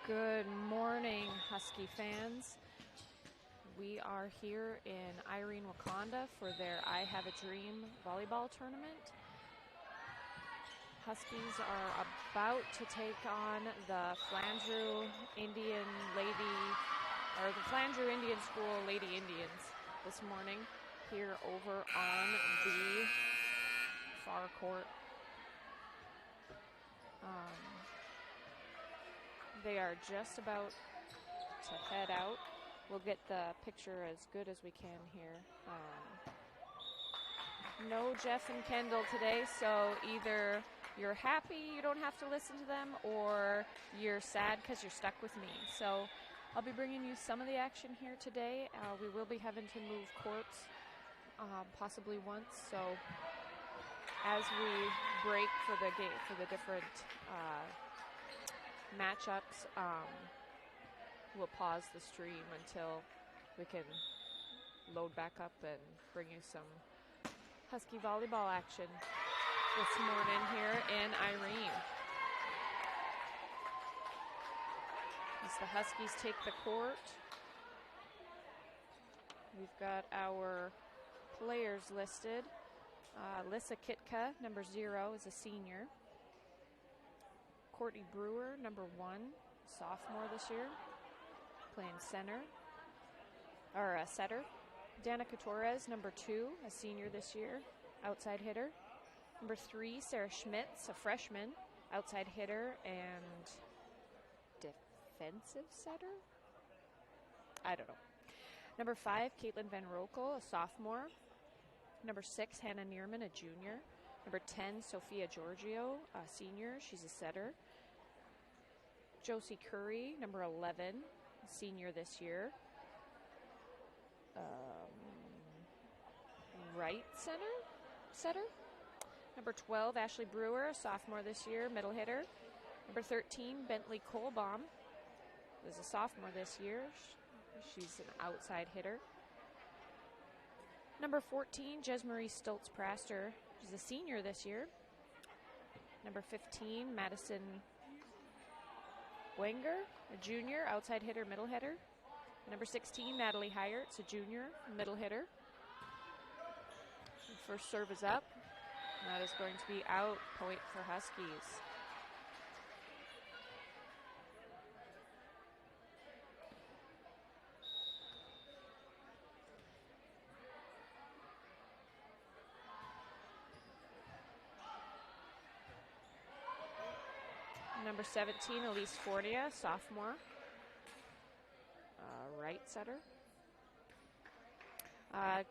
Good morning, Husky fans. We are here in Irene-Wakonda for their I Have a Dream volleyball tournament. Huskies are about to take on the Flandreau Indian School Lady Indians this morning here over on the far court. They are just about to head out. We'll get the picture as good as we can here. No Jeff and Kendall today, so either you're happy you don't have to listen to them or you're sad because you're stuck with me. So I'll be bringing you some of the action here today. We will be having to move courts possibly once. So as we break for the different matchups, we'll pause the stream until we can load back up and bring you some Husky volleyball action this morning here in Irene. As the Huskies take the court, we've got our players listed. Alyssa Kitka, number 0, is a senior. Courtney Brewer, number 1, sophomore this year, playing setter. Danica Torres, number 2, a senior this year, outside hitter. Number 3, Sarah Schmitz, a freshman, outside hitter and defensive setter? I don't know. Number 5, Caitlin Van Rokel, a sophomore. Number 6, Hannah Neerman, a junior. Number 10, Sophia Giorgio, a senior. She's a setter. Josie Curry, number 11, senior this year. Right setter. Number 12, Ashley Brewer, a sophomore this year, middle hitter. Number 13, Bentley Kohlbaum, is a sophomore this year. She's an outside hitter. Number 14, Jesmarie Stoltz-Praster. She's a senior this year. Number 15, Madison Wenger, a junior, outside hitter, middle hitter. Number 16, Natalie Heyerts, a junior, middle hitter. First serve is up. That is going to be out, point for Huskies. Number 17, Elise Fornia, sophomore, right setter.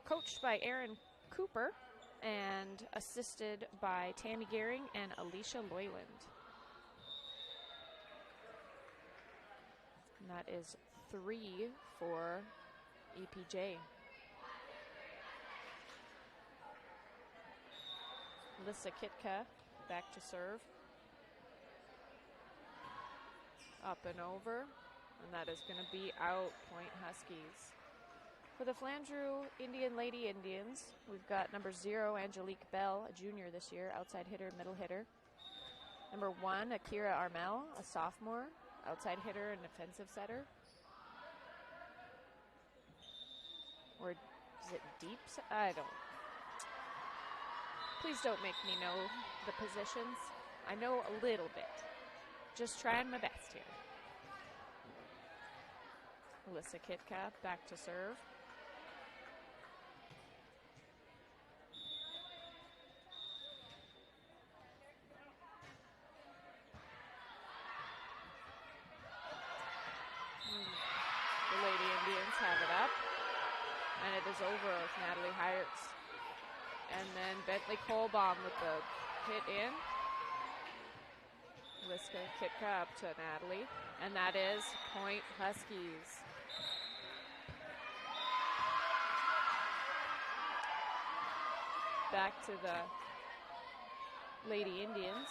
Coached by Erin Cooper and assisted by Tammy Gehring and Alicia Loyland. And that is 3 for EPJ. Alyssa Kitka back to serve. Up and over, and that is going to be out, point Huskies. For the Flandreau Indian Lady Indians, we've got number 0, Angelique Bell, a junior this year, outside hitter, middle hitter. Number 1, Akira Armel, a sophomore, outside hitter and defensive setter. Or is it deep? I don't. Please don't make me know the positions. I know a little bit. Just trying my best here. Alyssa Kitka back to serve. The Lady Indians have it up. And it is over with Natalie Heyerts. And then Bentley Kohlbaum with the hit in. Alyssa Kitka up to Natalie, and that is point Huskies. Back to the Lady Indians.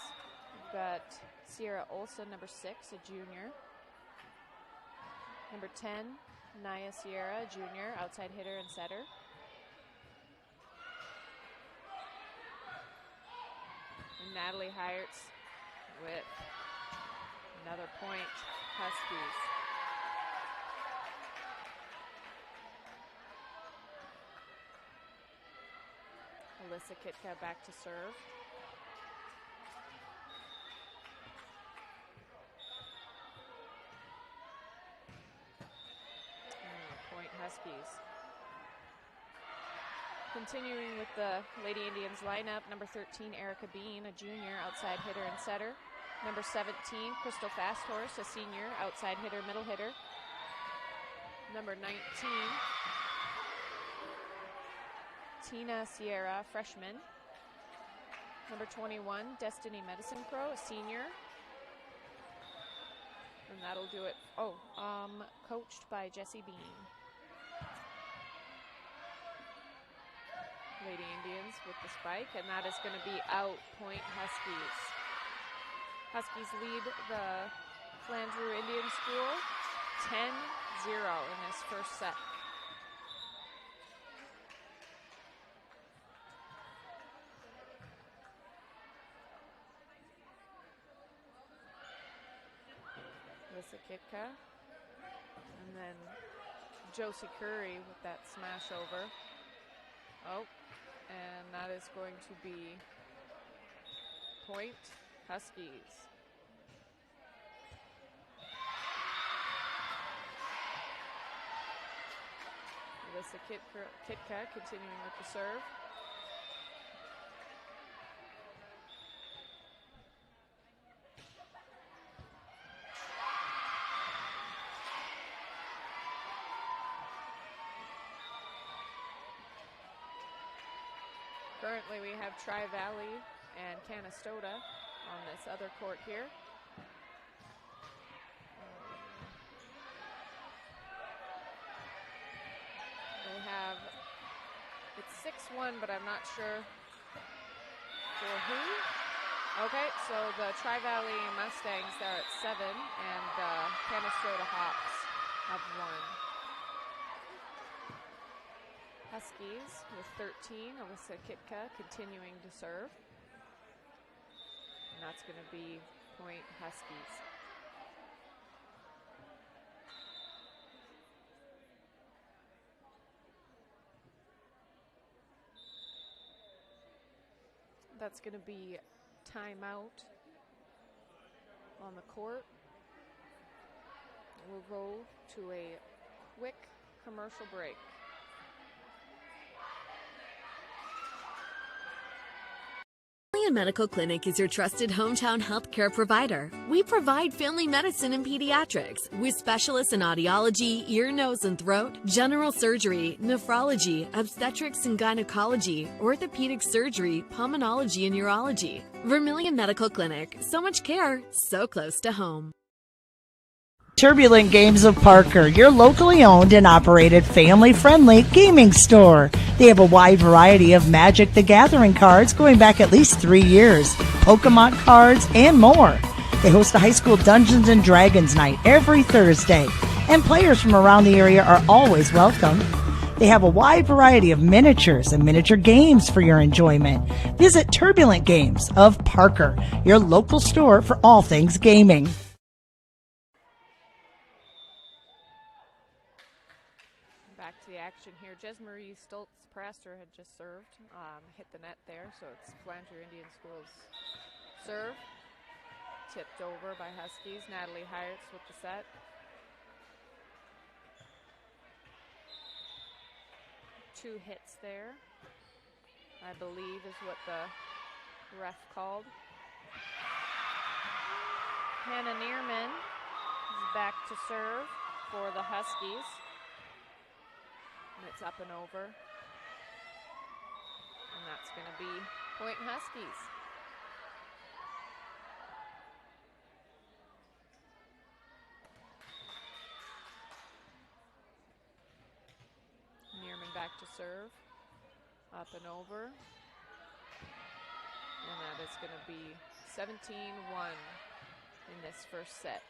We've got Sierra Olson, number 6, a junior. Number 10, Naya Sierra, a junior, outside hitter and setter. And Natalie Heyerts with another point Huskies. Alyssa Kitka back to serve. Point Huskies. Continuing with the Lady Indians lineup, number 13, Erica Bean, a junior, outside hitter and setter. Number 17, Crystal Fasthorse, a senior, outside hitter, middle hitter. Number 19, Tina Sierra, freshman. Number 21, Destiny Medicine Crow, a senior. And that'll do it. Coached by Jessie Bean. Lady Indians with the spike, and that is going to be out. Point Huskies. Huskies lead the Flandreau Indian School 10-0 in this first set. Alyssa Kitka, and then Josie Curry with that smash over. And that is going to be Point Huskies. Alyssa Kitka continuing with the serve. Currently we have Tri-Valley and Canastota on this other court here. They have, it's 6-1, but I'm not sure for who. Okay, so the Tri-Valley Mustangs, they're at 7, and the Canastota Hawks have 1. Huskies with 13, Alyssa Kitka continuing to serve. And that's going to be Point Huskies. That's going to be timeout on the court. We'll go to a quick commercial break. Medical Clinic is your trusted hometown healthcare provider. We provide family medicine and pediatrics with specialists in audiology, ear, nose, and throat, general surgery, nephrology, obstetrics and gynecology, orthopedic surgery, pulmonology, and urology. Vermilion Medical Clinic. So much care, so close to home. Turbulent Games of Parker, your locally owned and operated family-friendly gaming store. They have a wide variety of Magic the Gathering cards going back at least 3 years, Pokemon cards, and more. They host a high school Dungeons & Dragons night every Thursday, and players from around the area are always welcome. They have a wide variety of miniatures and miniature games for your enjoyment. Visit Turbulent Games of Parker, your local store for all things gaming. Action here. Jesmarie Stoltz-Praster had just served, hit the net there, so it's Flandreau Indian School's serve. Tipped over by Huskies. Natalie Heyerts with the set. Two hits there, I believe is what the ref called. Hannah Neerman is back to serve for the Huskies. And it's up and over. And that's going to be Point Huskies. Neerman back to serve. Up and over. And that is going to be 17-1 in this first set.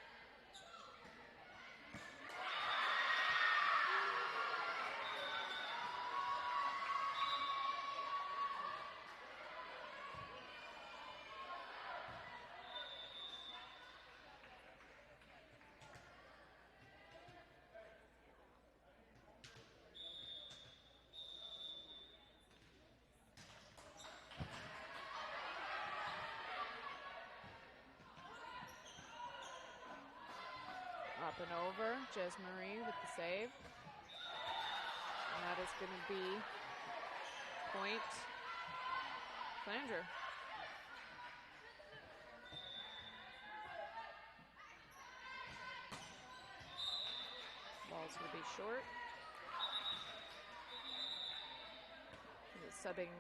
Up and over, Jez Marie with the save. And that is going to be point Flandreau. Ball's going to be short. Subbing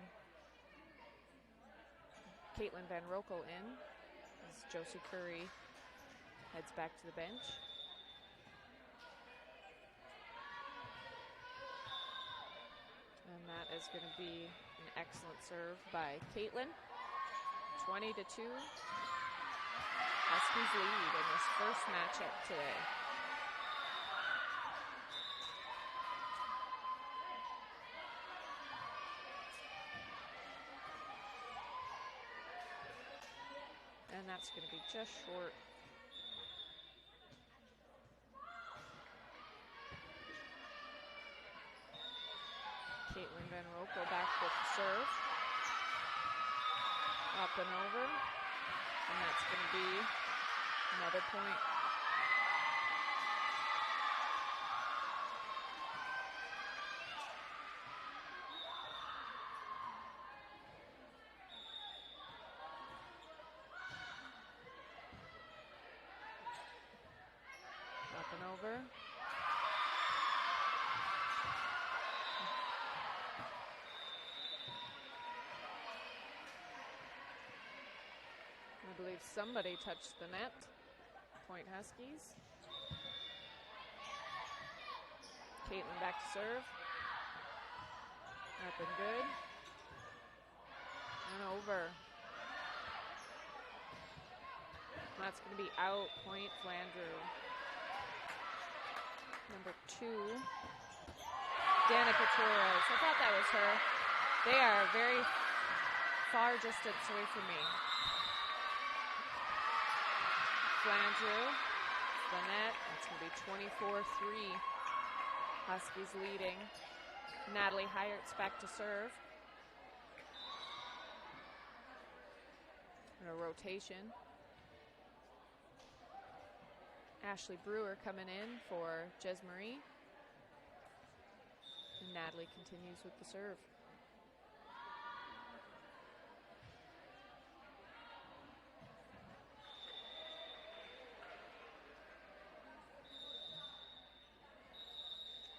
Caitlin Van Rokel in as Josie Curry heads back to the bench. And that is going to be an excellent serve by Caitlin. 20-2. Huskies lead in this first matchup today. And that's going to be just short. Caitlin Van Rokel back with the serve. Up and over. And that's going to be another point. Up and over. I believe somebody touched the net. Point Huskies. Caitlin back to serve. Up and good. And over. That's going to be out. Point Flandreau. Number 2. Danica Torres. I thought that was her. They are very far distance away from me. Flandreau, the net. That's going to be 24-3. Huskies leading. Natalie Heyert's back to serve. And a rotation. Ashley Brewer coming in for Jez Marie. And Natalie continues with the serve.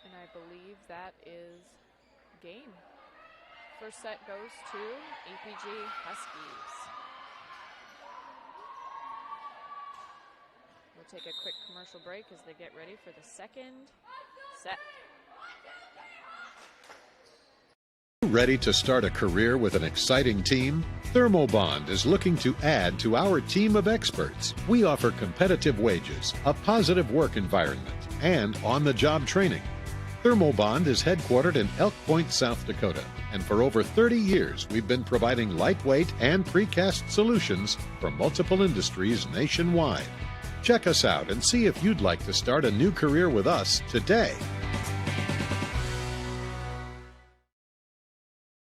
And I believe that is game. First set goes to EPJ Huskies. We'll take a quick commercial break as they get ready for the second set. Ready to start a career with an exciting team? Thermobond is looking to add to our team of experts. We offer competitive wages, a positive work environment, and on-the-job training. Thermobond is headquartered in Elk Point, South Dakota, and for over 30 years we've been providing lightweight and precast solutions for multiple industries nationwide. Check us out and see if you'd like to start a new career with us today.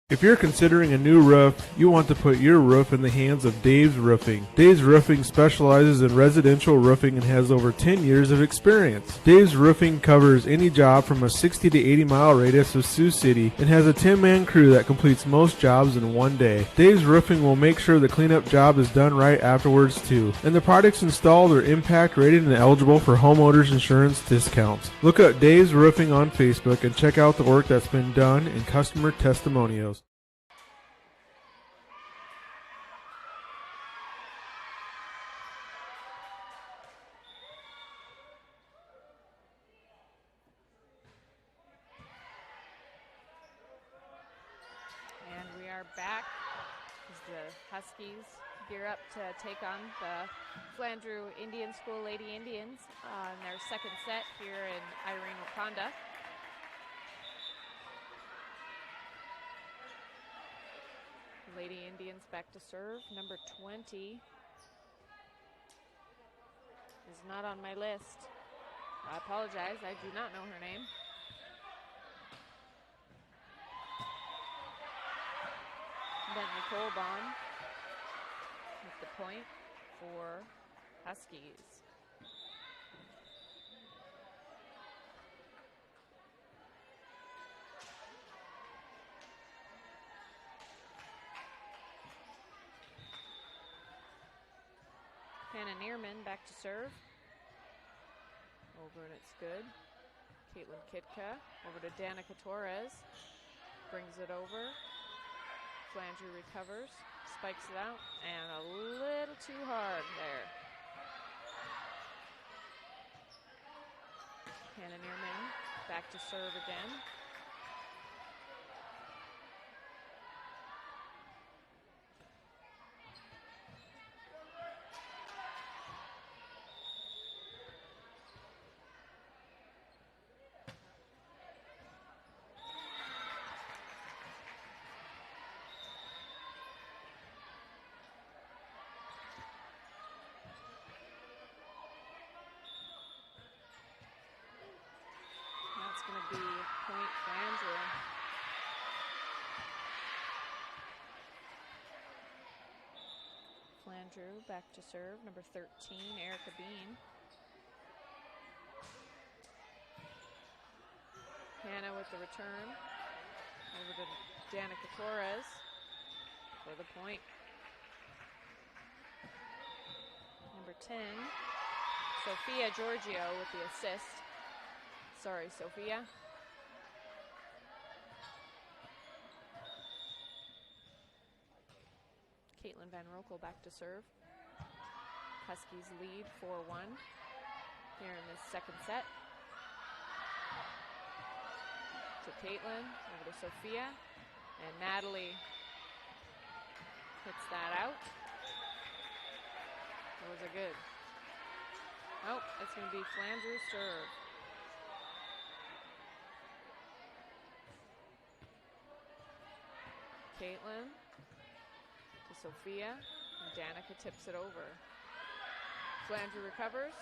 If you're considering a new roof, you want to put your roof in the hands of Dave's Roofing. Dave's Roofing specializes in residential roofing and has over 10 years of experience. Dave's Roofing covers any job from a 60 to 80 mile radius of Sioux City and has a 10-man crew that completes most jobs in one day. Dave's Roofing will make sure the cleanup job is done right afterwards too. And the products installed are impact rated and eligible for homeowners insurance discounts. Look up Dave's Roofing on Facebook and check out the work that's been done and customer testimonials. Back as the Huskies gear up to take on the Flandreau Indian School Lady Indians on their second set here in Irene-Wakonda. Lady Indians back to serve. Number 20 is not on my list. I apologize, I do not know her name. Bentley Colbon with the point for Huskies. Hannah Neerman back to serve. Over and it's good. Caitlin Kitka over to Danica Torres. Brings it over. Flandreau recovers. Spikes it out. And a little too hard there. Hannah Neerman back to serve again. That's going to be point Flandreau. Flandreau back to serve, number 13, Erica Bean. Hannah with the return. Over to Danica Torres for the point. Number 10, Sophia Giorgio with the assist. Sorry, Sophia. Caitlin Van Rokel back to serve. Huskies lead 4-1 here in this second set. To Caitlin, over to Sophia, and Natalie hits that out. That was a good. Oh, it's going to be Flandreau's serve. Caitlin to Sophia, and Danica tips it over. Flandreau recovers,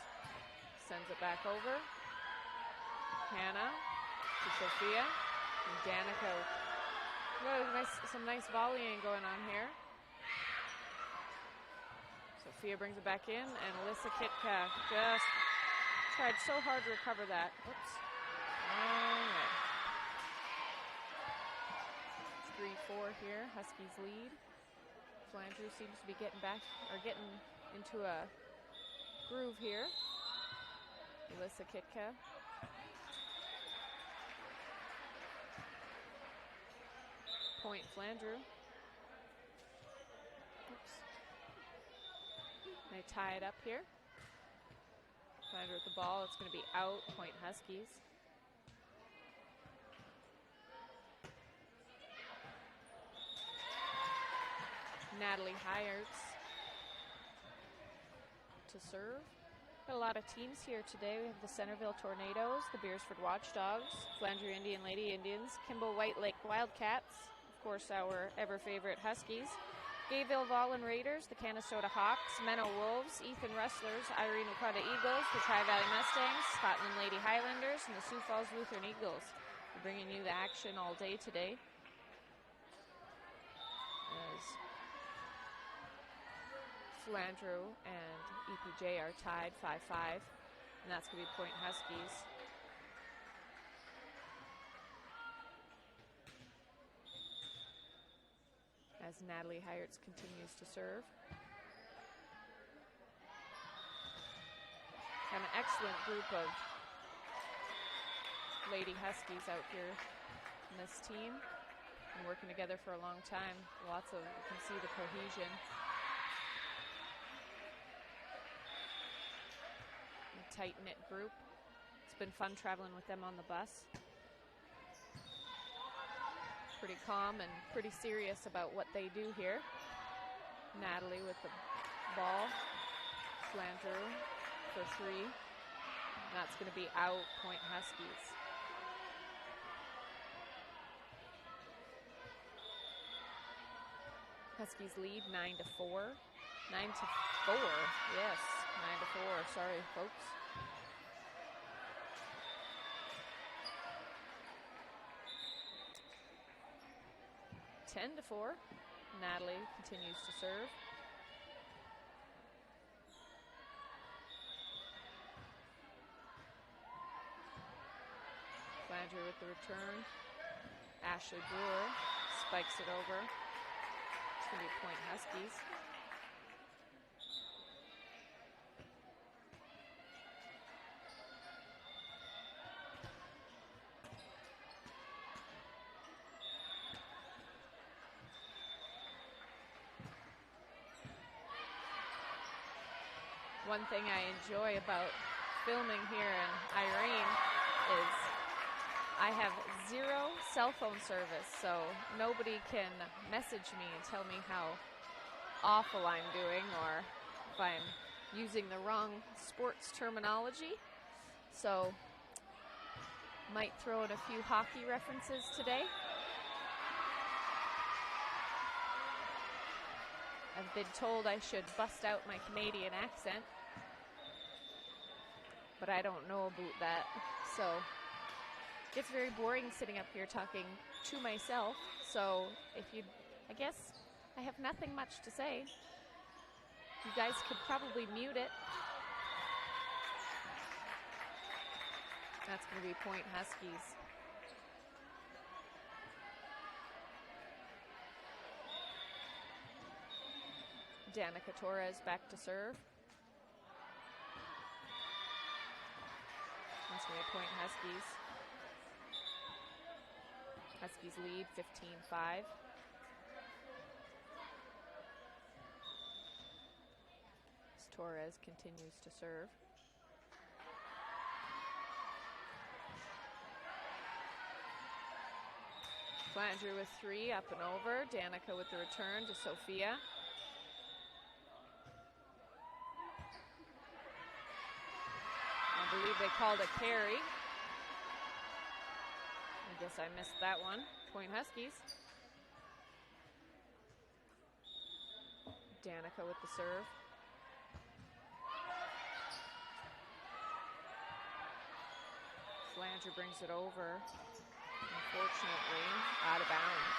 sends it back over. Hannah to Sophia, and Danica. Oh, some nice volleying going on here. Sophia brings it back in, and Alyssa Kitka just tried so hard to recover that. Whoops. All right. 3-4 here, Huskies lead. Flandreau seems to be getting back, or getting into a groove here. Alyssa Kitka. Point Flandreau. Oops. They tie it up here. Flandreau with the ball, it's going to be out, point Huskies. Natalie Hyerts to serve. Got a lot of teams here today. We have the Centerville Tornadoes, the Beersford Watchdogs, Flandreau Indian Lady Indians, Kimball White Lake Wildcats, of course our ever favorite Huskies, Gayville Volleyball Raiders, the Canastota Hawks, Menno Wolves, Ethan Rustlers, Irene-Wakonda Eagles, the Tri-Valley Mustangs, Scotland Lady Highlanders, and the Sioux Falls Lutheran Eagles. We're bringing you the action all day today. As Flandreau and EPJ are tied 5-5, and that's going to be point Huskies. As Natalie Hyerts continues to serve. Have an excellent group of Lady Huskies out here in this team. Been working together for a long time. You can see the cohesion. Tight-knit group. It's been fun traveling with them on the bus. Pretty calm and pretty serious about what they do here. Natalie with the ball. Flandreau for three. And that's going to be out, point Huskies. Huskies lead 9-4. 9-4, yes, 9-4. Sorry, folks. Ten to 4. Natalie continues to serve. Flandreau with the return. Ashley Brewer spikes it over. It's going to be point Huskies. one thing I enjoy about filming here in Irene is I have 0 cell phone service, so nobody can message me and tell me how awful I'm doing or if I'm using the wrong sports terminology. So might throw in a few hockey references today. I've been told I should bust out my Canadian accent, but I don't know about that. So it gets very boring sitting up here talking to myself. So I guess I have nothing much to say. You guys could probably mute it. That's going to be Point Huskies. Danica Torres back to serve. That's going to be Point Huskies. Huskies lead 15-5. Torres continues to serve. Flandreau with 3, up and over. Danica with the return to Sophia. I believe they called a carry. I guess I missed that one. Point Huskies. Danica with the serve. Flandreau brings it over. Unfortunately, out of bounds.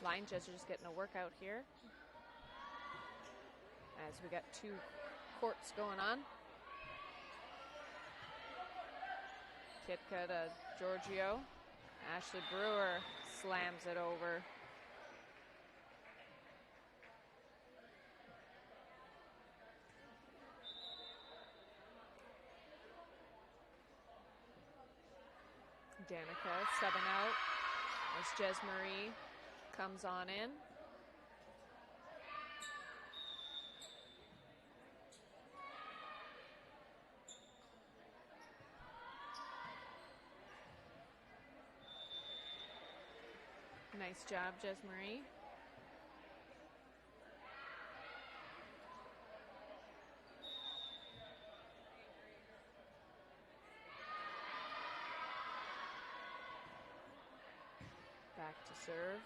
Line judges getting a workout here as we got 2 courts going on. Kitka to Giorgio. Ashley Brewer slams it over. Danica subbing out as Jez Marie comes on in. Nice job, Jez Marie. Back to serve.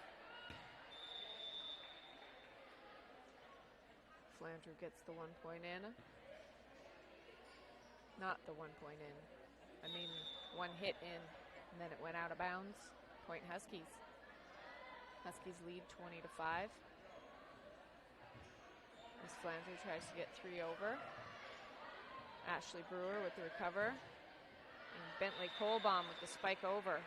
Flandreau gets the 1 point in. Not the 1 point in. I mean, 1 hit in, and then it went out of bounds. Point Huskies. Huskies lead 20-5. As Flandreau tries to get 3 over. Ashley Brewer with the recover. And Bentley Kohlbaum with the spike over.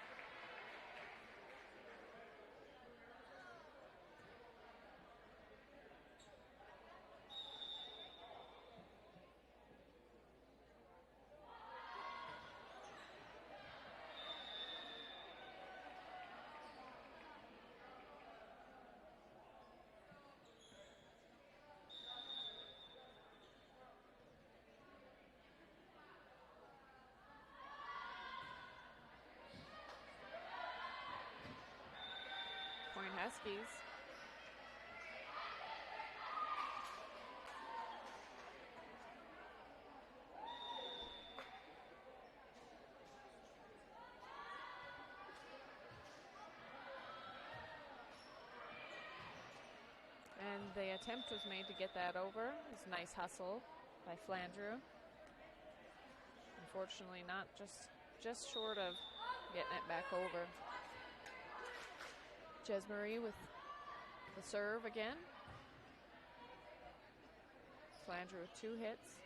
Point Huskies. And the attempt was made to get that over. It was a nice hustle by Flandreau. Unfortunately, not just short of getting it back over. Jez Marie with the serve again. Flandreau with 2 hits.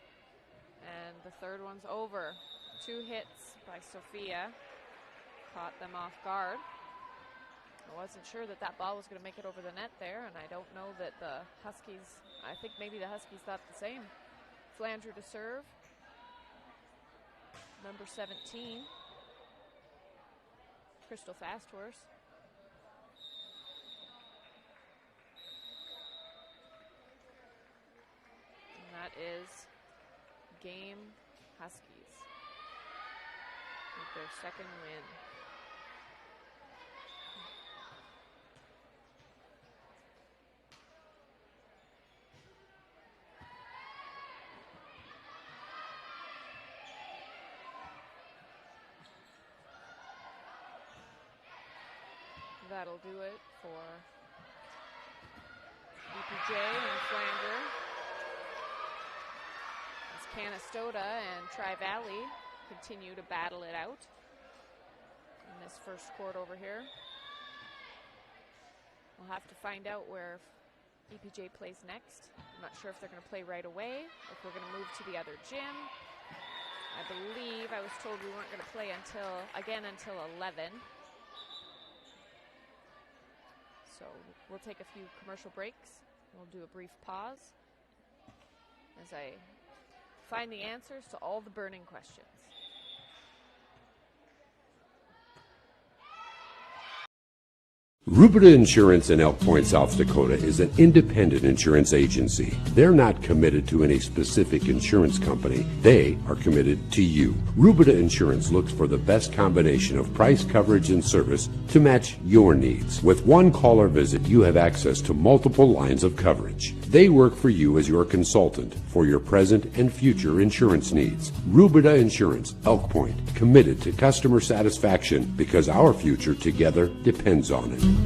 And the third one's over. 2 hits by Sophia. Caught them off guard. I wasn't sure that that ball was going to make it over the net there, and I don't know that the Huskies, I think maybe the Huskies thought the same. Flandreau to serve. Number 17. Crystal Fasthorse. that is Game Huskies with their second win. That'll do it for EPJ and Flander. As Canastota and Tri-Valley continue to battle it out in this first court over here. We'll have to find out where EPJ plays next. I'm not sure if they're going to play right away, if we're going to move to the other gym. I believe I was told we weren't going to play until 11. So we'll take a few commercial breaks. We'll do a brief pause as I find the answers to all the burning questions. Rubida Insurance in Elk Point, South Dakota is an independent insurance agency. They're not committed to any specific insurance company. They are committed to you. Rubida Insurance looks for the best combination of price, coverage, and service to match your needs. With one call or visit, you have access to multiple lines of coverage. They work for you as your consultant for your present and future insurance needs. Rubida Insurance, Elk Point, committed to customer satisfaction because our future together depends on it.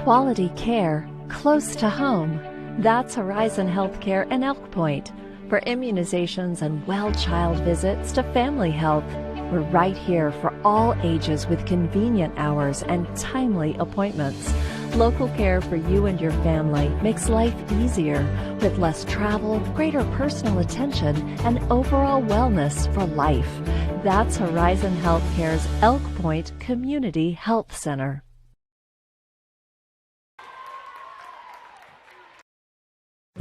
Quality care close to home. That's Horizon Healthcare in Elk Point. For immunizations and well child visits to family health, we're right here for all ages with convenient hours and timely appointments. Local care for you and your family makes life easier with less travel, greater personal attention, and overall wellness for life. That's Horizon Healthcare's Elk Point Community Health Center.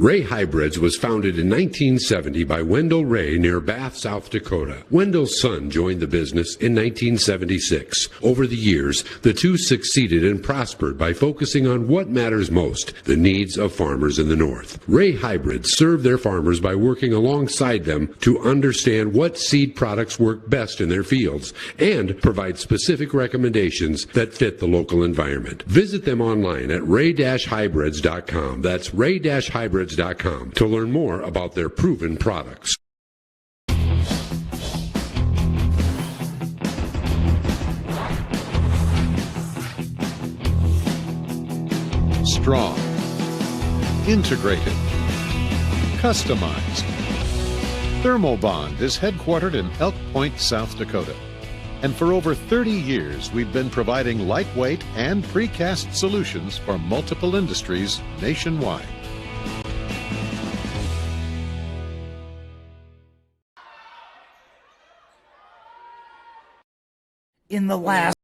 Ray Hybrids was founded in 1970 by Wendell Ray near Bath, South Dakota. Wendell's son joined the business in 1976. Over the years, the two succeeded and prospered by focusing on what matters most, the needs of farmers in the North. Ray Hybrids serve their farmers by working alongside them to understand what seed products work best in their fields and provide specific recommendations that fit the local environment. Visit them online at ray-hybrids.com. That's ray-hybrids.com to learn more about their proven products. Strong, integrated, customized. Thermobond is headquartered in Elk Point, South Dakota. And for over 30 years, we've been providing lightweight and precast solutions for multiple industries nationwide. In the last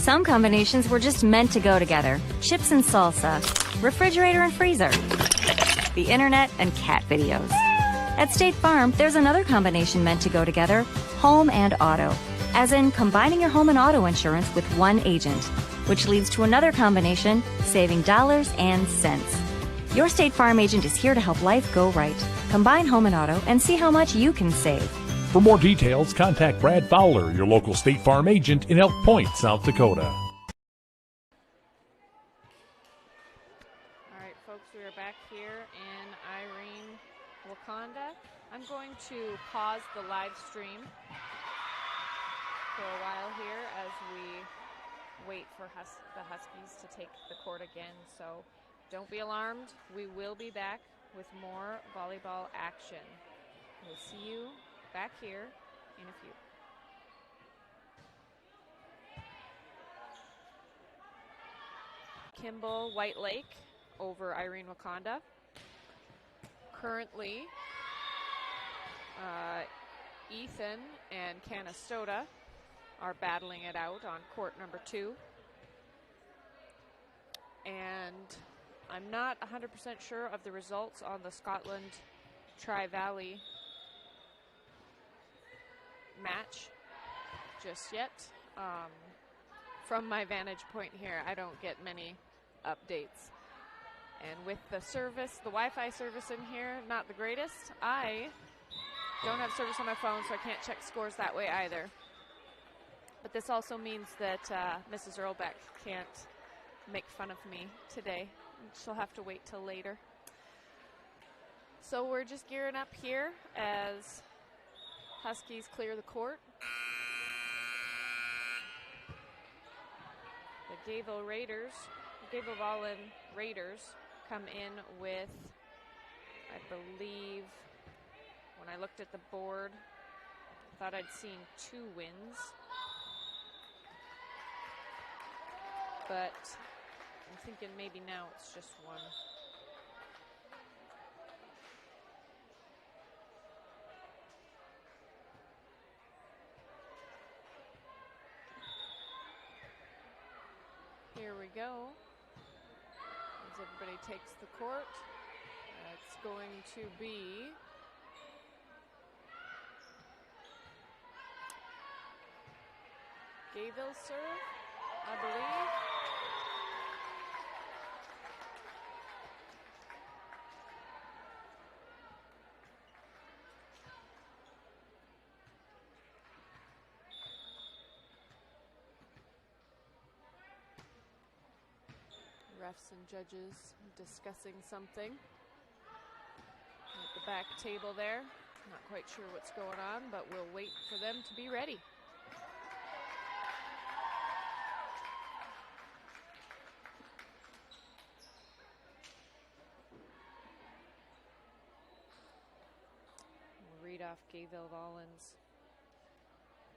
Some combinations were just meant to go together. Chips and salsa, refrigerator and freezer, the internet and cat videos. At State Farm, there's another combination meant to go together, home and auto. As in combining your home and auto insurance with one agent, which leads to another combination, saving dollars and cents. Your State Farm agent is here to help life go right. Combine home and auto and see how much you can save. For more details, contact Brad Fowler, your local State Farm agent in Elk Point, South Dakota. All right, folks, we are back here in Irene-Wakonda. I'm going to pause the live stream for a while here as we wait for the Huskies to take the court again. So don't be alarmed. We will be back with more volleyball action. We'll see you back here in a few. Kimball White Lake over Irene-Wakonda. Currently, Ethan and Canastota are battling it out on court number 2. And I'm not 100% sure of the results on the Scotland Tri-Valley match just yet. From my vantage point here, I don't get many updates. And with the service, the Wi-Fi service in here, not the greatest. I don't have service on my phone, so I can't check scores that way either. But this also means that Mrs. Earlbeck can't make fun of me today. She'll have to wait till later. So we're just gearing up here as Huskies clear the court. The Gayville Volleyball Raiders come in with, I believe, when I looked at the board, I thought I'd seen 2 wins. But I'm thinking maybe now it's just 1. Here we go. As everybody takes the court, it's going to be Gayville serve, I believe. Refs and judges discussing something at the back table there. Not quite sure what's going on, but we'll wait for them to be ready. We'll read off Gayville Volleyball's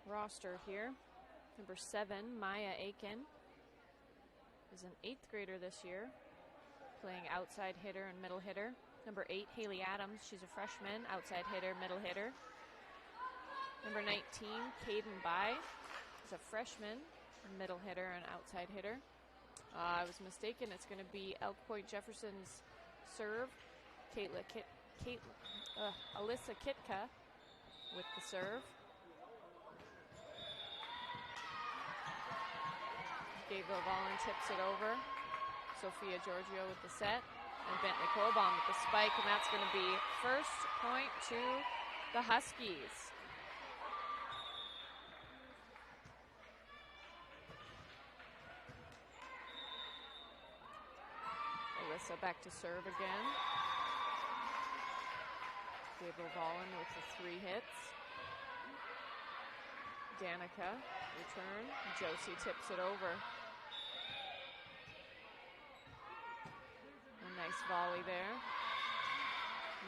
roster here. Number 7, Maya Aiken, is an 8th grader this year, playing outside hitter and middle hitter. Number 8, Haley Adams, she's a freshman, outside hitter, middle hitter. Number 19, Caden Bai, is a freshman, middle hitter and outside hitter. I was mistaken, it's going to be Elk Point-Jefferson's serve. Alyssa Kitka with the serve. Gayville Volleyball tips it over. Sophia Giorgio with the set. And Bentley Colbaum with the spike. And that's going to be first point to the Huskies. Alyssa back to serve again. Gayville Volleyball with the 3 hits. Danica return. Josie tips it over. A nice volley there.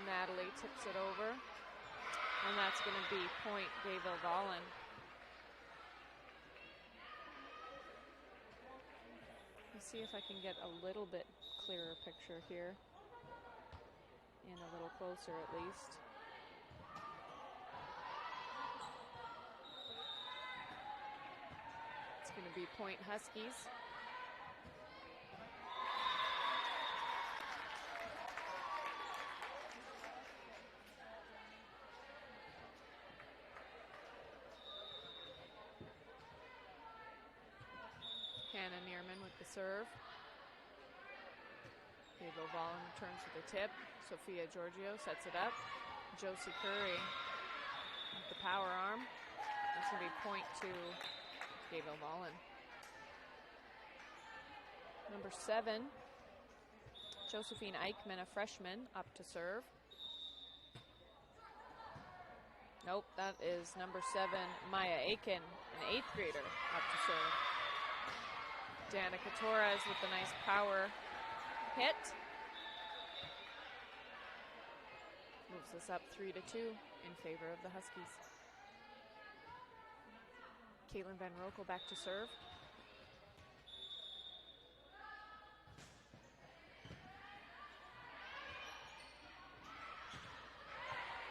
Natalie tips it over. And that's going to be point Gayville Volleyball. Let's see if I can get a little bit clearer picture here. In a little closer at least. Going to be point Huskies. Hannah Neerman with the serve. Gayville Volleyball returns with the tip. Sophia Giorgio sets it up. Josie Curry with the power arm. That's going to be point to Gayville Volleyball. Number 7, Josephine Eichmann, a freshman, up to serve. Nope, that is number 7, Maya Aiken, an 8th grader, up to serve. Danica Torres with the nice power hit. Moves us up 3-2 in favor of the Huskies. Caitlin Van Rokel back to serve.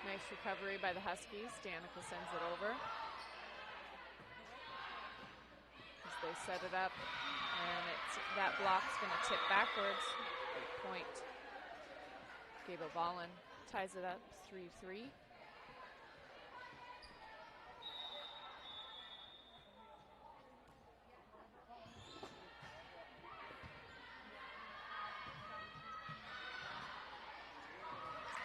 Nice recovery by the Huskies. Danica sends it over. As they set it up, and that block's going to tip backwards. Point. Gable Vollen ties it up 3-3.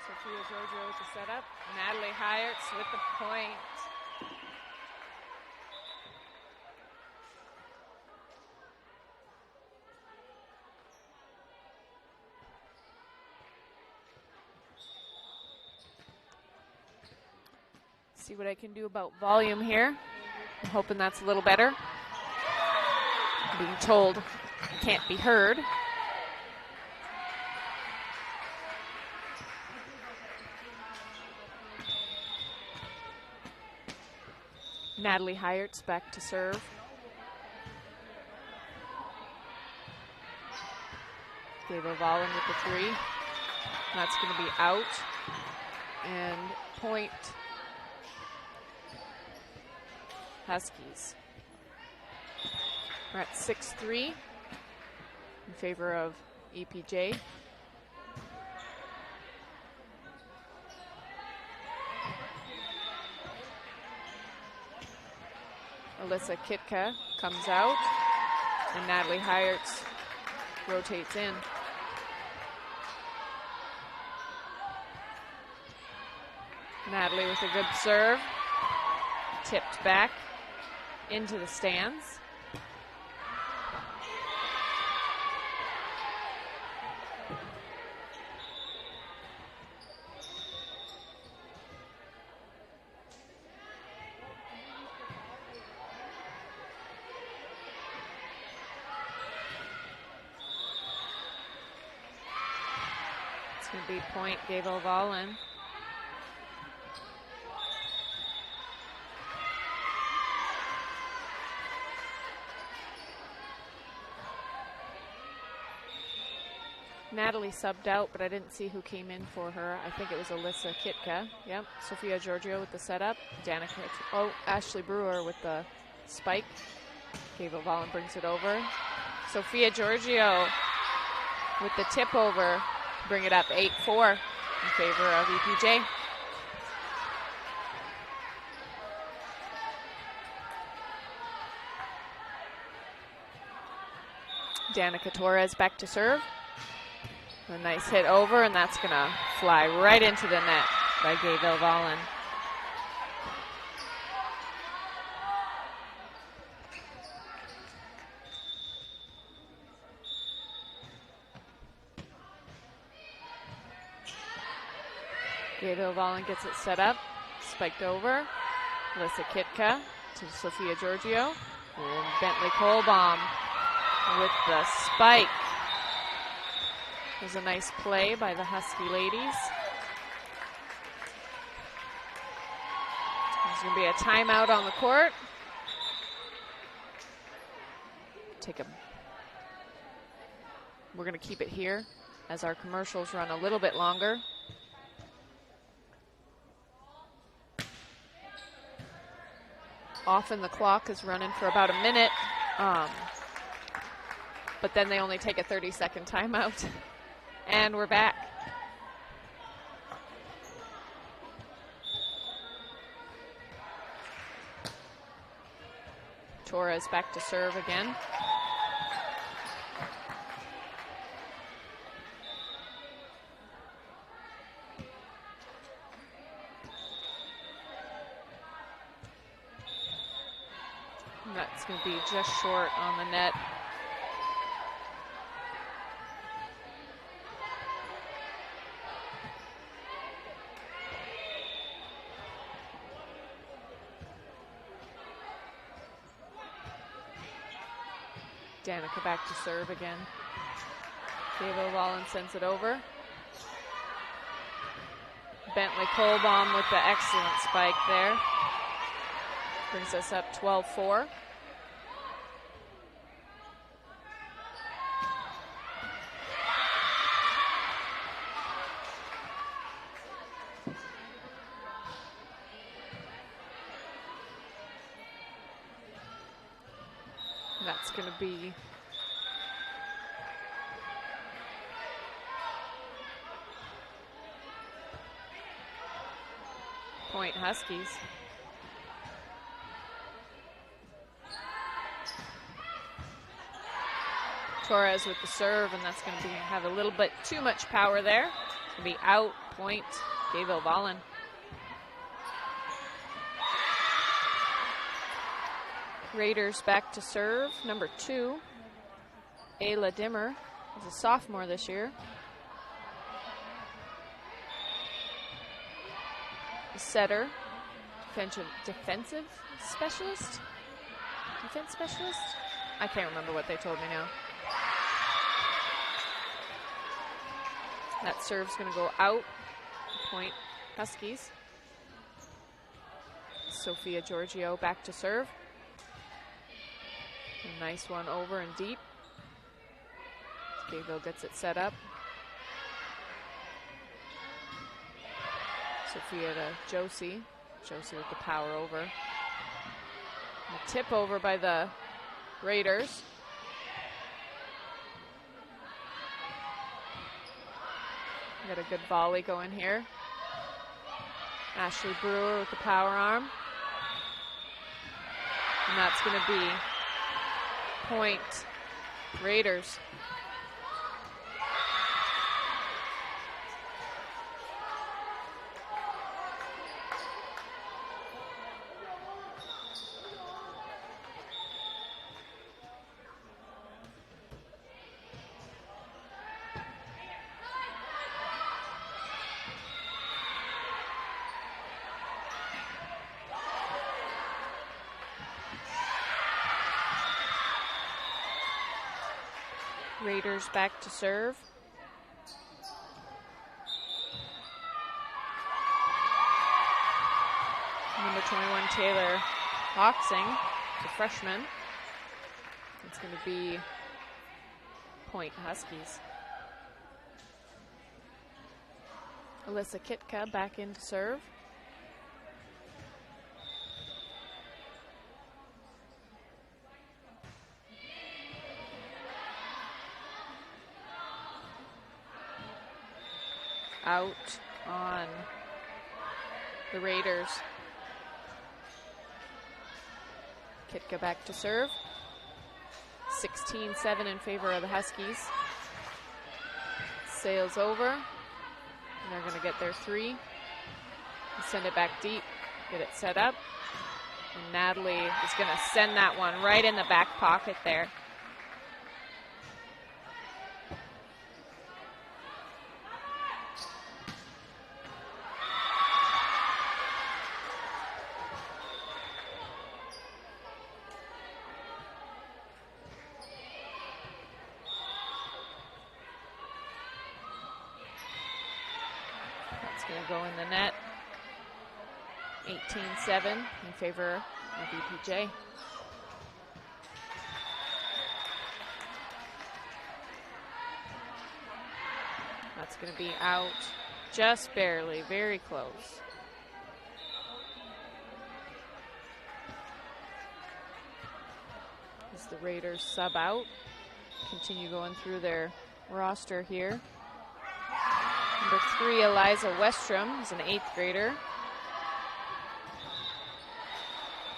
Sophia Giorgio with the setup. Natalie Heyerts with the point. See what I can do about volume here. I'm hoping that's a little better. I'm being told I can't be heard. Natalie Heyerts back to serve. Gable Vollen with the three. That's going to be out. And point Huskies. We're at 6-3 in favor of EPJ. Alyssa Kitka comes out, and Natalie Heyerts rotates in. Natalie with a good serve, tipped back into the stands. It's going to be point Gable Vollen. Natalie subbed out, but I didn't see who came in for her. I think it was Alyssa Kitka. Yep. Sophia Giorgio with the setup. Danica. Oh, Ashley Brewer with the spike. Gable Vollen brings it over. Sophia Giorgio with the tip over. Bring it up 8-4 in favor of EPJ. Danica Torres back to serve. A nice hit over, and that's going to fly right into the net by Gable Vollen. Gable Vollen gets it set up, spiked over. Alyssa Kitka to Sophia Giorgio. And Bentley Kohlbaum with the spike. It was a nice play by the Husky ladies. There's going to be a timeout on the court. We're going to keep it here as our commercials run a little bit longer. Often the clock is running for about a minute, but then they only take a 30-second timeout. And we're back. Torres back to serve again. And that's going to be just short on the net. Danica back to serve again. Gable Vollen sends it over. Bentley Kohlbaum with the excellent spike there. Brings us up 12-4. That's going to be Point Huskies. Torres with the serve, and that's going to have a little bit too much power there. It's going to be out, point, Gayville Volleyball. Raiders back to serve. Number 2, Ayla Dimmer, is a sophomore this year. The setter, defense specialist? I can't remember what they told me now. That serve's going to go out. Point Huskies. Sophia Giorgio back to serve. A nice one over and deep. Gayville gets it set up. Sophia to Josie. Josie with the power over. A tip over by the Raiders. Got a good volley going here. Ashley Brewer with the power arm. And that's going to be point Raiders. Raiders back to serve. Number 21, Taylor Hoxing, the freshman. It's going to be Point Huskies. Alyssa Kitka back in to serve. Out on the Raiders. Kitka back to serve. 16-7 in favor of the Huskies. Sails over. And they're going to get their 3. Send it back deep. Get it set up. And Natalie is going to send that one right in the back pocket there. Going to go in the net. 18-7 in favor of EPJ. That's going to be out just barely, very close. As the Raiders sub out, continue going through their roster here. Number 3, Eliza Westrom, is an 8th grader.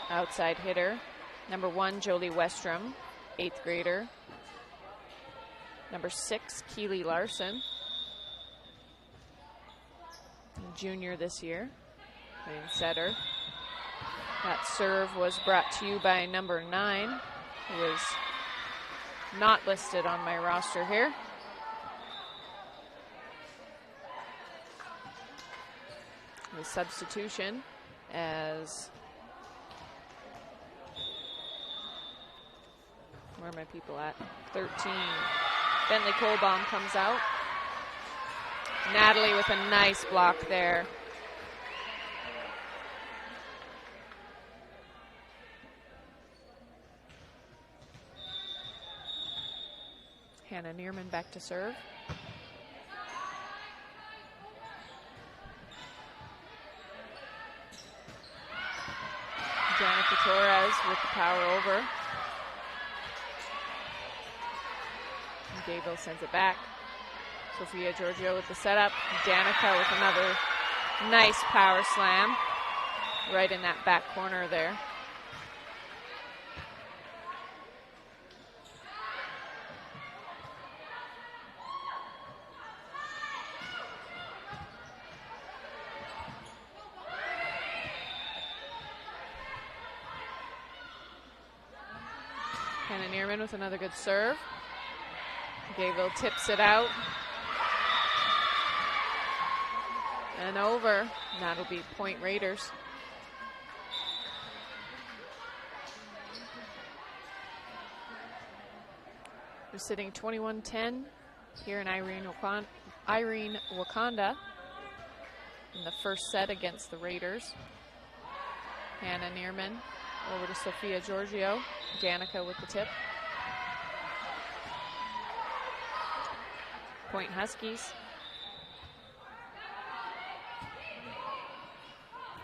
Outside hitter. Number 1, Jolie Westrom, 8th grader. Number 6, Keely Larson, junior this year, playing setter. That serve was brought to you by number 9, who is not listed on my roster here. The substitution as, where are my people at? 13. Bentley Kohlbaum comes out. Natalie with a nice block there. Hannah Neerman back to serve. Danica Torres with the power over. Gayville sends it back. Sophia Giorgio with the setup. Danica with another nice power slam right in that back corner there. Hannah Neerman with another good serve. Gayville tips it out. And over. That'll be point Raiders. We're sitting 21-10 here in Irene-Wakonda in the first set against the Raiders. Hannah Neerman over to Sophia Giorgio. Danica with the tip. Point Huskies.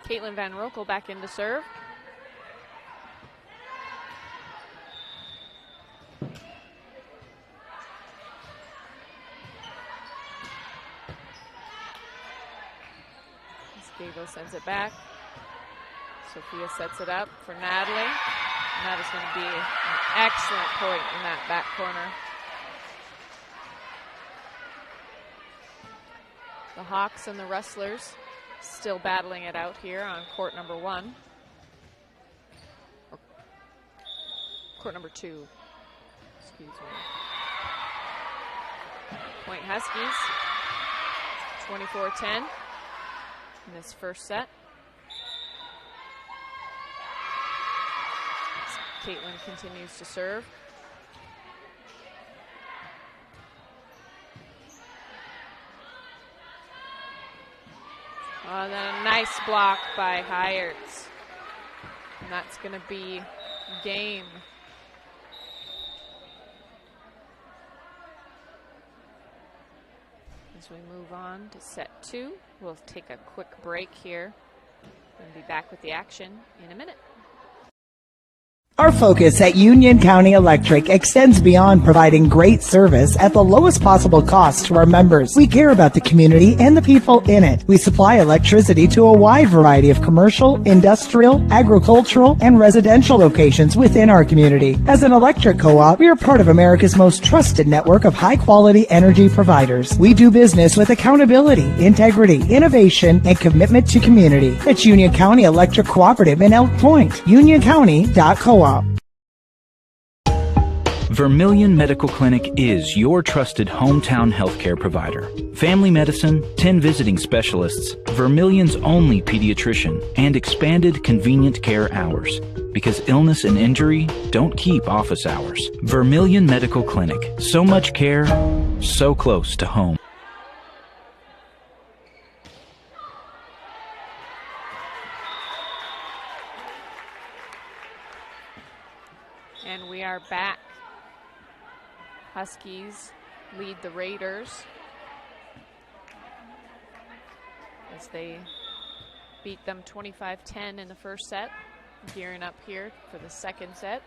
Caitlin Van Rokel back in to serve. Gayville sends it back. Sophia sets it up for Natalie. And that is going to be an excellent point in that back corner. The Hawks and the Wrestlers still battling it out here on court number 1. Or court number 2. Excuse me. Point Huskies. 24-10 in this first set. Caitlin continues to serve. Oh, then a nice block by Hyerts. And that's going to be game. As we move on to set 2, we'll take a quick break here and be back with the action in a minute. Our focus at Union County Electric extends beyond providing great service at the lowest possible cost to our members. We care about the community and the people in it. We supply electricity to a wide variety of commercial, industrial, agricultural, and residential locations within our community. As an electric co-op, we are part of America's most trusted network of high-quality energy providers. We do business with accountability, integrity, innovation, and commitment to community. It's Union County Electric Cooperative in Elk Point. UnionCounty.coop. Vermilion Medical Clinic is your trusted hometown healthcare provider. Family medicine, 10 visiting specialists, Vermilion's only pediatrician, and expanded convenient care hours. Because illness and injury don't keep office hours. Vermilion Medical Clinic. So much care, so close to home. And we are back. Huskies lead the Raiders as they beat them 25-10 in the first set. Gearing up here for the second set.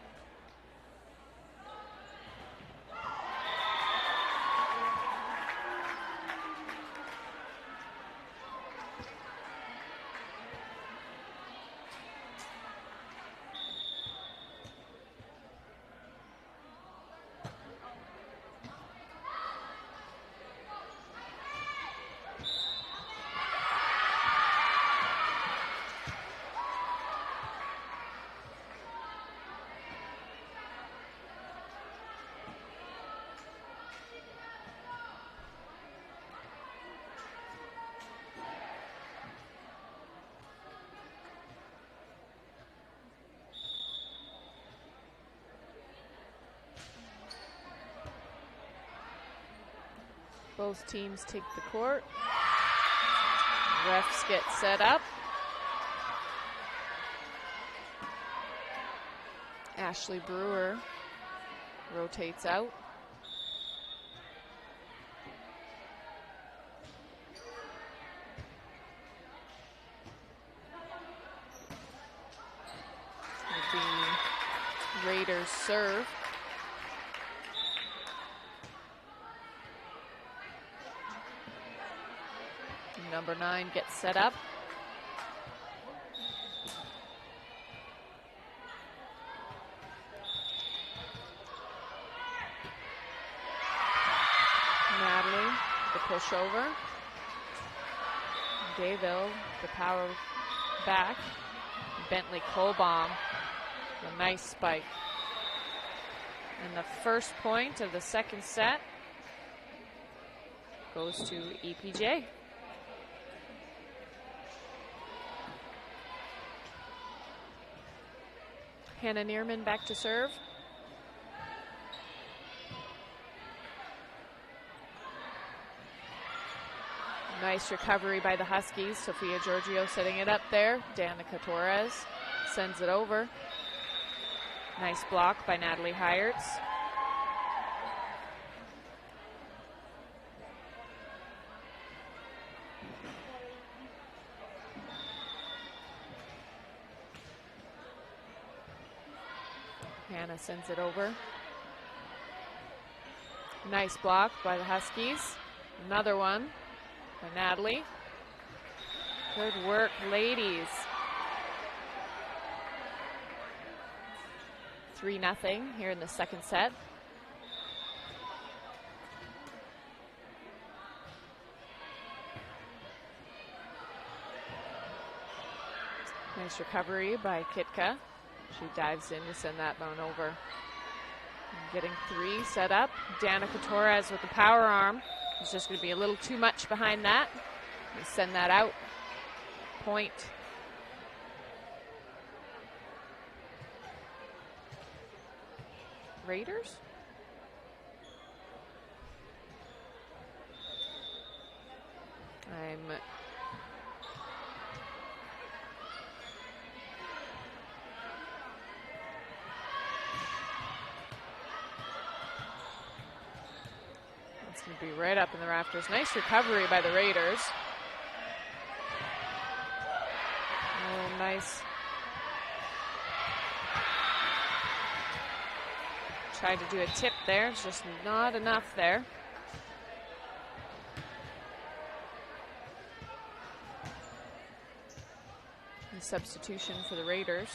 Both teams take the court. Refs get set up. Ashley Brewer rotates out. The Raiders serve. Number 9 gets set up. Natalie, the pushover. Dayville, the power back. Bentley Kohlbaum, a nice spike. And the first point of the second set goes to EPJ. Hannah Neerman back to serve. Nice recovery by the Huskies. Sophia Giorgio setting it up there. Danica Torres sends it over. Nice block by Natalie Heyerts. Hannah sends it over. Nice block by the Huskies. Another one by Natalie. Good work, ladies. 3-0 here in the second set. Nice recovery by Kitka. She dives in to send that one over. Getting 3 set up. Danica Torres with the power arm. It's just going to be a little too much behind that. We send that out. Point. Raiders? That's going to be right up in the rafters. Nice recovery by the Raiders. Oh, nice. Tried to do a tip there. It's just not enough there. And substitution for the Raiders.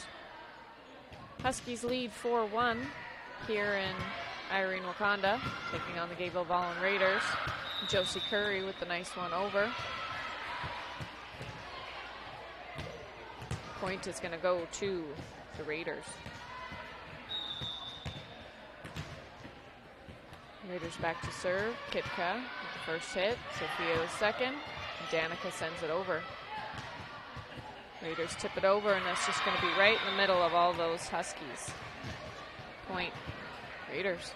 Huskies lead 4-1 here in Irene-Wakonda, taking on the Gayville Volleyball Raiders. Josie Curry with the nice one over. Point is going to go to the Raiders. Raiders back to serve. Kitka with the first hit. Sophia the second. And Danica sends it over. Raiders tip it over, and that's just going to be right in the middle of all those Huskies. Point. Raiders.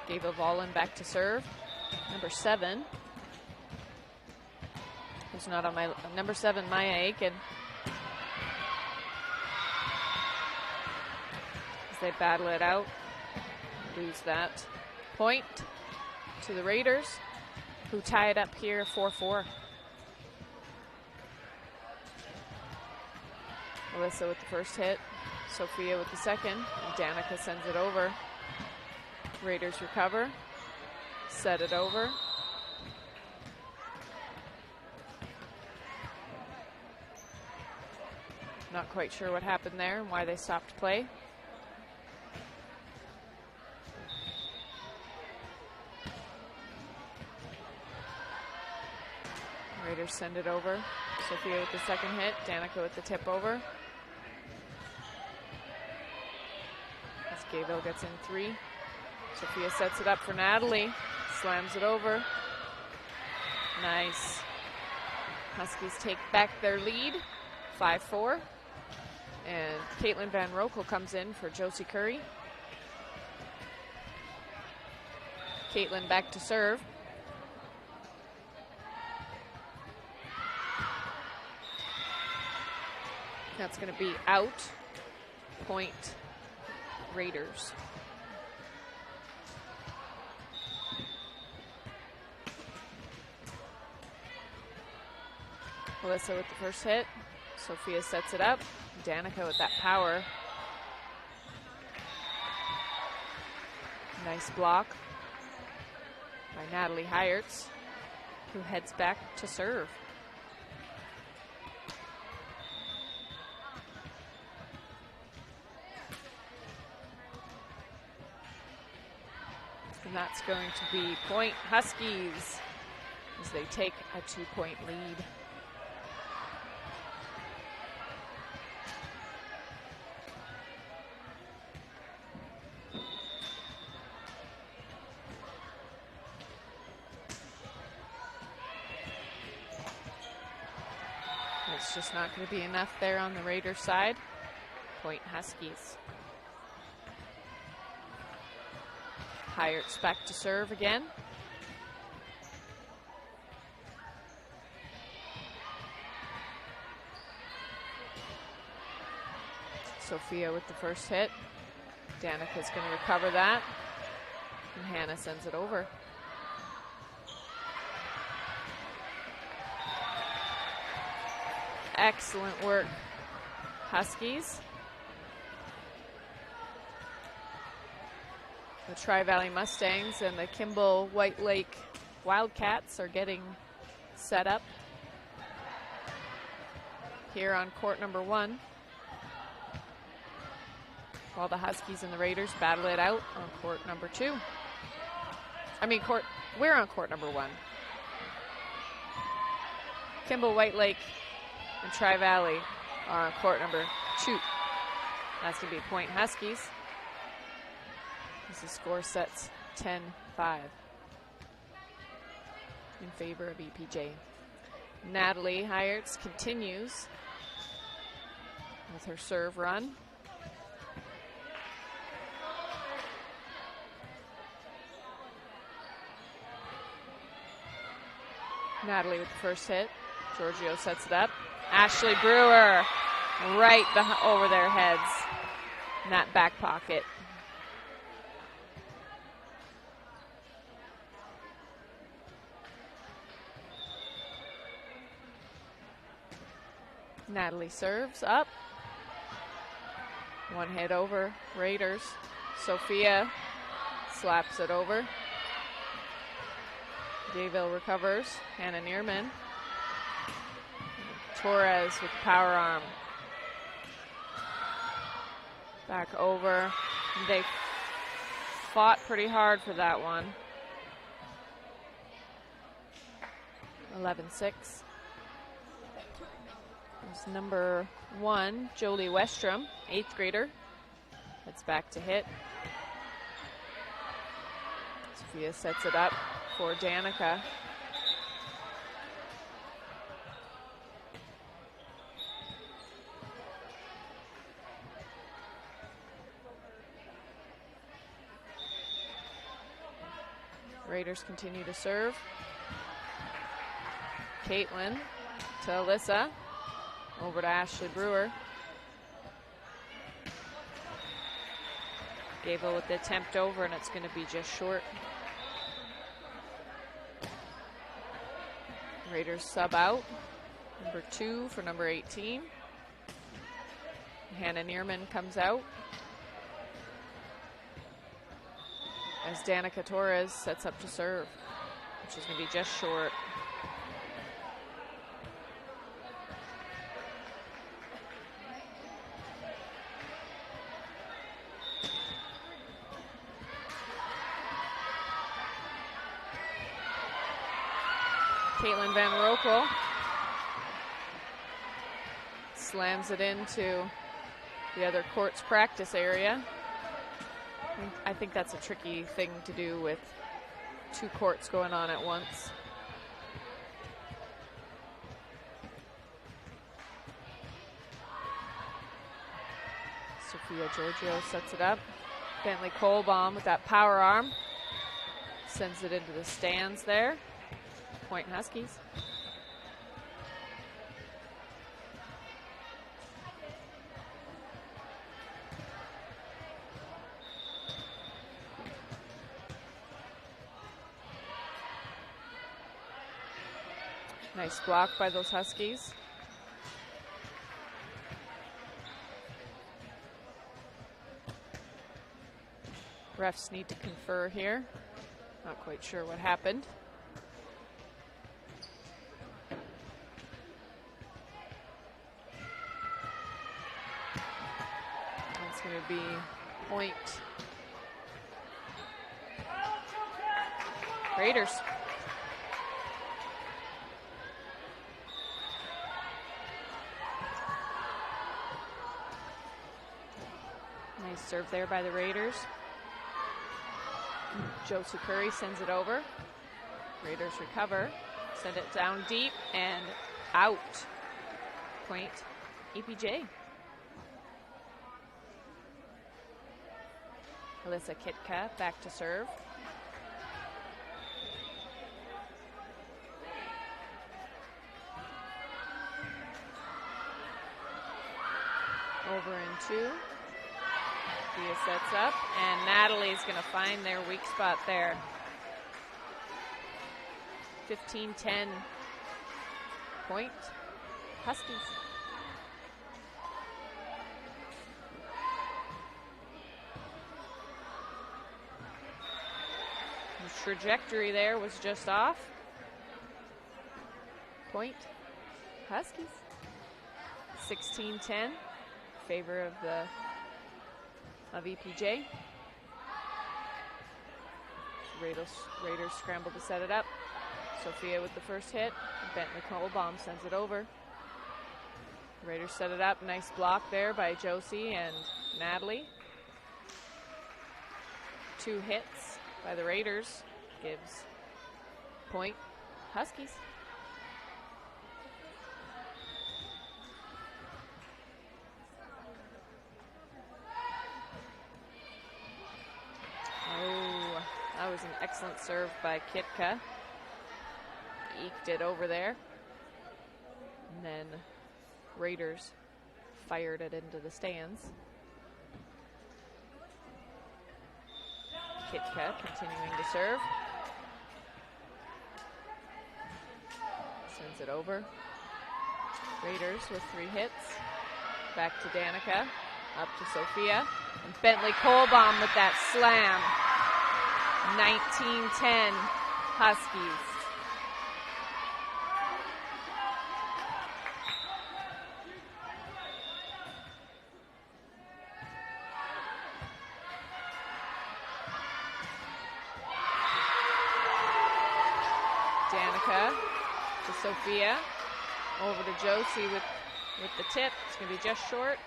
Gayville Volleyball back to serve. Number 7. Who's not on my number 7, Maya Aiken. As they battle it out. Lose that. Point to the Raiders, who tie it up here 4-4. Alyssa with the first hit. Sophia with the second. And Danica sends it over. Raiders recover. Set it over. Not quite sure what happened there and why they stopped play. Raiders send it over. Sophia with the second hit. Danica with the tip over. As Gayville gets in 3. Sophia sets it up for Natalie. Slams it over. Nice. Huskies take back their lead. 5-4. And Caitlin Van Rokel comes in for Josie Curry. Caitlin back to serve. That's going to be out. Point Raiders. Alyssa with the first hit. Sophia sets it up. Danica with that power. Nice block by Natalie Heyerts. who heads back to serve. And that's going to be Point Huskies as they take a 2-point lead. It's just not going to be enough there on the Raiders side. Point Huskies. Heyert's back to serve again. Sophia with the first hit. Danica's going to recover that. And Hannah sends it over. Excellent work, Huskies. The Tri-Valley Mustangs and the Kimball White Lake Wildcats are getting set up here on court number 1, while the Huskies and the Raiders battle it out on court number 2. We're on court number 1. Kimball White Lake and Tri-Valley are on court number 2. That's going to be Point Huskies. As the score sets 10-5 in favor of EPJ. Natalie Heyerts continues with her serve run. Natalie with the first hit. Giorgio sets it up. Ashley Brewer right over their heads in that back pocket. Natalie serves up. One hit over Raiders. Sophia slaps it over. Dayville recovers. Hannah Neerman. Torres with power arm. Back over. They fought pretty hard for that one. 11-6. There's number 1, Jolie Westrom, 8th grader. That's back to hit. Sophia sets it up for Danica. Raiders continue to serve. Caitlin to Alyssa. Over to Ashley Brewer. Gable with the attempt over, and it's going to be just short. Raiders sub out. Number 2 for number 18. Hannah Neerman comes out. As Danica Torres sets up to serve, which is going to be just short. Caitlin Van Rokel slams it into the other court's practice area. I think that's a tricky thing to do with 2 courts going on at once. Sophia Giorgio sets it up. Bentley Kohlbaum with that power arm sends it into the stands there. Point Huskies. Nice block by those Huskies. Refs need to confer here. Not quite sure what happened. going to be point. Raiders. Nice serve there by the Raiders. Josie Curry sends it over. Raiders recover. Send it down deep and out. Point EPJ. Alyssa Kitka back to serve. Over in 2. Thea sets up, and Natalie's going to find their weak spot there. 15-10. Point Huskies. The trajectory there was just off. Point Huskies. 16-10. Favor of EPJ. Raiders scramble to set it up. Sophia with the first hit. Bentley Kohlbaum sends it over. Raiders set it up. Nice block there by Josie and Natalie. 2 hits by the Raiders gives point Huskies. Oh, that was an excellent serve by Kitka. Eked it over there. And then Raiders fired it into the stands. Kitka continuing to serve. Sends it over. Raiders with 3 hits. Back to Danica. Up to Sophia. And Bentley Kohlbaum with that slam. 19-10 Huskies. Danica to Sophia. Over to Josie with the tip. It's going to be just short.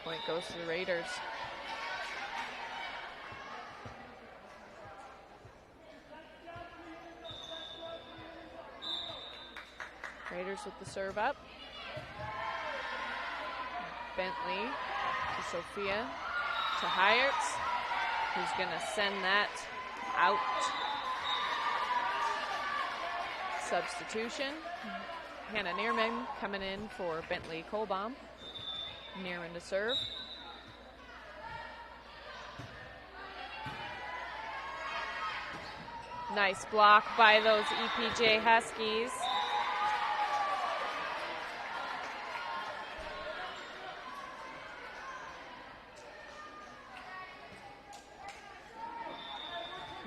Point goes to the Raiders. Raiders with the serve up. Bentley to Sophia to Hyerts, who's going to send that out. Substitution. Hannah Neerman coming in for Bentley Kohlbaum. Neerman to serve. Nice block by those EPJ Huskies.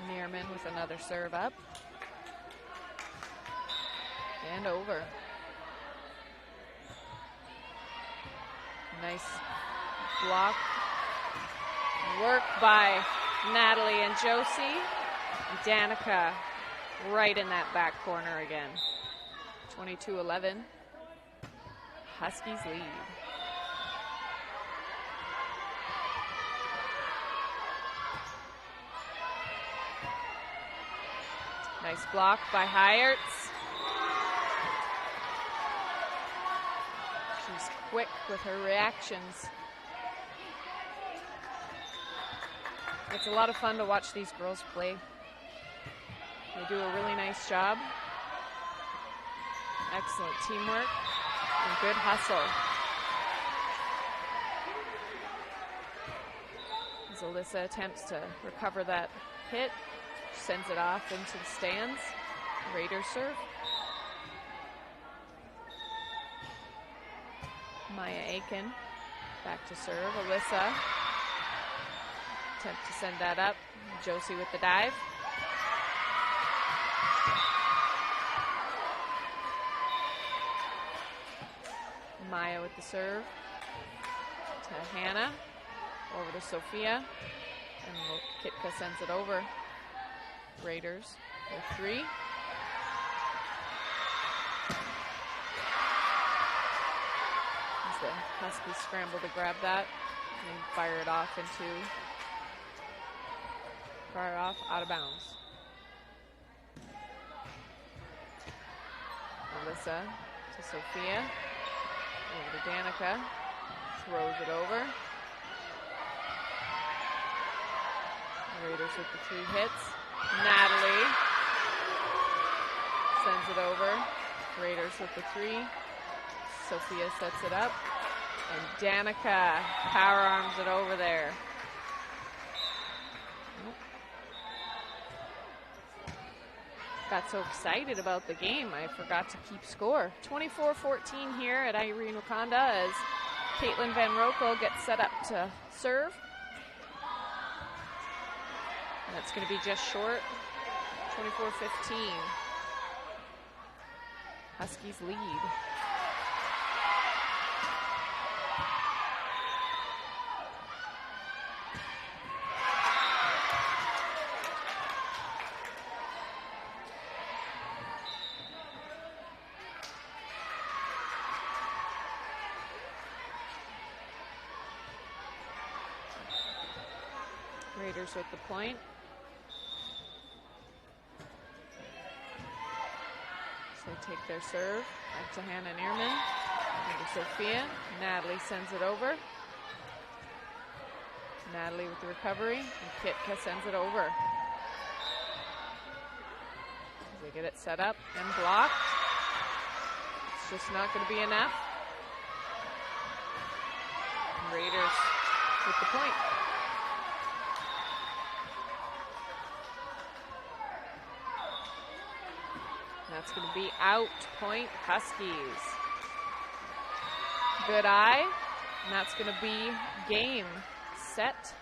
Neerman with another serve up. And over. Nice block. Work by Natalie and Josie. Danica right in that back corner again. 22-11. Huskies lead. Nice block by Hyerts. She's quick with her reactions. It's a lot of fun to watch these girls play. They do a really nice job. Excellent teamwork and good hustle. As Alyssa attempts to recover that hit, sends it off into the stands. Raiders serve. Maya Aiken back to serve. Alyssa attempt to send that up. Josie with the dive. Maya with the serve. to Hannah. Over to Sophia. And Kitka sends it over. Raiders with 3. As the Huskies scramble to grab that and fire it off out of bounds. Alyssa to Sophia. Over to Danica. Throws it over. Raiders with the 3 hits. Natalie sends it over. Raiders with the 3. Sophia sets it up. And Danica power arms it over there. Got so excited about the game, I forgot to keep score. 24-14 here at Irene-Wakonda as Caitlin Van Rokel gets set up to serve. And that's going to be just short. 24-15. Huskies lead. Raiders with the point. So they take their serve back to Hannah Neerman. Over Sophia. Natalie sends it over. Natalie with the recovery. And Kitka sends it over. As they get it set up and blocked. It's just not going to be enough. Raiders with the point. That's going to be out, point, Huskies. Good eye, and that's going to be game, set,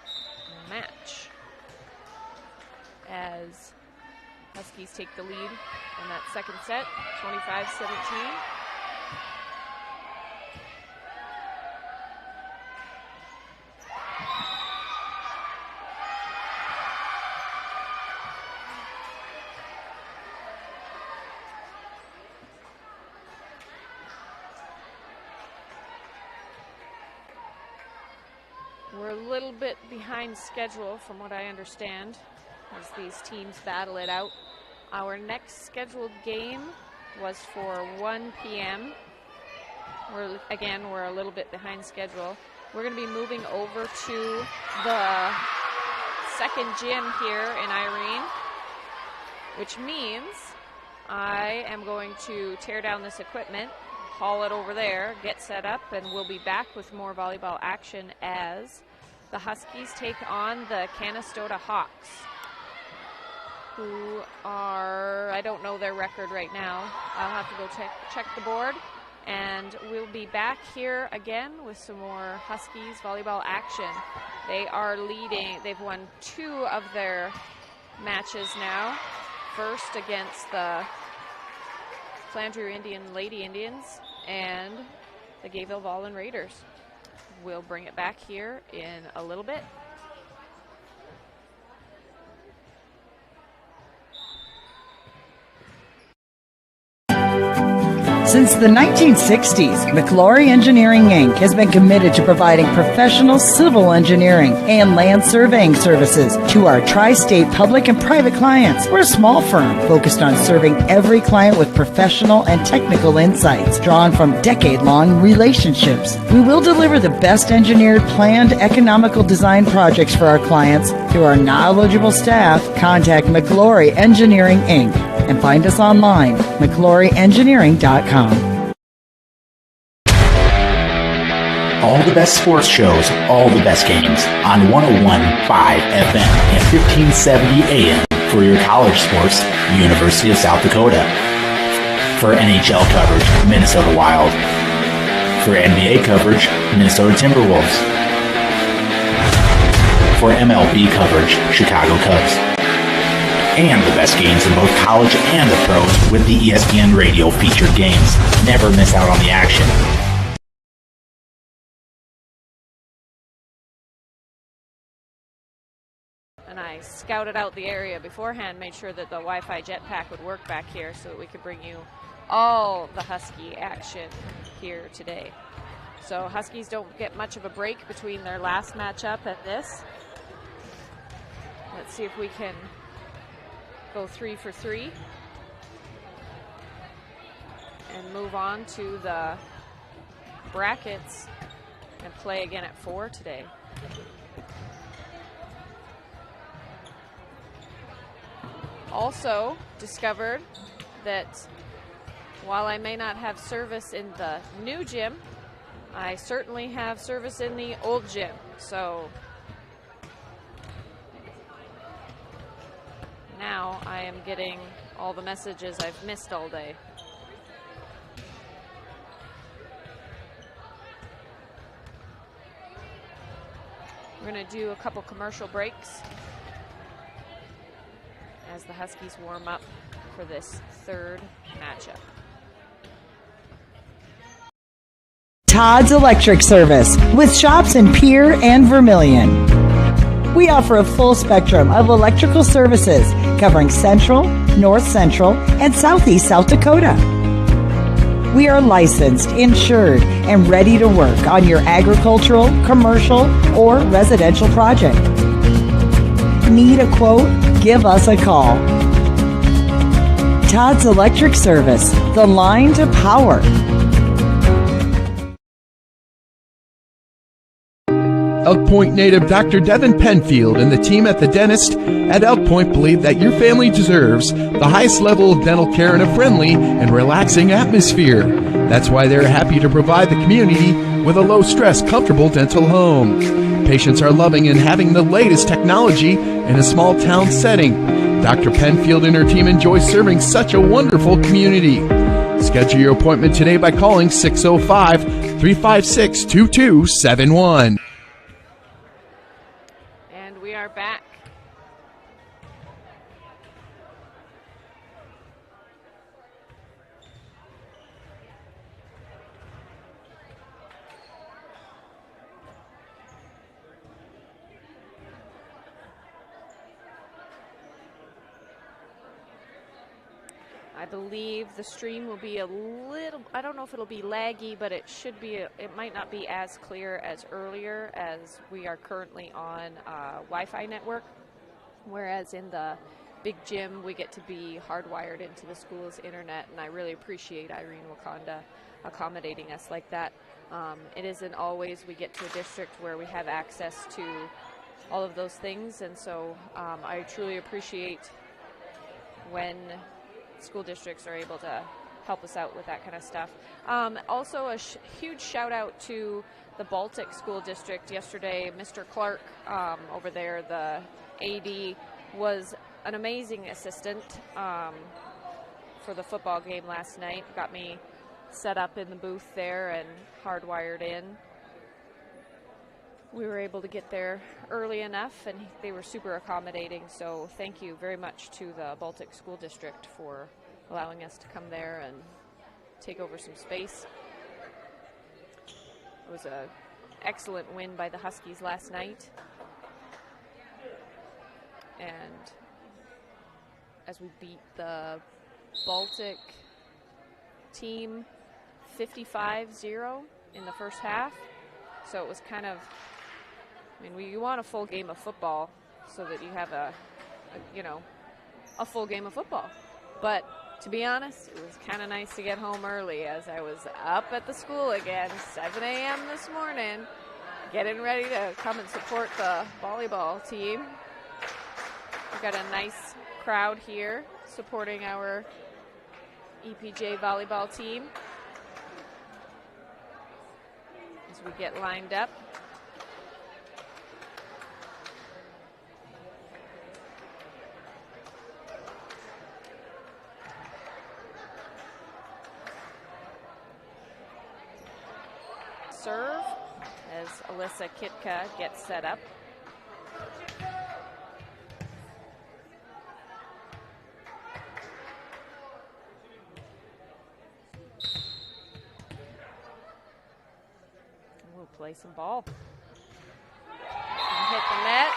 match. As Huskies take the lead in that second set, 25-17. We're a little bit behind schedule from what I understand as these teams battle it out. Our next scheduled game was for 1 p.m. We're a little bit behind schedule. We're going to be moving over to the second gym here in Irene, which means I am going to tear down this equipment, haul it over there, get set up, and we'll be back with more volleyball action as the Huskies take on the Canastota Hawks, who are, I don't know their record right now. I'll have to go check the board, and we'll be back here again with some more Huskies volleyball action. They are leading. They've won 2 of their matches now. First against the Flandreau Indian Lady Indians and the Gayville Volleyball Raiders. We'll bring it back here in a little bit. Since the 1960s, McClory Engineering, Inc. has been committed to providing professional civil engineering and land surveying services to our tri-state public and private clients. We're a small firm focused on serving every client with professional and technical insights drawn from decade-long relationships. We will deliver the best engineered, planned, economical design projects for our clients through our knowledgeable staff. Contact McClory Engineering, Inc. and find us online, McCloryEngineering.com. All the best sports shows, all the best games on 101.5 FM and 1570 AM for your college sports, University of South Dakota. For NHL coverage, Minnesota Wild. For NBA coverage, Minnesota Timberwolves. For MLB coverage, Chicago Cubs. And the best games in both college and the pros with the ESPN Radio featured games. Never miss out on the action. I scouted out the area beforehand, made sure that the Wi-Fi jetpack would work back here so that we could bring you all the Husky action here today. So Huskies don't get much of a break between their last matchup and this. Let's see if we can go 3 for 3 and move on to the brackets and play again at 4 today. Also discovered that while I may not have service in the new gym, I certainly have service in the old gym. So now I am getting all the messages I've missed all day. We're going to do a couple commercial breaks as the Huskies warm up for this third matchup. Todd's Electric Service with shops in Pierre and Vermilion. We offer a full spectrum of electrical services covering Central, North Central, and Southeast South Dakota. We are licensed, insured, and ready to work on your agricultural, commercial, or residential project. Need a quote? Give us a call. Todd's Electric Service, the line to power. Elk Point native Dr. Devin Penfield and the team at the dentist at Elk Point believe that your family deserves the highest level of dental care in a friendly and relaxing atmosphere. That's why they're happy to provide the community with a low-stress, comfortable dental home. Patients are loving and having the latest technology in a small-town setting. Dr. Penfield and her team enjoy serving such a wonderful community. Schedule your appointment today by calling 605-356-2271. We are back. I believe the stream will be a little, I don't know if it'll be laggy, but it should be, it might not be as clear as earlier, as we are currently on Wi-Fi network, whereas in the big gym we get to be hardwired into the school's internet, and I really appreciate Irene-Wakonda accommodating us like that. It isn't always we get to a district where we have access to all of those things, and so I truly appreciate when school districts are able to help us out with that kind of stuff. Also a huge shout out to the Baltic School District yesterday. Mr. Clark over there, the AD, was an amazing assistant for the football game last night. Got me set up in the booth there and hardwired in. We were able to get there early enough, and they were super accommodating, so thank you very much to the Baltic School District for allowing us to come there and take over some space. It was an excellent win by the Huskies last night, and as we beat the Baltic team 55-0 in the first half, so it was kind of, I mean, you want a full game of football so that you have a full game of football. But to be honest, it was kind of nice to get home early, as I was up at the school again, 7 a.m. this morning, getting ready to come and support the volleyball team. We've got a nice crowd here supporting our EPJ volleyball team as we get lined up. Serve as Alyssa Kitka gets set up. We'll play some ball. Hit the net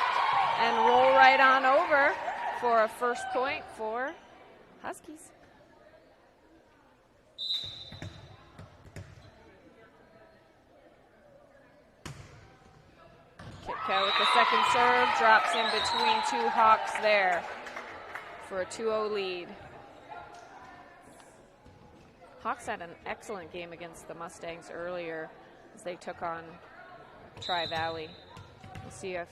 and roll right right on over for a first point for Huskies. Kitka with the second serve, drops in between two Hawks there for a 2-0 lead. Hawks had an excellent game against the Mustangs earlier as they took on Tri-Valley. We'll see if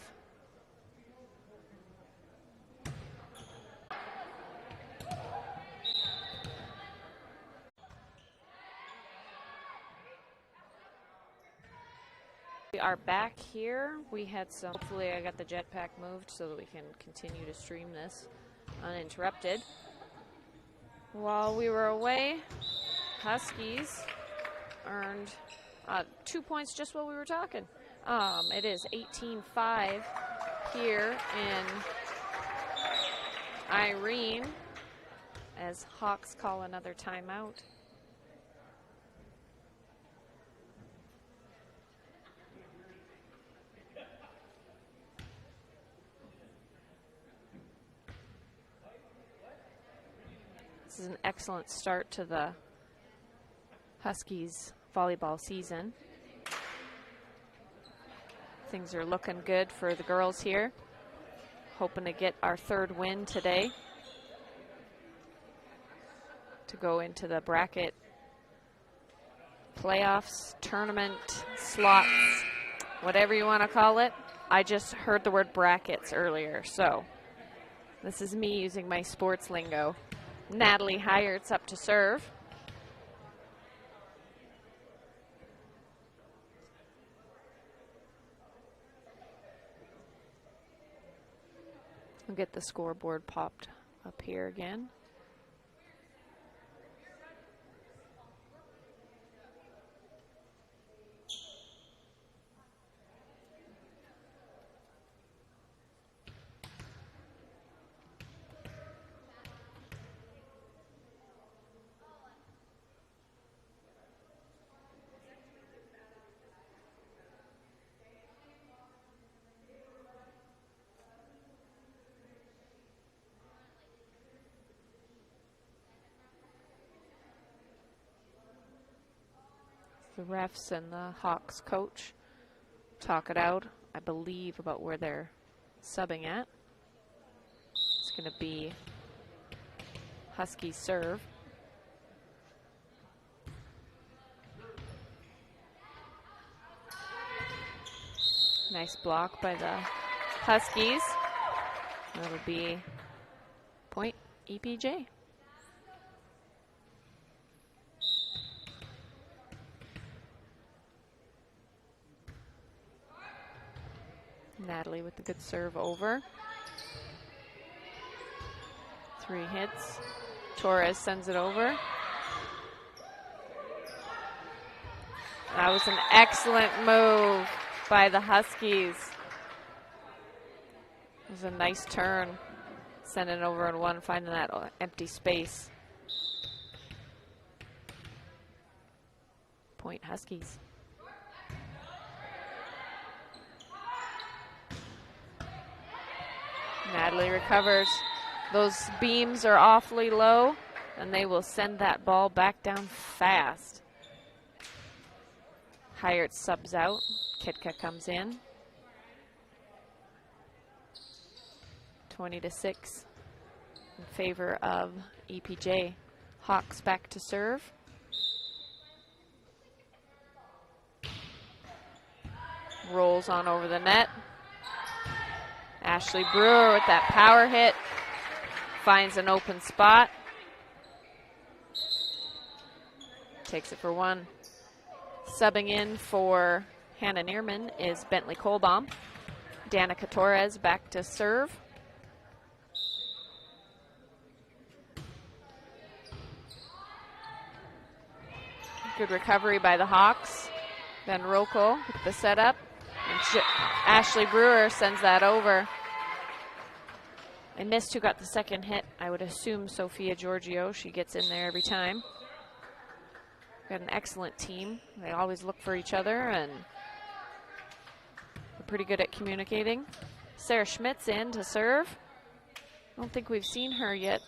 we are back here. We had some, hopefully I got the jetpack moved so that we can continue to stream this uninterrupted. While we were away, Huskies earned 2 points just while we were talking. It is 18-5 here in Irene as Hawks call another timeout. This is an excellent start to the Huskies volleyball season. Things are looking good for the girls here. Hoping to get our third win today to go into the bracket playoffs, tournament, slots, whatever you want to call it. I just heard the word brackets earlier, so this is me using my sports lingo. Natalie Heyert's up to serve. We'll get the scoreboard popped up here again. The refs and the Hawks coach talk it out, I believe, about where they're subbing at. It's going to be Husky serve. Nice block by the Huskies. That'll be point EPJ. Natalie with the good serve over. 3 hits. Torres sends it over. That was an excellent move by the Huskies. It was a nice turn. Sending it over in one, finding that empty space. Point Huskies. Natalie recovers. Those beams are awfully low, and they will send that ball back down fast. Heyert subs out. Kitka comes in. 20-6 in favor of EPJ. Hawks back to serve. Rolls on over the net. Ashley Brewer with that power hit. Finds an open spot. Takes it for one. Subbing in for Hannah Neerman is Bentley Kohlbaum. Danica Torres back to serve. Good recovery by the Hawks. Van Rokel with the setup. And Ashley Brewer sends that over. I missed who got the second hit. I would assume Sophia Giorgio. She gets in there every time. Got an excellent team. They always look for each other and they're pretty good at communicating. Sarah Schmitz in to serve. I don't think we've seen her yet.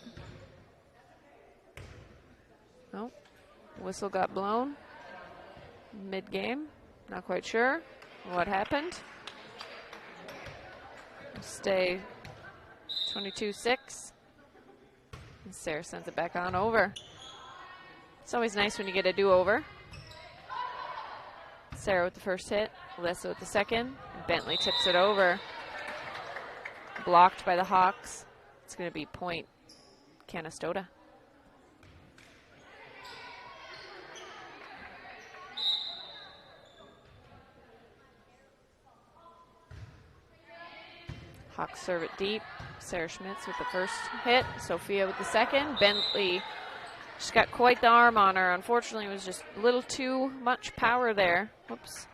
No. Whistle got blown mid-game. Not quite sure what happened. Stay 22-6. And Sarah sends it back on over. It's always nice when you get a do-over. Sarah with the first hit, Alyssa with the second. Bentley tips it over. Blocked by the Hawks. It's going to be point Canastota. Hawks serve it deep. Sarah Schmitz with the first hit. Sophia with the second. Bentley, she's got quite the arm on her. Unfortunately, it was just a little too much power there. Whoops.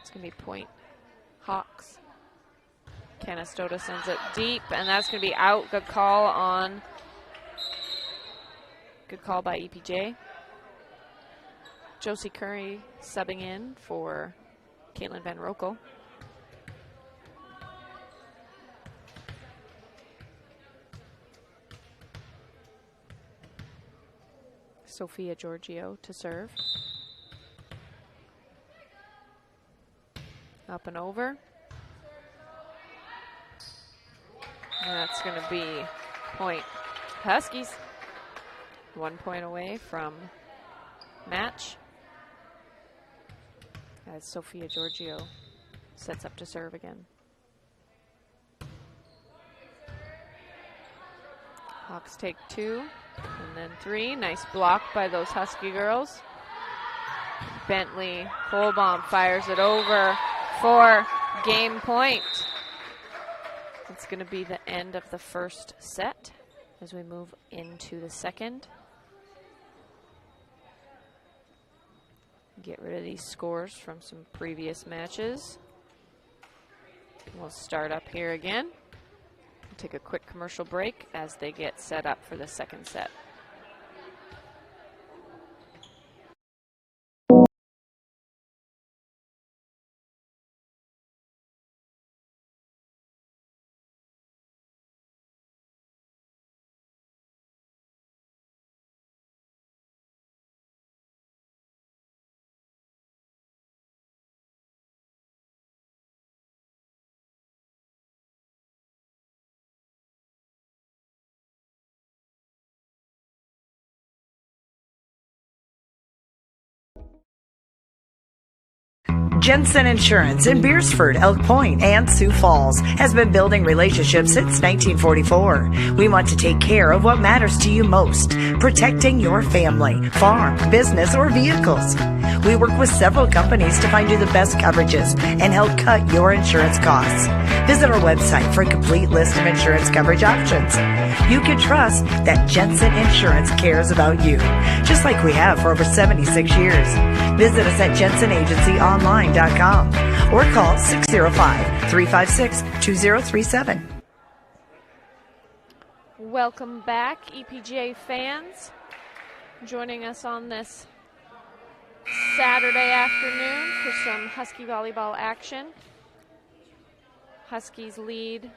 It's going to be point Hawks. Canastota sends it deep, and that's going to be out. Good call by EPJ. Josie Curry subbing in for Caitlin Van Rokel. Sophia Giorgio to serve. Up and over. And that's going to be point Huskies. 1 point away from match. As Sophia Giorgio sets up to serve again. Hawks take 2 and then 3. Nice block by those Husky girls. Bentley Kohlbaum fires it over for game point. It's going to be the end of the first set as we move into the second. Get rid of these scores from some previous matches. We'll start up here again. Take a quick commercial break as they get set up for the second set. Jensen Insurance in Beersford, Elk Point, and Sioux Falls has been building relationships since 1944. We want to take care of what matters to you most, protecting your family, farm, business, or vehicles. We work with several companies to find you the best coverages and help cut your insurance costs. Visit our website for a complete list of insurance coverage options. You can trust that Jensen Insurance cares about you, just like we have for over 76 years. Visit us at jensenagencyonline.com or call 605-356-2037. Welcome back, EPJ fans. Joining us on this Saturday afternoon for some Husky volleyball action. Huskies lead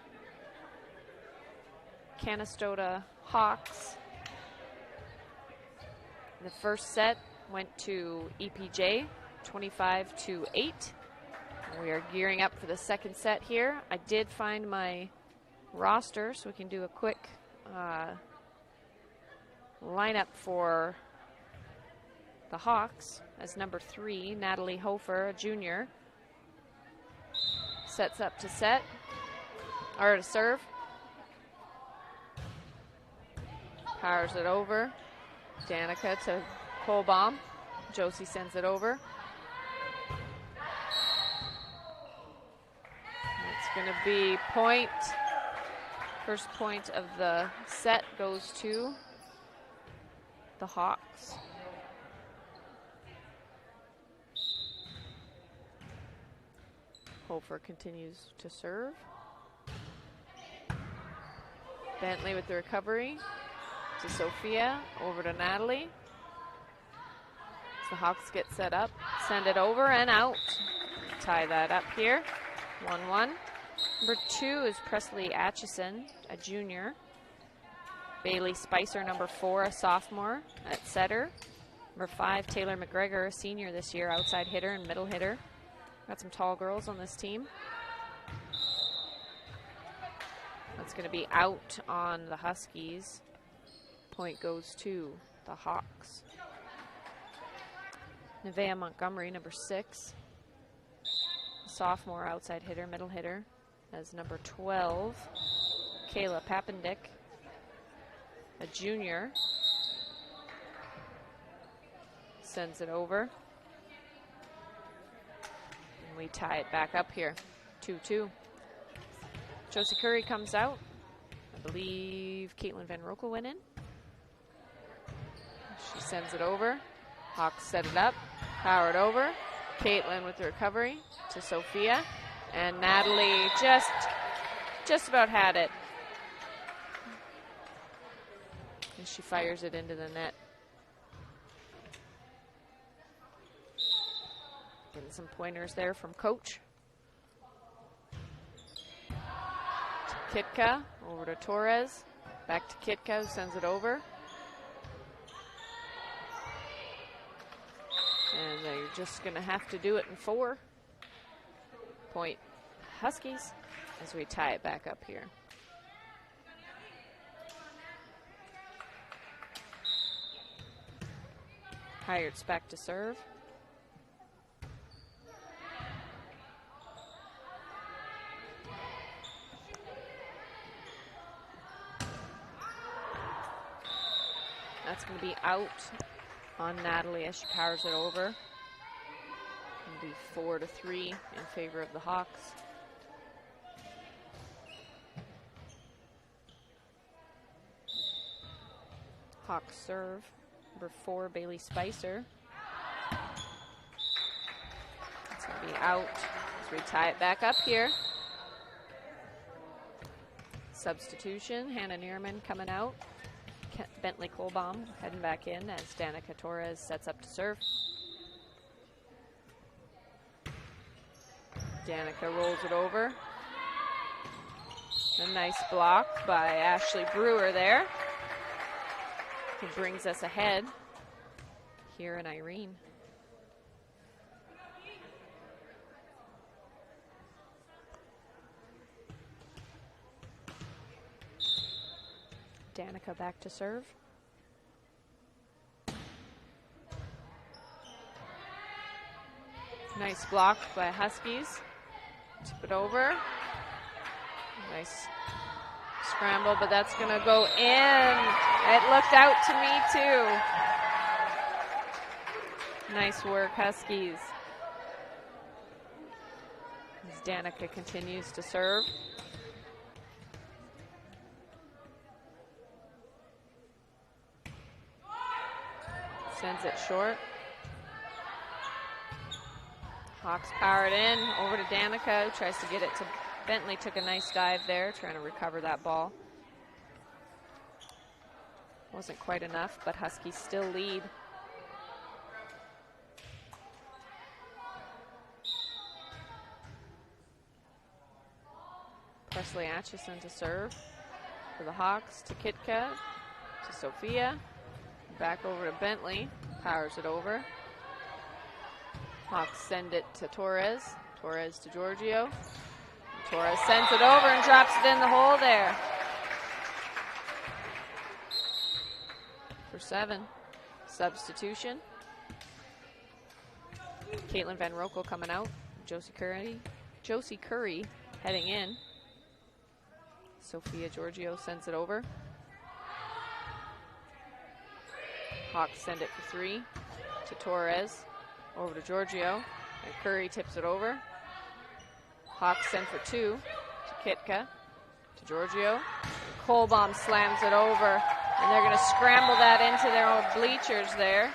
Canastota Hawks. The first set went to EPJ, 25-8. We are gearing up for the second set here. I did find my roster, so we can do a quick lineup for the Hawks. As number 3, Natalie Hofer, a junior, sets up to serve. Powers it over. Danica to Kohlbaum. Josie sends it over. It's going to be point. First point of the set goes to the Hawks. Hofer continues to serve. Bentley with the recovery to Sophia, over to Natalie. As the Hawks get set up, send it over and out. Tie that up here. 1-1. Number 2 is Presley Atchison, a junior. Bailey Spicer, number 4, a sophomore at setter. Number 5, Taylor McGregor, a senior this year, outside hitter and middle hitter. Got some tall girls on this team. That's going to be out on the Huskies. Point goes to the Hawks. Nevaeh Montgomery, number 6. Sophomore outside hitter, middle hitter. As number 12, Kayla Papendick, a junior. Sends it over. And we tie it back up here, 2-2. Josie Curry comes out. I believe Caitlin Van Rokel went in. She sends it over. Hawks set it up, powered over. Caitlin with the recovery to Sophia. And Natalie just about had it. And she fires it into the net. Getting some pointers there from coach. To Kitka, over to Torres. Back to Kitka, who sends it over. And they're just going to have to do it in 4. Point Huskies as we tie it back up here. Heyert's back to serve. That's going to be out on Natalie as she powers it over. It'll be 4-3 in favor of the Hawks. Hawks serve. Number 4, Bailey Spicer. It's going to be out as we tie it back up here. Substitution, Hannah Neerman coming out. Bentley Kohlbaum heading back in as Danica Torres sets up to serve. Danica rolls it over. A nice block by Ashley Brewer there. Who brings us ahead here in Irene. Danica back to serve. Nice block by Huskies. Tip it over. Nice scramble, but that's going to go in. It looked out to me too. Nice work, Huskies. As Danica continues to serve. Sends it short. Hawks powered in, over to Danica, who tries to get it to Bentley. Took a nice dive there, trying to recover that ball. Wasn't quite enough, but Huskies still lead. Presley Atchison to serve for the Hawks, to Kitka, to Sophia. Back over to Bentley, powers it over. Hawks send it to Torres. Torres to Giorgio. Torres sends it over and drops it in the hole there. For 7. Substitution. Caitlin Van Rokel coming out. Josie Curry heading in. Sophia Giorgio sends it over. Hawks send it for 3 to Torres. Over to Giorgio, and Curry tips it over. Hawks send for 2 to Kitka, to Giorgio. Kohlbaum slams it over, and they're going to scramble that into their own bleachers there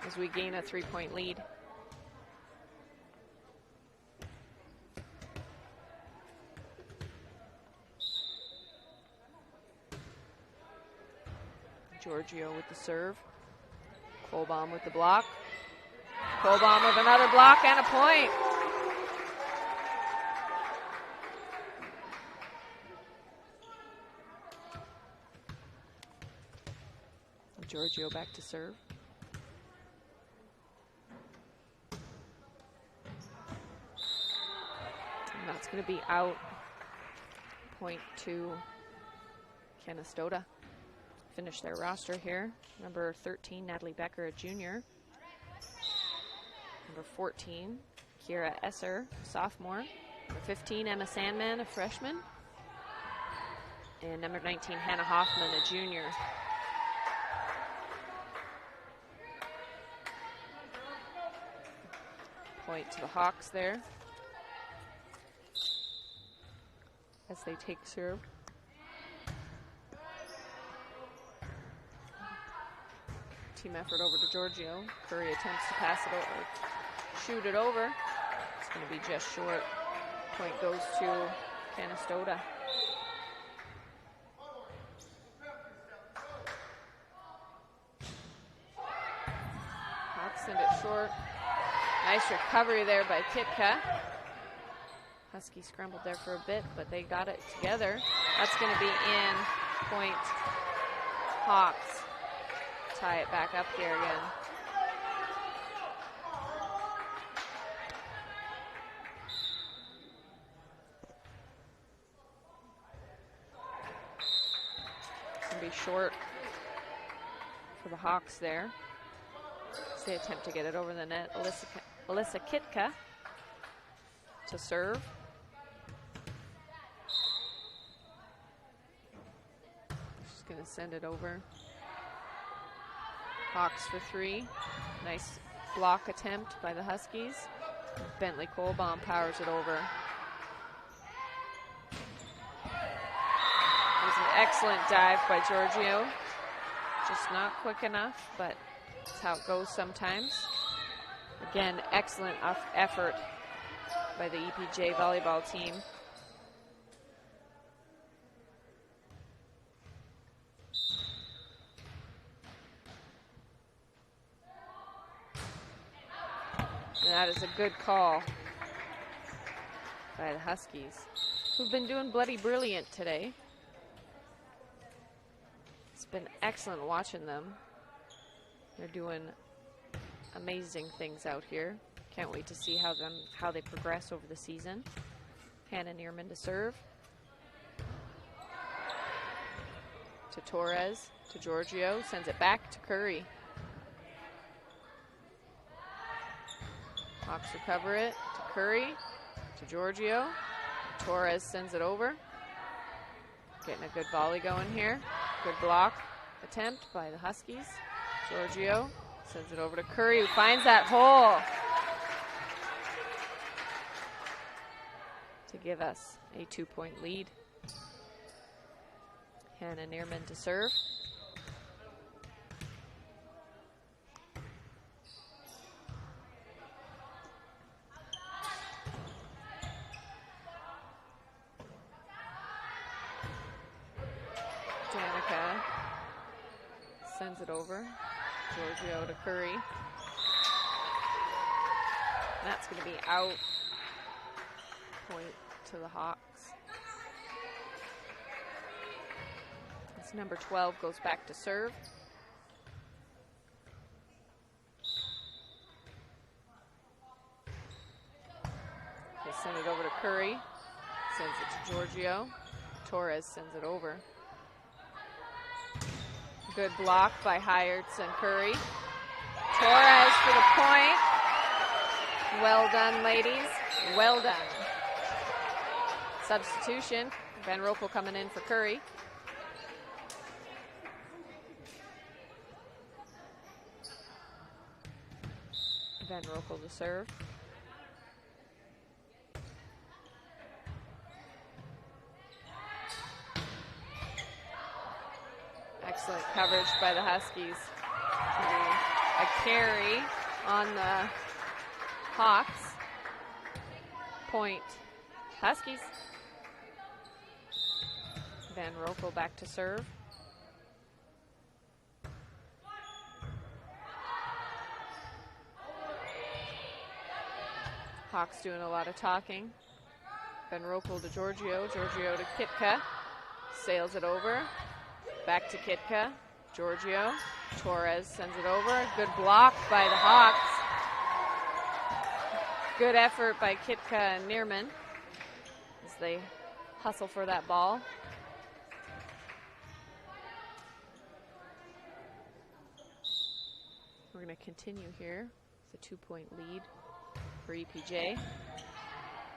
as we gain a 3-point lead. Giorgio with the serve. Kohlbaum with the block. Kohlbaum with another block and a point. Giorgio back to serve. And that's going to be out. Point to Canastota. Finish their roster here. Number 13, Natalie Becker, a junior. Number 14, Kira Esser, sophomore. Number 15, Emma Sandman, a freshman. And number 19, Hannah Hoffman, a junior. Point to the Hawks there as they take serve. Team effort over to Giorgio. Curry attempts to pass it over, shoot it over. It's going to be just short. Point goes to Canastota. Hawks send it short. Nice recovery there by Kitka. Huskies scrambled there for a bit, but they got it together. That's going to be in. Point Hawks. Tie it back up here again. It's going to be short for the Hawks there. As they attempt to get it over the net. Alyssa Kitka to serve. She's going to send it over. Hawks for three. Nice block attempt by the Huskies. Bentley Kohlbaum powers it over. It was an excellent dive by Giorgio. Just not quick enough, but that's how it goes sometimes. Again, excellent effort by the EPJ volleyball team. And that is a good call by the Huskies, who've been doing bloody brilliant today. It's been excellent watching them. They're doing amazing things out here. Can't wait to see how they progress over the season. Hannah Neerman to serve. To Torres, to Giorgio, sends it back to Curry. Hawks recover it to Curry, to Giorgio. Torres sends it over. Getting a good volley going here. Good block attempt by the Huskies. Giorgio sends it over to Curry, who finds that hole to give us a 2-point lead. Hannah Neerman to serve. Danica sends it over. Giorgio to Curry. That's going to be out. Point to the Hawks. As number 12 goes back to serve. They send it over to Curry. Sends it to Giorgio. Torres sends it over. Good block by Hyerts and Curry. Torres for the point. Well done, ladies. Well done. Substitution. Van Rokel coming in for Curry. Van Rokel to serve. Excellent coverage by the Huskies. A carry on the Hawks. Point Huskies. Van Rokel back to serve. Hawks doing a lot of talking. Van Rokel to Giorgio. Giorgio to Kitka. Sails it over. Back to Kitka. Giorgio. Torres sends it over. Good block by the Hawks. Good effort by Kitka and Neerman as they hustle for that ball. We're going to continue here. It's a 2-point lead for EPJ.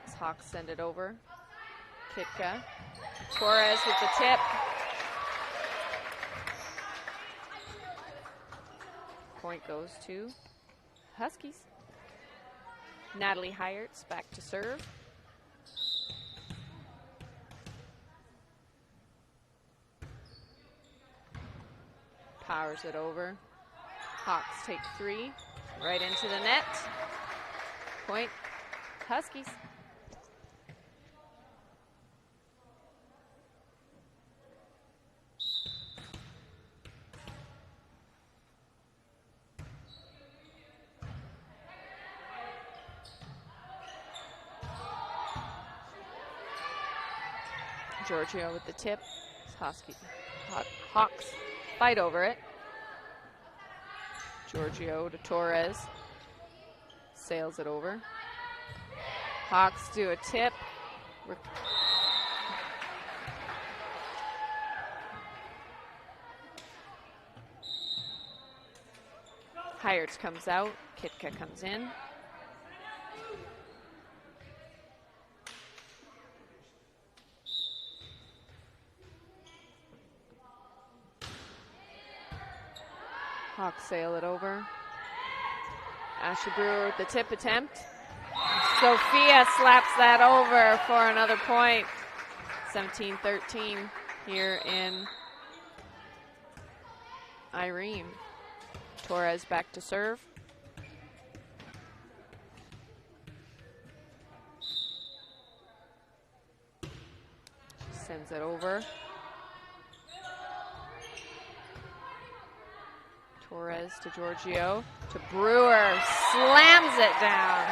As Hawks send it over. Kitka. Torres with the tip. Point goes to Huskies. Natalie Heyertz back to serve. Powers it over. Hawks take 3, right into the net. Point, Huskies. Giorgio with the tip. Hawks fight over it. Giorgio to Torres. Sails it over. Hawks do a tip. Heyertz comes out. Kitka comes in. Hawks sail it over. Ashley Brewer with the tip attempt. Sophia slaps that over for another point. 17-13 here in Irene. Torres back to serve. She sends it over. Torres to Giorgio to Brewer, slams it down.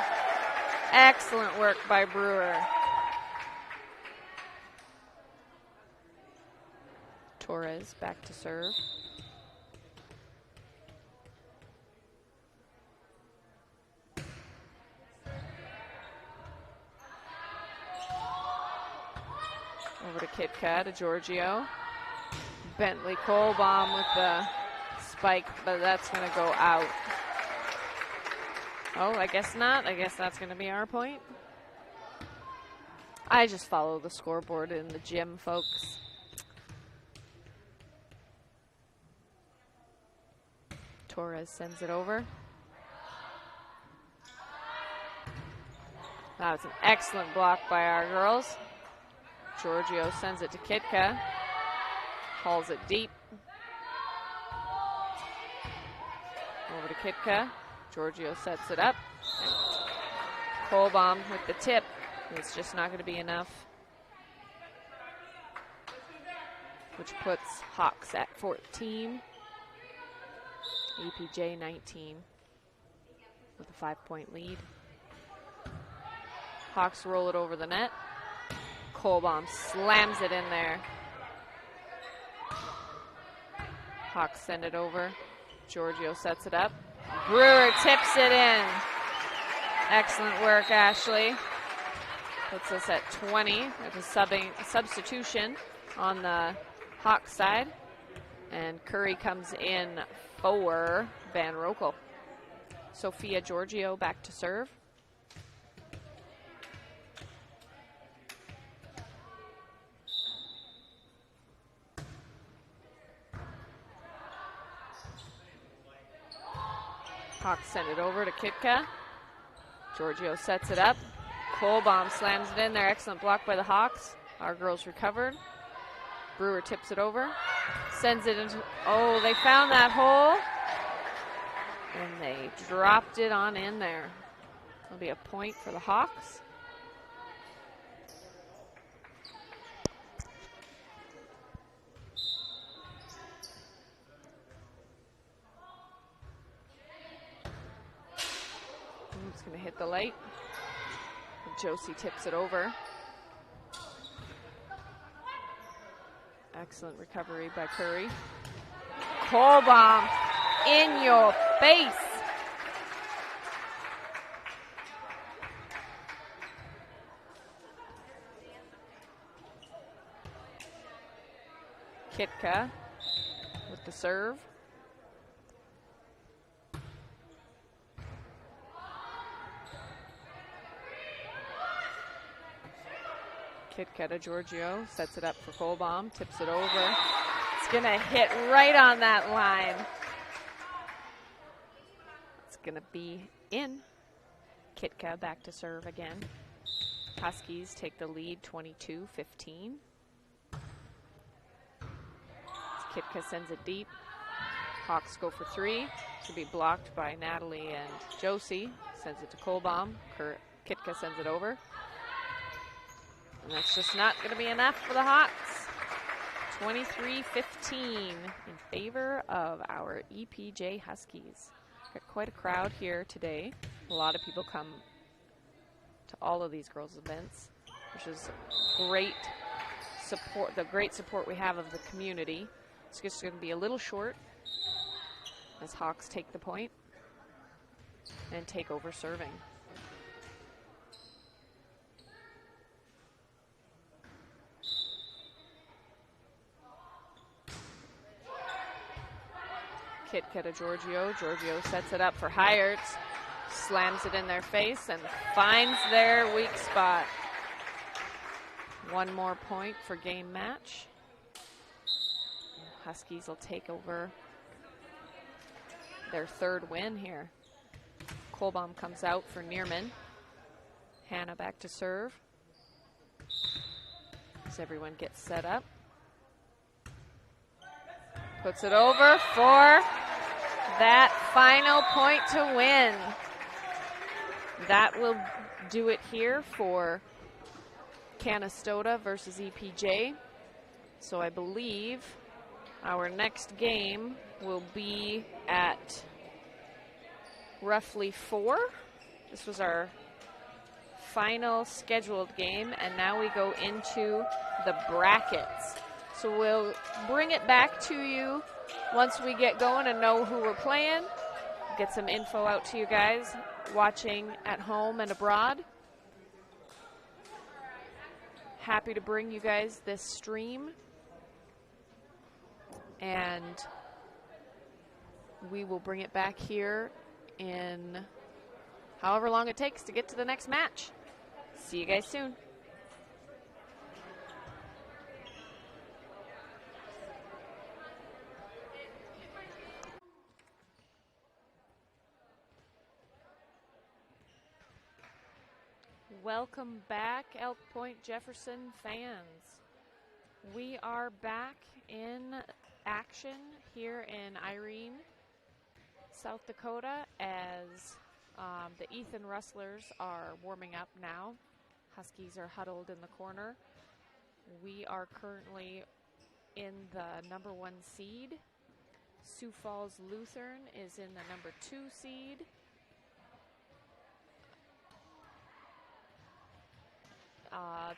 Excellent work by Brewer. Torres back to serve. Over to Kitka to Giorgio. Bentley Kohlbaum with the spike, but that's going to go out. Oh, I guess not. I guess that's going to be our point. I just follow the scoreboard in the gym, folks. Torres sends it over. That was an excellent block by our girls. Giorgio sends it to Kitka. Hauls it deep. Over to Kitka. Giorgio sets it up. Kohlbaum with the tip. It's just not going to be enough. Which puts Hawks at 14. EPJ 19 with a 5-point lead. Hawks roll it over the net. Kohlbaum slams it in there. Hawks send it over. Giorgio sets it up. Brewer tips it in. Excellent work, Ashley. Puts us at 20 with a substitution on the Hawks side. And Curry comes in for Van Rokel. Sophia Giorgio back to serve. Hawks send it over to Kitka. Giorgio sets it up. Kohlbaum slams it in there. Excellent block by the Hawks. Our girls recovered. Brewer tips it over. Sends it into, oh, they found that hole. And they dropped it on in there. It'll be a point for the Hawks. It's going to hit the light. Josie tips it over. Excellent recovery by Curry. Kohlbaum in your face. Kitka with the serve. Kitka to Giorgio, sets it up for Kohlbaum, tips it over. It's gonna hit right on that line. It's gonna be in. Kitka back to serve again. Huskies take the lead 22-15. Kitka sends it deep. Hawks go for three. Should be blocked by Natalie and Josie. Sends it to Kohlbaum. Kitka sends it over. And that's just not going to be enough for the Hawks. 23-15 in favor of our EPJ Huskies. Got quite a crowd here today. A lot of people come to all of these girls' events, which is great support, the great support we have of the community. It's just going to be a little short as Hawks take the point and take over serving. Kitka to Giorgio. Giorgio sets it up for Hyerts. Slams it in their face and finds their weak spot. One more point for game match. Huskies will take over their third win here. Kohlbaum comes out for Neerman. Hannah back to serve. As everyone gets set up. Puts it over for that final point to win. That will do it here for Canastota versus EPJ. So I believe our next game will be at roughly 4. This was our final scheduled game, and now we go into the brackets. So we'll bring it back to you once we get going and know who we're playing. Get some info out to you guys watching at home and abroad. Happy to bring you guys this stream. And we will bring it back here in however long it takes to get to the next match. See you guys soon. Welcome back, Elk Point-Jefferson fans. We are back in action here in Irene, South Dakota, as the Ethan Rustlers are warming up now. Huskies are huddled in the corner. We are currently in the number 1 seed. Sioux Falls Lutheran is in the number 2 seed.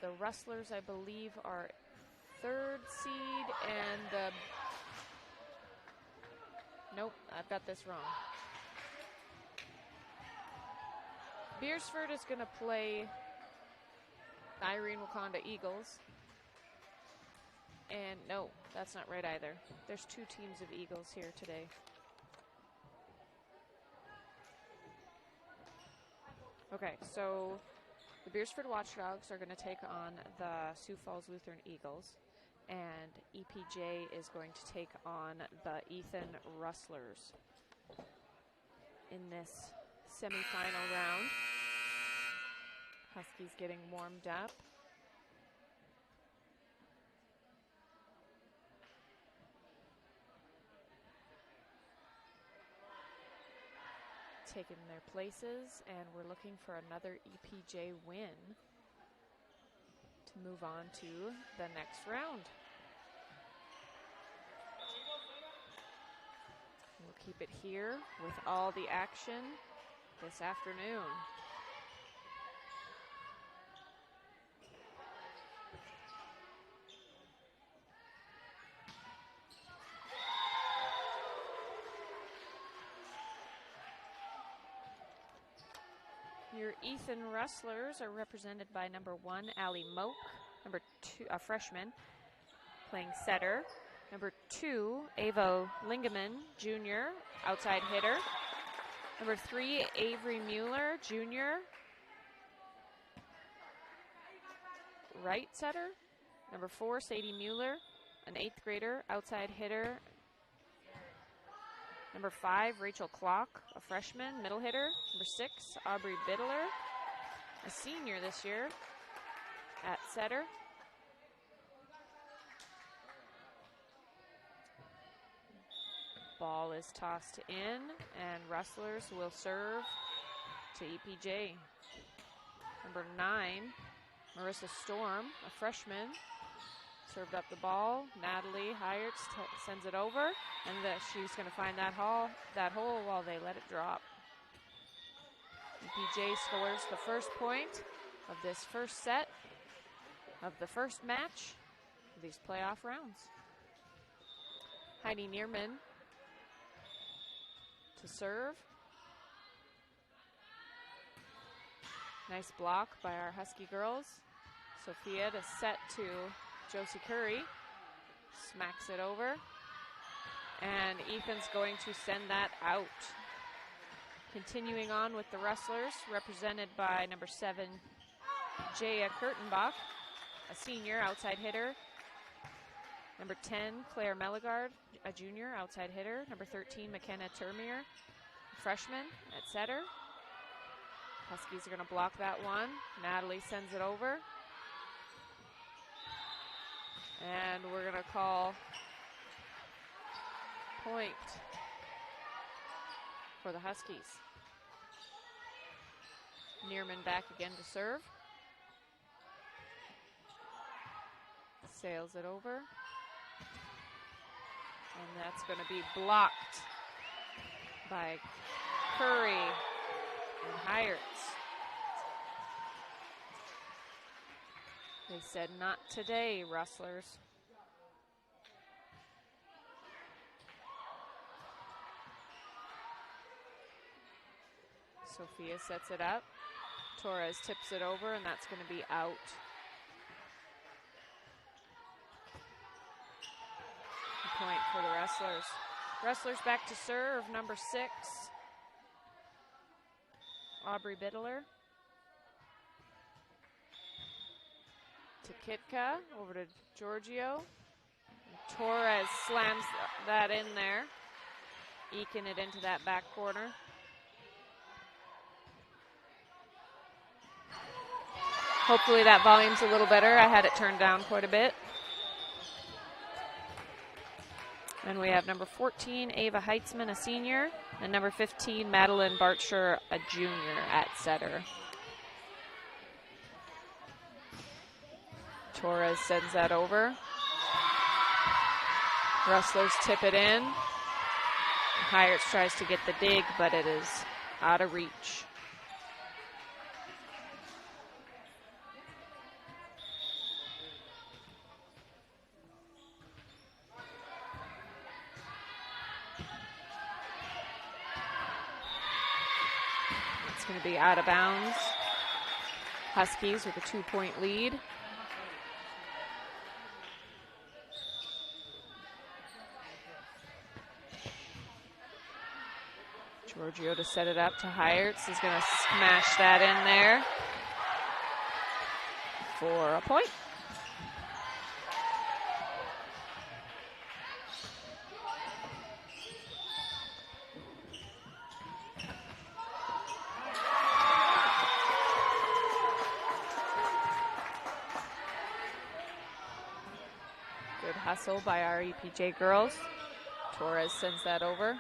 The Rustlers, I believe, are 3rd seed, and the... Nope, I've got this wrong. Beersford is going to play Irene-Wakonda Eagles. And no, that's not right either. There's 2 teams of Eagles here today. Okay, so the Beersford Watchdogs are going to take on the Sioux Falls Lutheran Eagles, and EPJ is going to take on the Ethan Rustlers in this semifinal round. Huskies getting warmed up. Taking their places, and we're looking for another EPJ win to move on to the next round. We'll keep it here with all the action this afternoon. Your Ethan Rustlers are represented by number 1, Allie Moak, number 2, a freshman, playing setter. Number 2, Ava Lingaman, junior, outside hitter. Number 3, Avery Mueller, junior, right setter. Number 4, Sadie Mueller, an 8th grader, outside hitter. Number 5, Rachel Clock, a freshman, middle hitter. Number 6, Aubrey Biddler, a senior this year, at setter. Ball is tossed in, and Rustlers will serve to EPJ. Number 9, Marissa Storm, a freshman, served up the ball. Natalie Hyerts sends it over, and she's going to find that hole while they let it drop. EPJ scores the first point of this first set of the first match of these playoff rounds. Heidi Neerman to serve. Nice block by our Husky girls. Sophia to set to Josie Curry. Smacks it over. And Ethan's going to send that out. Continuing on with the Rustlers, represented by number 7, Jaya Kurtenbach, a senior outside hitter. Number 10, Claire Melligard, a junior outside hitter. Number 13, McKenna Termier, freshman at setter. Huskies are going to block that one. Natalie sends it over. And we're going to call point for the Huskies. Neerman back again to serve. Sails it over. And that's going to be blocked by Curry and Hyerts. They said, not today, Rustlers. Sophia sets it up. Torres tips it over, and that's going to be out. A point for the Rustlers. Rustlers back to serve, number 6, Aubrey Biddler. To Kitka, over to Giorgio. And Torres slams that in there, eking it into that back corner. Hopefully that volume's a little better. I had it turned down quite a bit. And we have number 14, Ava Heitzman, a senior, and number 15, Madeline Bartscher, a junior at setter. Torres sends that over. Rustlers tip it in. Hyerts tries to get the dig, but it is out of reach. It's going to be out of bounds. Huskies with a 2-point lead. Giorgio to set it up to Hyerts. Is going to smash that in there for a point. Good hustle by our EPJ girls. Torres sends that over.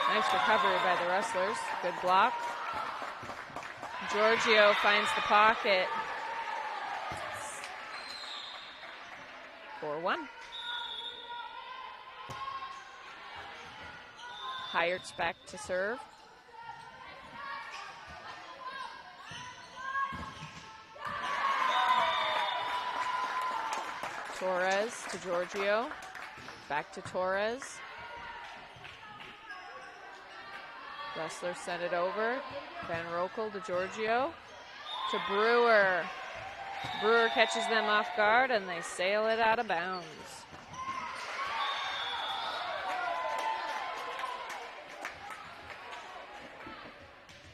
Nice recovery by the Rustlers. Good block. Giorgio finds the pocket. 4-1. Hyerts back to serve. Torres to Giorgio. Back to Torres. Wrestlers send it over. Van Rokel to Giorgio to Brewer. Brewer catches them off guard and they sail it out of bounds.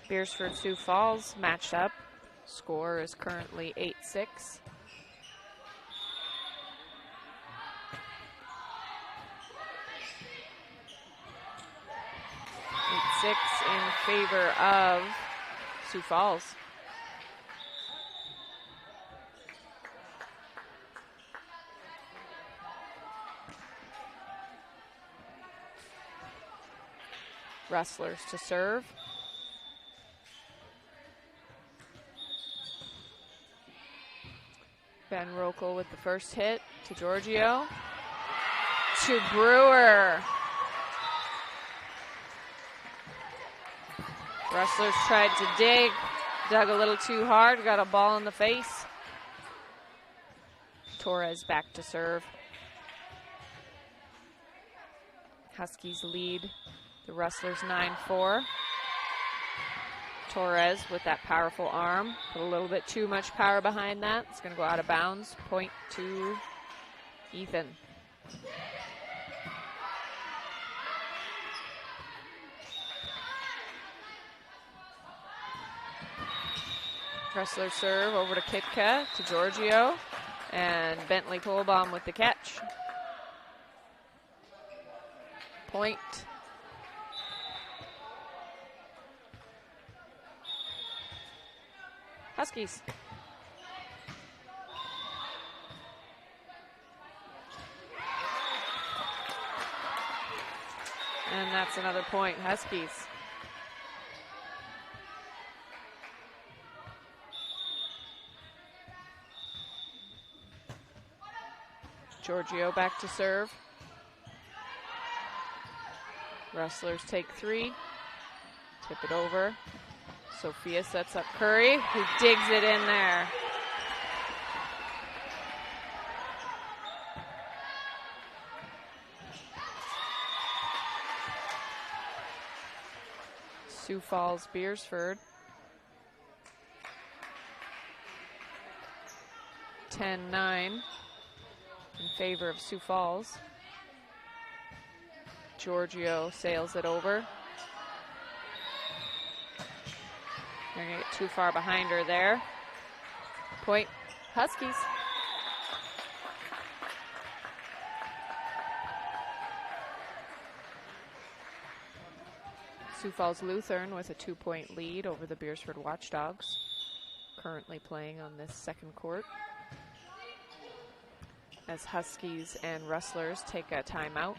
Beersford Sioux Falls matched up. Score is currently 8-6. 8-6 in favor of Sioux Falls. Wrestlers to serve. Van Rokel with the first hit to Giorgio. To Brewer. Wrestlers tried to dig, dug a little too hard, got a ball in the face. Torres back to serve. Huskies lead the Wrestlers 9-4. Torres with that powerful arm. Put a little bit too much power behind that. It's going to go out of bounds. Point to Ethan. Wrestler serve over to Kitka, to Giorgio, and Bentley Kohlbaum with the catch. Point. Huskies. And that's another point, Huskies. Giorgio back to serve. Wrestlers take three. Tip it over. Sophia sets up Curry, who digs it in there. Sioux Falls, Beersford. 10-9 in favor of Sioux Falls. Giorgio sails it over. They're going to get too far behind her there. Point, Huskies. Sioux Falls Lutheran with a 2-point lead over the Beersford Watchdogs, currently playing on this second court. As Huskies and Wrestlers take a timeout.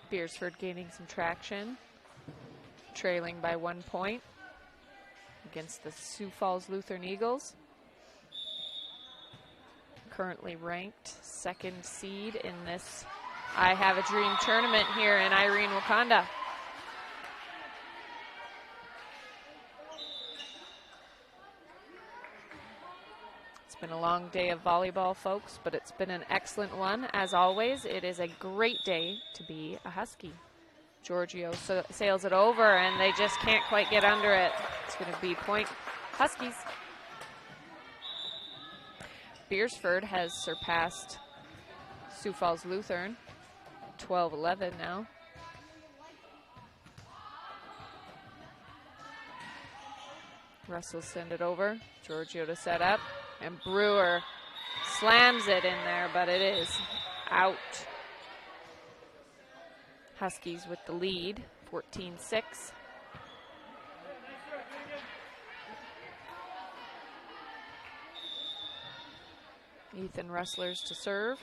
Beersford gaining some traction, trailing by 1 point against the Sioux Falls Lutheran Eagles. Currently ranked second seed in this I Have a Dream tournament here in Irene-Wakonda. It's been a long day of volleyball, folks, but it's been an excellent one. As always, it is a great day to be a Husky. Giorgio sails it over, and they just can't quite get under it. It's going to be point Huskies. Beersford has surpassed Sioux Falls Lutheran, 12-11 now. Russell send it over. Giorgio to set up. And Brewer slams it in there, but it is out. Huskies with the lead, 14-6. Ethan Wrestlers to serve.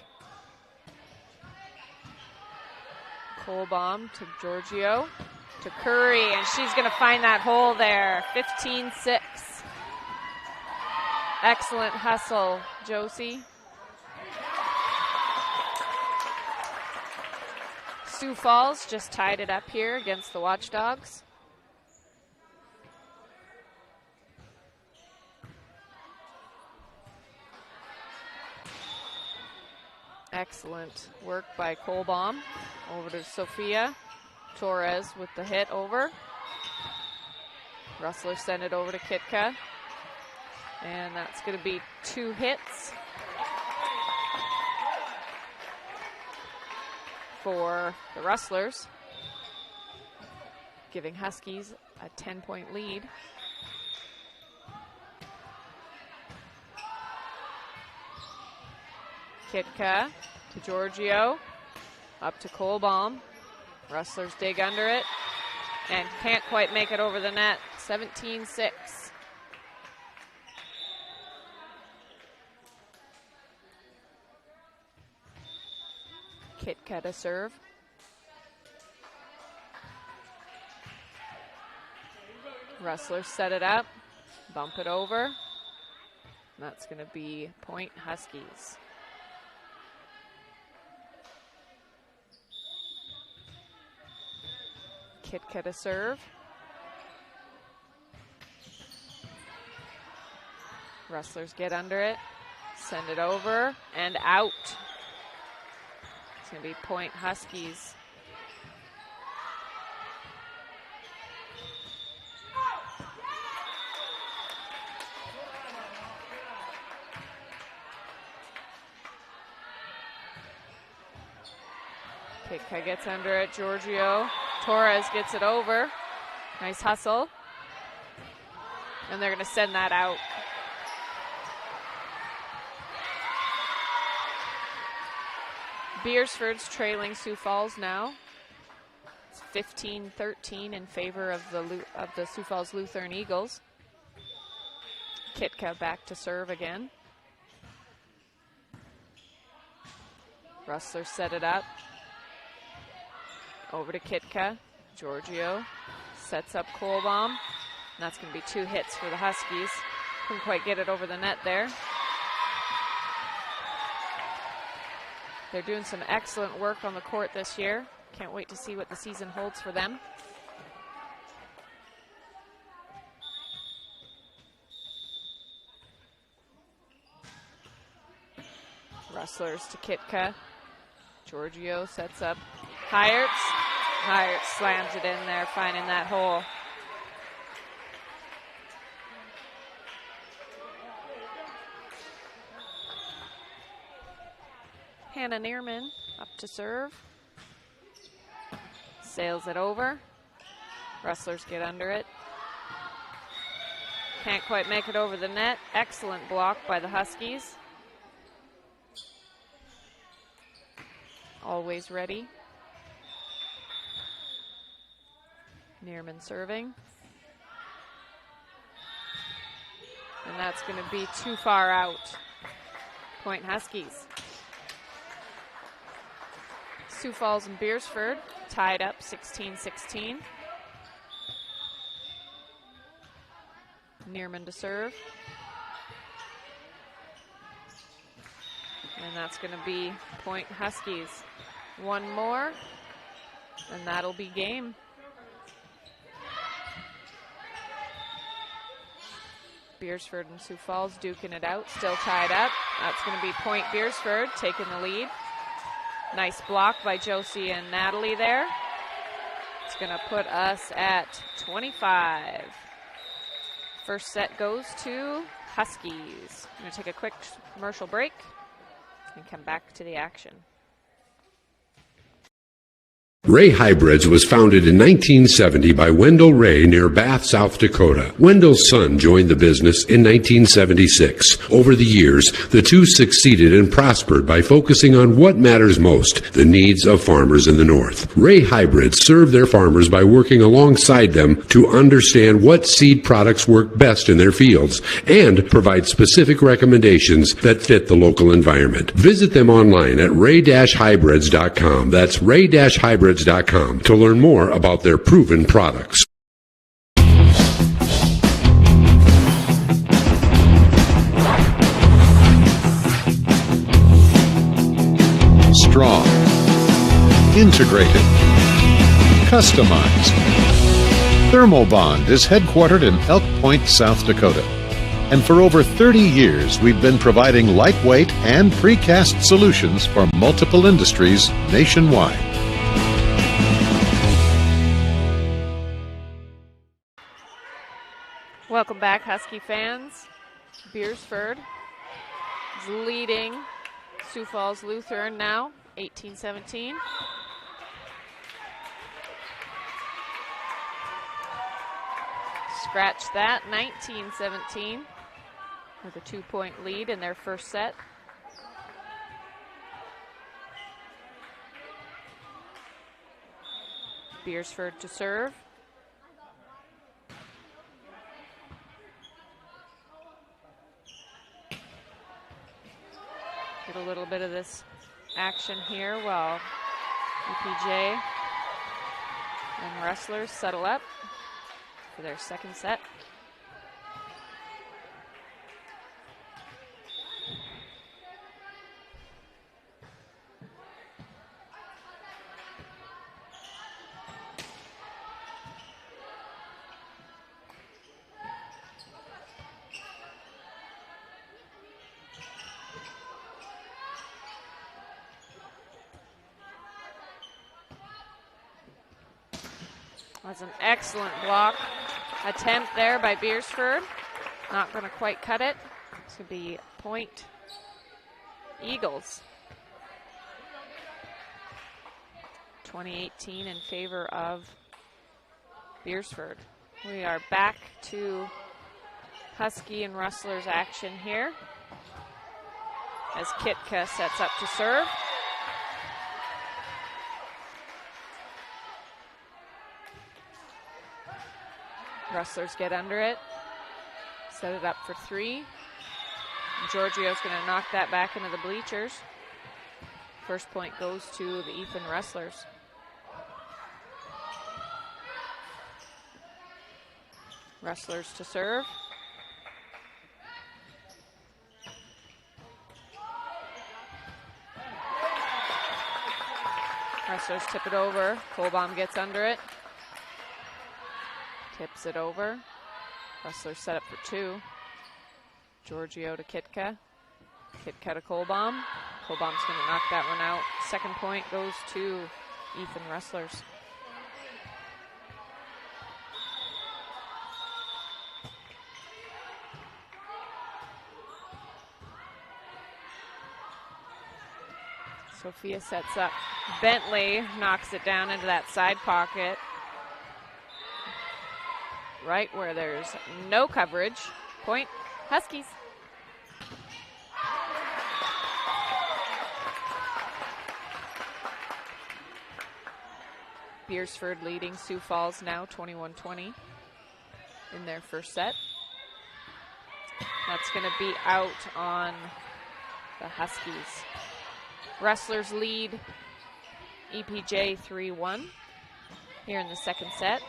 Kohlbaum to Giorgio, to Curry, and she's going to find that hole there, 15-6. Excellent hustle, Josie. Sioux Falls just tied it up here against the Watchdogs. Excellent work by Kohlbaum. Over to Sophia. Torres with the hit over. Rustler send it over to Kitka. And that's going to be 2 hits for the Rustlers, giving Huskies a 10-point lead. Kitka to Giorgio, up to Kohlbaum. Rustlers dig under it and can't quite make it over the net. 17-6. Kitka to serve. Rustlers set it up, bump it over. And that's going to be point Huskies. Kitka to serve. Rustlers get under it, send it over, and out. It's going to be point Huskies. Kitka gets under it, Giorgio. Torres gets it over. Nice hustle. And they're going to send that out. Beersford's trailing Sioux Falls now. It's 15-13 in favor of the Sioux Falls Lutheran Eagles. Kitka back to serve again. Rustler set it up. Over to Kitka. Giorgio sets up Kohlbaum. And that's going to be 2 hits for the Huskies. Couldn't quite get it over the net there. They're doing some excellent work on the court this year. Can't wait to see what the season holds for them. Rustlers to Kitka. Giorgio sets up Heyerts. Heyerts slams it in there, finding that hole. Hannah Neerman up to serve. Sails it over. Rustlers get under it. Can't quite make it over the net. Excellent block by the Huskies. Always ready. Neerman serving. And that's going to be too far out. Point Huskies. Sioux Falls and Beersford tied up 16-16. Neerman to serve. And that's going to be point Huskies. One more, and that'll be game. Beersford and Sioux Falls duking it out, still tied up. That's going to be point Beersford taking the lead. Nice block by Josie and Natalie there. It's going to put us at 25. First set goes to Huskies. I'm going to take a quick commercial break and come back to the action. Ray Hybrids was founded in 1970 by Wendell Ray near Bath, South Dakota. Wendell's son joined the business in 1976. Over the years, the two succeeded and prospered by focusing on what matters most, the needs of farmers in the North. Ray Hybrids serve their farmers by working alongside them to understand what seed products work best in their fields and provide specific recommendations that fit the local environment. Visit them online at ray-hybrids.com. That's ray-hybrids.com to learn more about their proven products. Strong, integrated, customized. Thermobond is headquartered in Elk Point, South Dakota. And for over 30 years, we've been providing lightweight and precast solutions for multiple industries nationwide. Welcome back, Husky fans. Beersford is leading Sioux Falls Lutheran now, 18-17. Scratch that, 19-17 with a 2-point lead in their first set. Beersford to serve. Get a little bit of this action here while EPJ and Wrestlers settle up for their second set. That's an excellent block attempt there by Beersford. Not going to quite cut it. It's going to be point Eagles. 2018 in favor of Beersford. We are back to Husky and Rustlers action here as Kitka sets up to serve. Rustlers get under it, set it up for three. Giorgio's going to knock that back into the bleachers. First point goes to the Ethan Rustlers. Rustlers to serve. Rustlers tip it over. Kohlbaum gets under it. Tips it over. Rustlers set up for two. Giorgio to Kitka. Kitka to Kohlbaum. Kohlbaum's going to knock that one out. Second point goes to Ethan Rustlers. Sophia sets up. Bentley knocks it down into that side pocket. Right where there's no coverage. Point, Huskies. Beersford leading Sioux Falls now 21-20 in their first set. That's going to be out on the Huskies. Rustlers lead EPJ 3-1 here in the second set.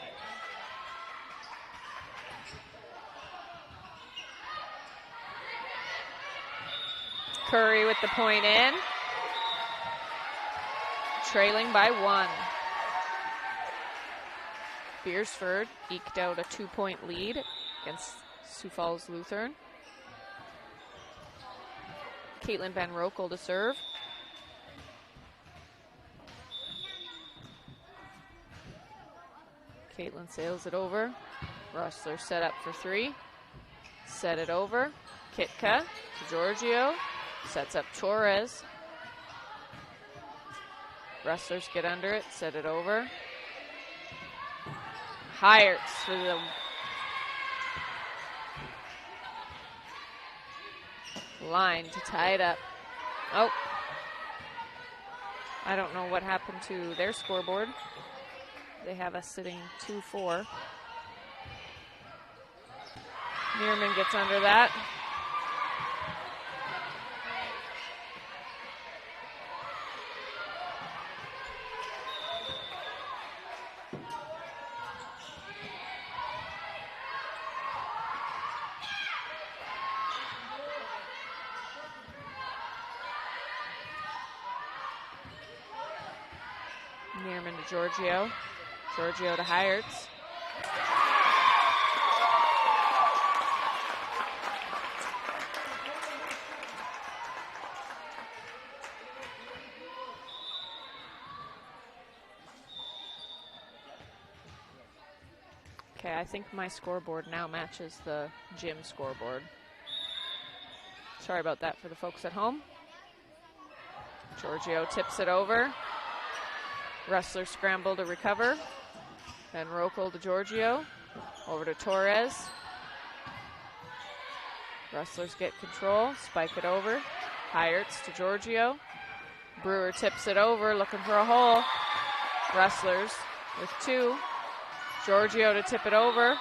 Curry with the point in. Trailing by one. Beersford eked out a 2-point lead against Sioux Falls Lutheran. Caitlin Van Rokel to serve. Caitlin sails it over. Rustler set up for three. Set it over. Kitka to Giorgio. Sets up Torres. Rustlers get under it. Set it over. Hiertz for the line to tie it up. Oh. I don't know what happened to their scoreboard. They have us sitting 2-4. Meerman gets under that. Meerman to Giorgio. Giorgio to Hiertz. I think my scoreboard now matches the gym scoreboard. Sorry about that for the folks at home. Giorgio tips it over. Wrestlers scramble to recover. Then Rokel to Giorgio. Over to Torres. Wrestlers get control. Spike it over. Heyerts to Giorgio. Brewer tips it over, looking for a hole. Wrestlers with 2. Giorgio to tip it over.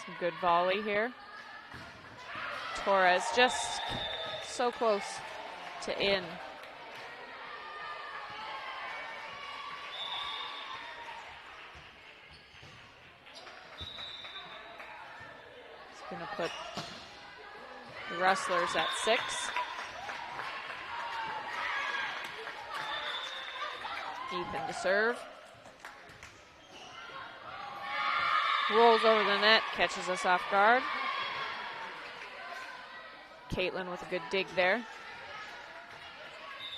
Some good volley here. Torres just so close to in. It's going to put the Wrestlers at 6. Ethan to serve. Rolls over the net, catches us off guard. Caitlin with a good dig there.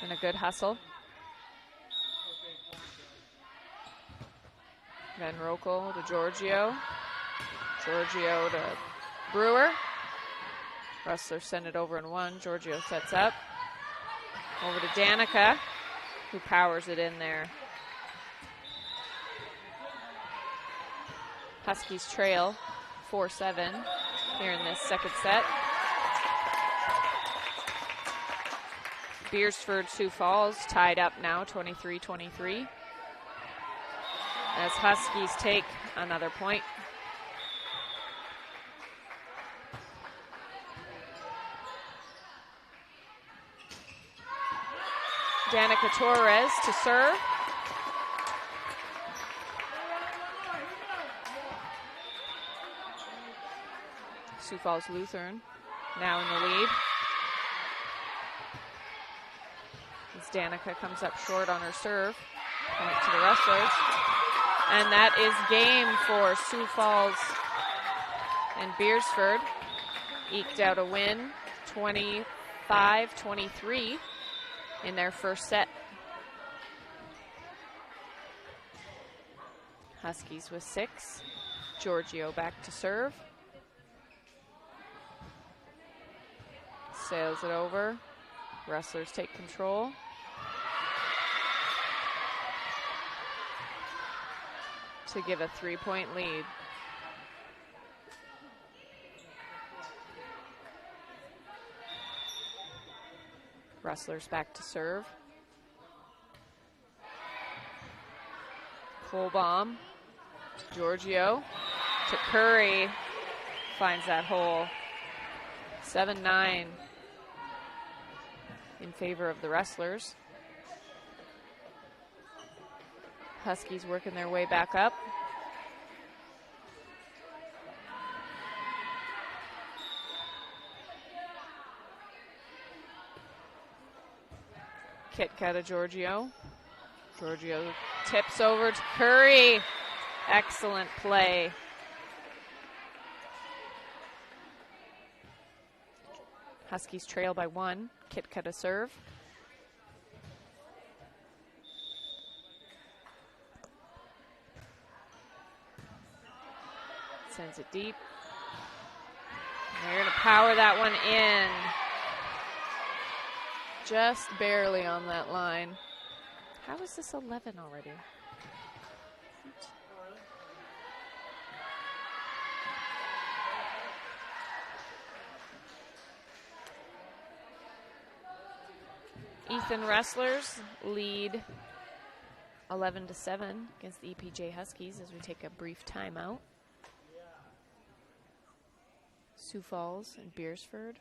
And a good hustle. Then Rokel to Giorgio. Giorgio to Brewer. Wrestlers send it over in 1. Giorgio sets up. Over to Danica, who powers it in there. Huskies trail 4-7 here in this second set. Beersford, Sioux Falls tied up now 23-23. As Huskies take another point. Danica Torres to serve. Sioux Falls Lutheran now in the lead. As Danica comes up short on her serve. Point to the Wrestlers. And that is game for Sioux Falls and Beersford. Eked out a win, 25-23 in their first set. Huskies with 6. Giorgio back to serve. Sails it over. Wrestlers take control. To give a 3-point lead. Wrestlers back to serve. Full bomb to Giorgio. To Curry. Finds that hole. 7-9 in favor of the Wrestlers. Huskies working their way back up. Kitka to Giorgio. Giorgio tips over to Curry. Excellent play. Huskies trail by 1. Kitka to serve. Sends it deep. They're going to power that one in. Just barely on that line. How is this 11 already? Ethan Wrestlers lead 11-7 against the EPJ Huskies as we take a brief timeout. Sioux Falls and Beersford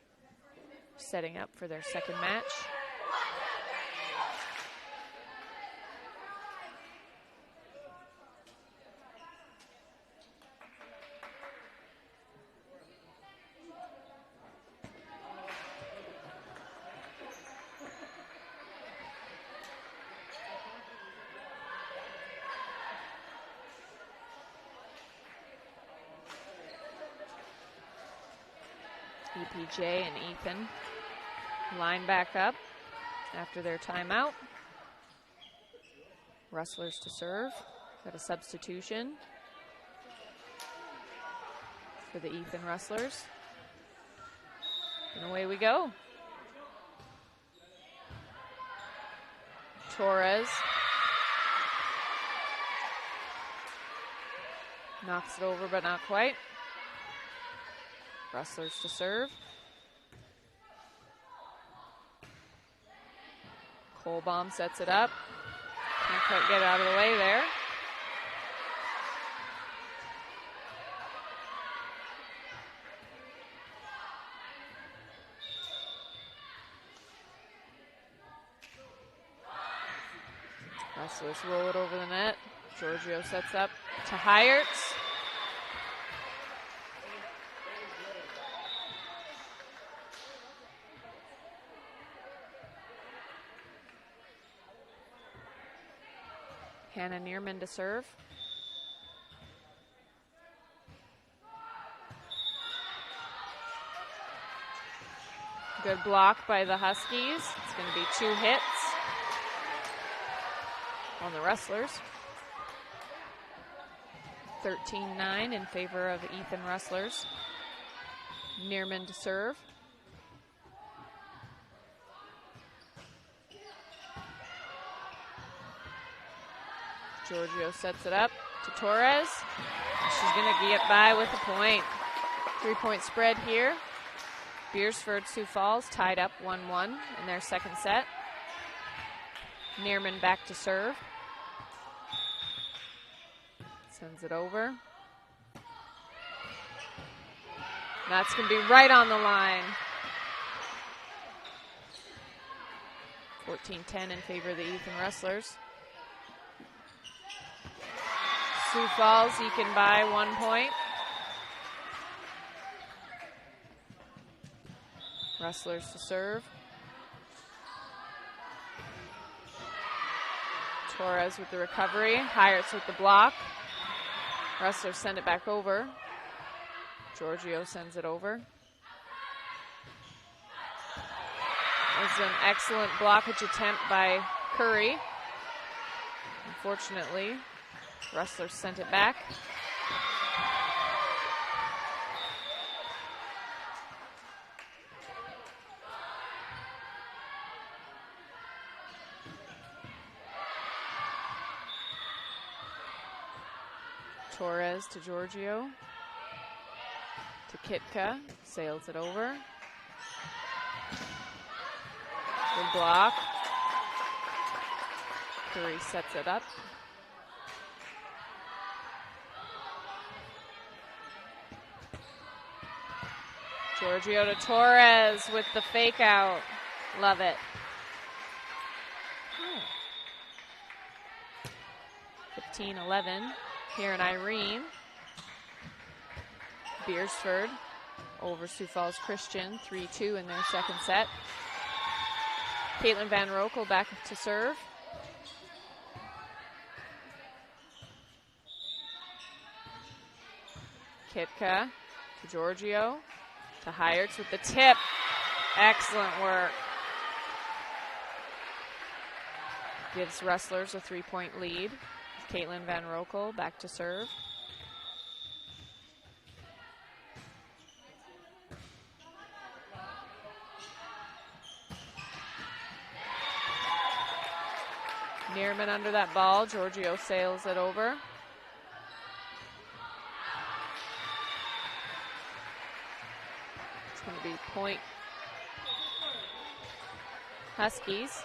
setting up for their second match. EPJ and Ethan line back up after their timeout. Rustlers to serve. Got a substitution for the Ethan Rustlers. And away we go. Torres knocks it over, but not quite. Rustlers to serve. Kohlbaum sets it up. Can't quite get out of the way there. Rustlers roll it over the net. Giorgio sets up to Heyerts. Hannah Neerman to serve. Good block by the Huskies. It's going to be 2 hits on the Rustlers. 13-9 in favor of Ethan Rustlers. Neerman to serve. Giorgio sets it up to Torres. She's going to get by with a point. 3-point spread here. Beersford, Sioux Falls tied up 1-1 in their second set. Neerman back to serve. Sends it over. That's going to be right on the line. 14-10 in favor of the Ethan Rustlers. Sioux Falls, he can buy 1 point. Rustlers to serve. Torres with the recovery. Heyerts with the block. Rustlers send it back over. Giorgio sends it over. It was an excellent blockage attempt by Curry. Unfortunately, Rustlers sent it back. Torres to Giorgio. To Kitka. Sails it over. Good block. Curry sets it up. Giorgio to Torres with the fake out. Love it. 15-11 here in Irene. Beersford over Sioux Falls Christian, 3-2 in their second set. Caitlin Van Rokel back to serve. Kitka to Giorgio. To Heyerts with the tip. Excellent work. Gives Rustlers a 3-point lead. Caitlin Van Rokel back to serve. Neerman under that ball. Giorgio sails it over. It's going to be point Huskies.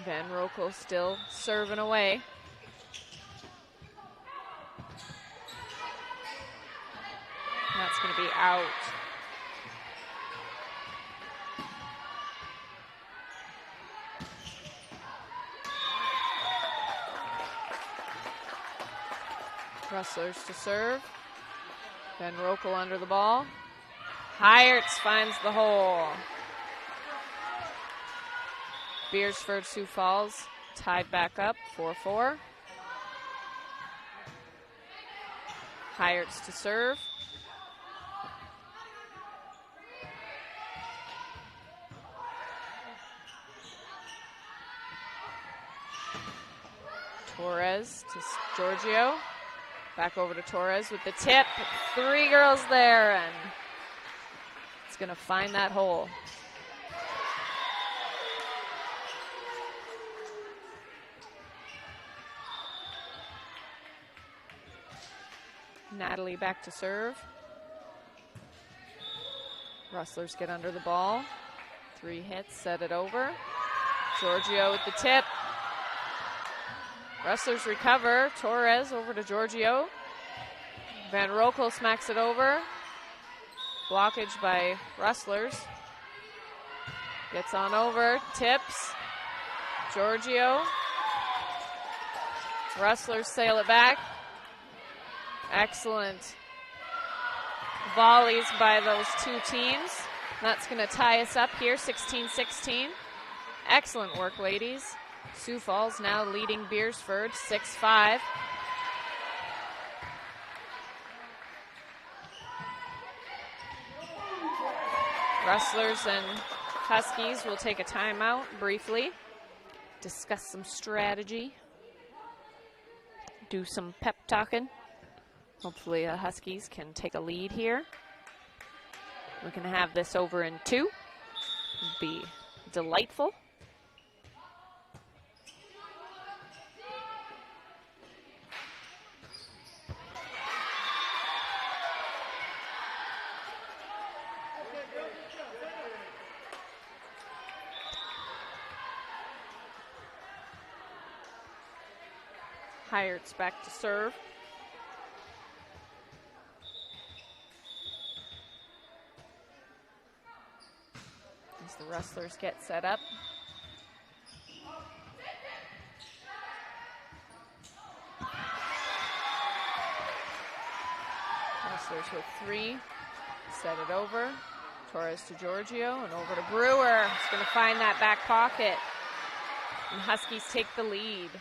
Van Rokel still serving away. That's going to be out. Rustlers to serve. Van Rokel under the ball. Heyerts finds the hole. Beersford, Sioux Falls tied back up, 4-4. Heyerts to serve. to Giorgio. Back over to Torres with the tip. 3 girls there, and it's going to find that hole. Natalie back to serve. Rustlers get under the ball. 3 hits, set it over. Giorgio with the tip. Rustlers recover. Torres over to Giorgio. Van Rokel smacks it over. Blockage by Rustlers. Gets on over, tips. Giorgio. Rustlers sail it back. Excellent volleys by those 2 teams. That's going to tie us up here, 16-16. Excellent work, ladies. Sioux Falls now leading Beersford 6-5. Rustlers and Huskies will take a timeout briefly, discuss some strategy, do some pep talking. Hopefully the Huskies can take a lead here. We're going to have this over in 2. It'd be delightful. Hyatt's back to serve. As the Rustlers get set up. Rustlers with 3. Set it over. Torres to Giorgio and over to Brewer. He's going to find that back pocket. And Huskies take the lead.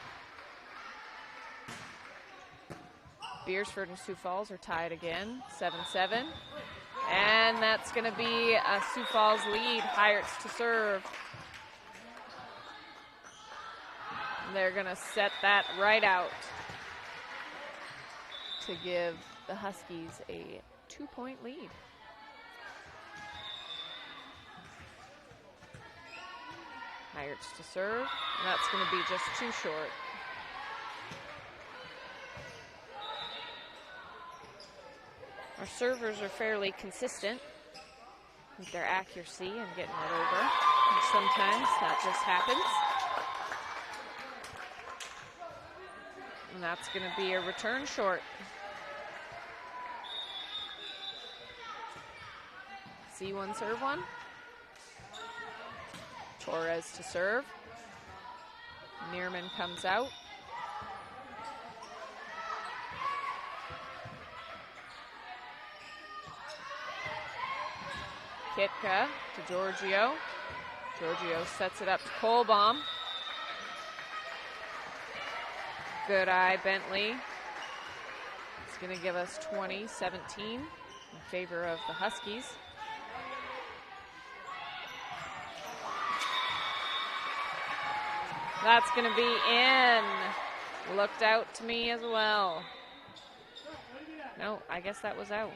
Beersford and Sioux Falls are tied again, 7-7. And that's going to be a Sioux Falls lead. Hyatt's to serve. And they're going to set that right out to give the Huskies a 2-point lead. Hyatt's to serve, and that's going to be just too short. Our servers are fairly consistent with their accuracy and getting it over. And sometimes that just happens. And that's going to be a return short. See one, serve one. Torres to serve. Neerman comes out. Kitka to Giorgio. Giorgio sets it up to Kohlbaum. Good eye, Bentley. It's going to give us 20-17 in favor of the Huskies. That's going to be in. Looked out to me as well. No, I guess that was out.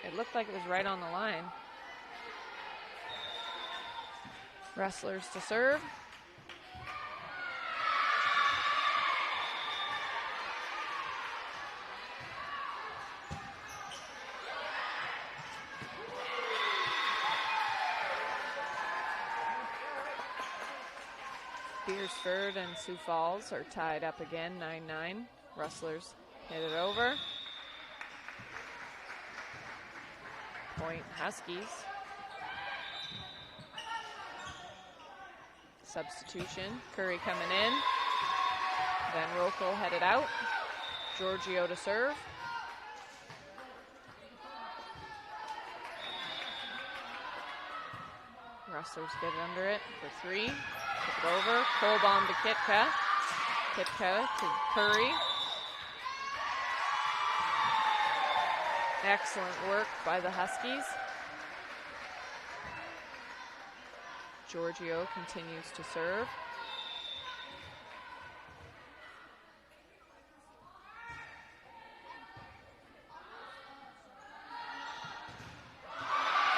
It looked like it was right on the line. Rustlers to serve. Beersford and Sioux Falls are tied up again, 9-9. Rustlers hit it over. Point Huskies. Substitution, Curry coming in. Van Rokel headed out. Giorgio to serve. Rustlers get under it for 3. Tip it over. Kohlbaum to Kitka. Kitka to Curry. Excellent work by the Huskies. Giorgio continues to serve.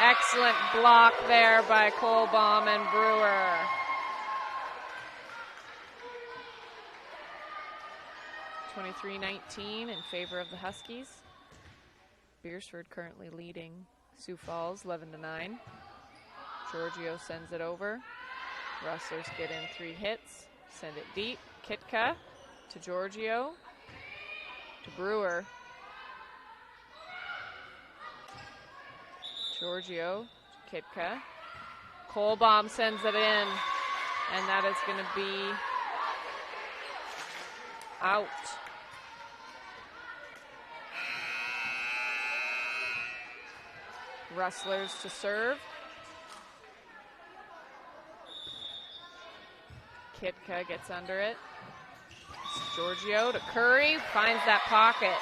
Excellent block there by Kohlbaum and Brewer. (23-19) in favor of the Huskies. Beersford currently leading Sioux Falls 11-9. Giorgio sends it over. Rustlers get in 3 hits. Send it deep. Kitka to Giorgio to Brewer. Giorgio, Kitka. Kohlbaum sends it in, and that is going to be out. Rustlers to serve. Kitka gets under it. Giorgio to Curry, finds that pocket.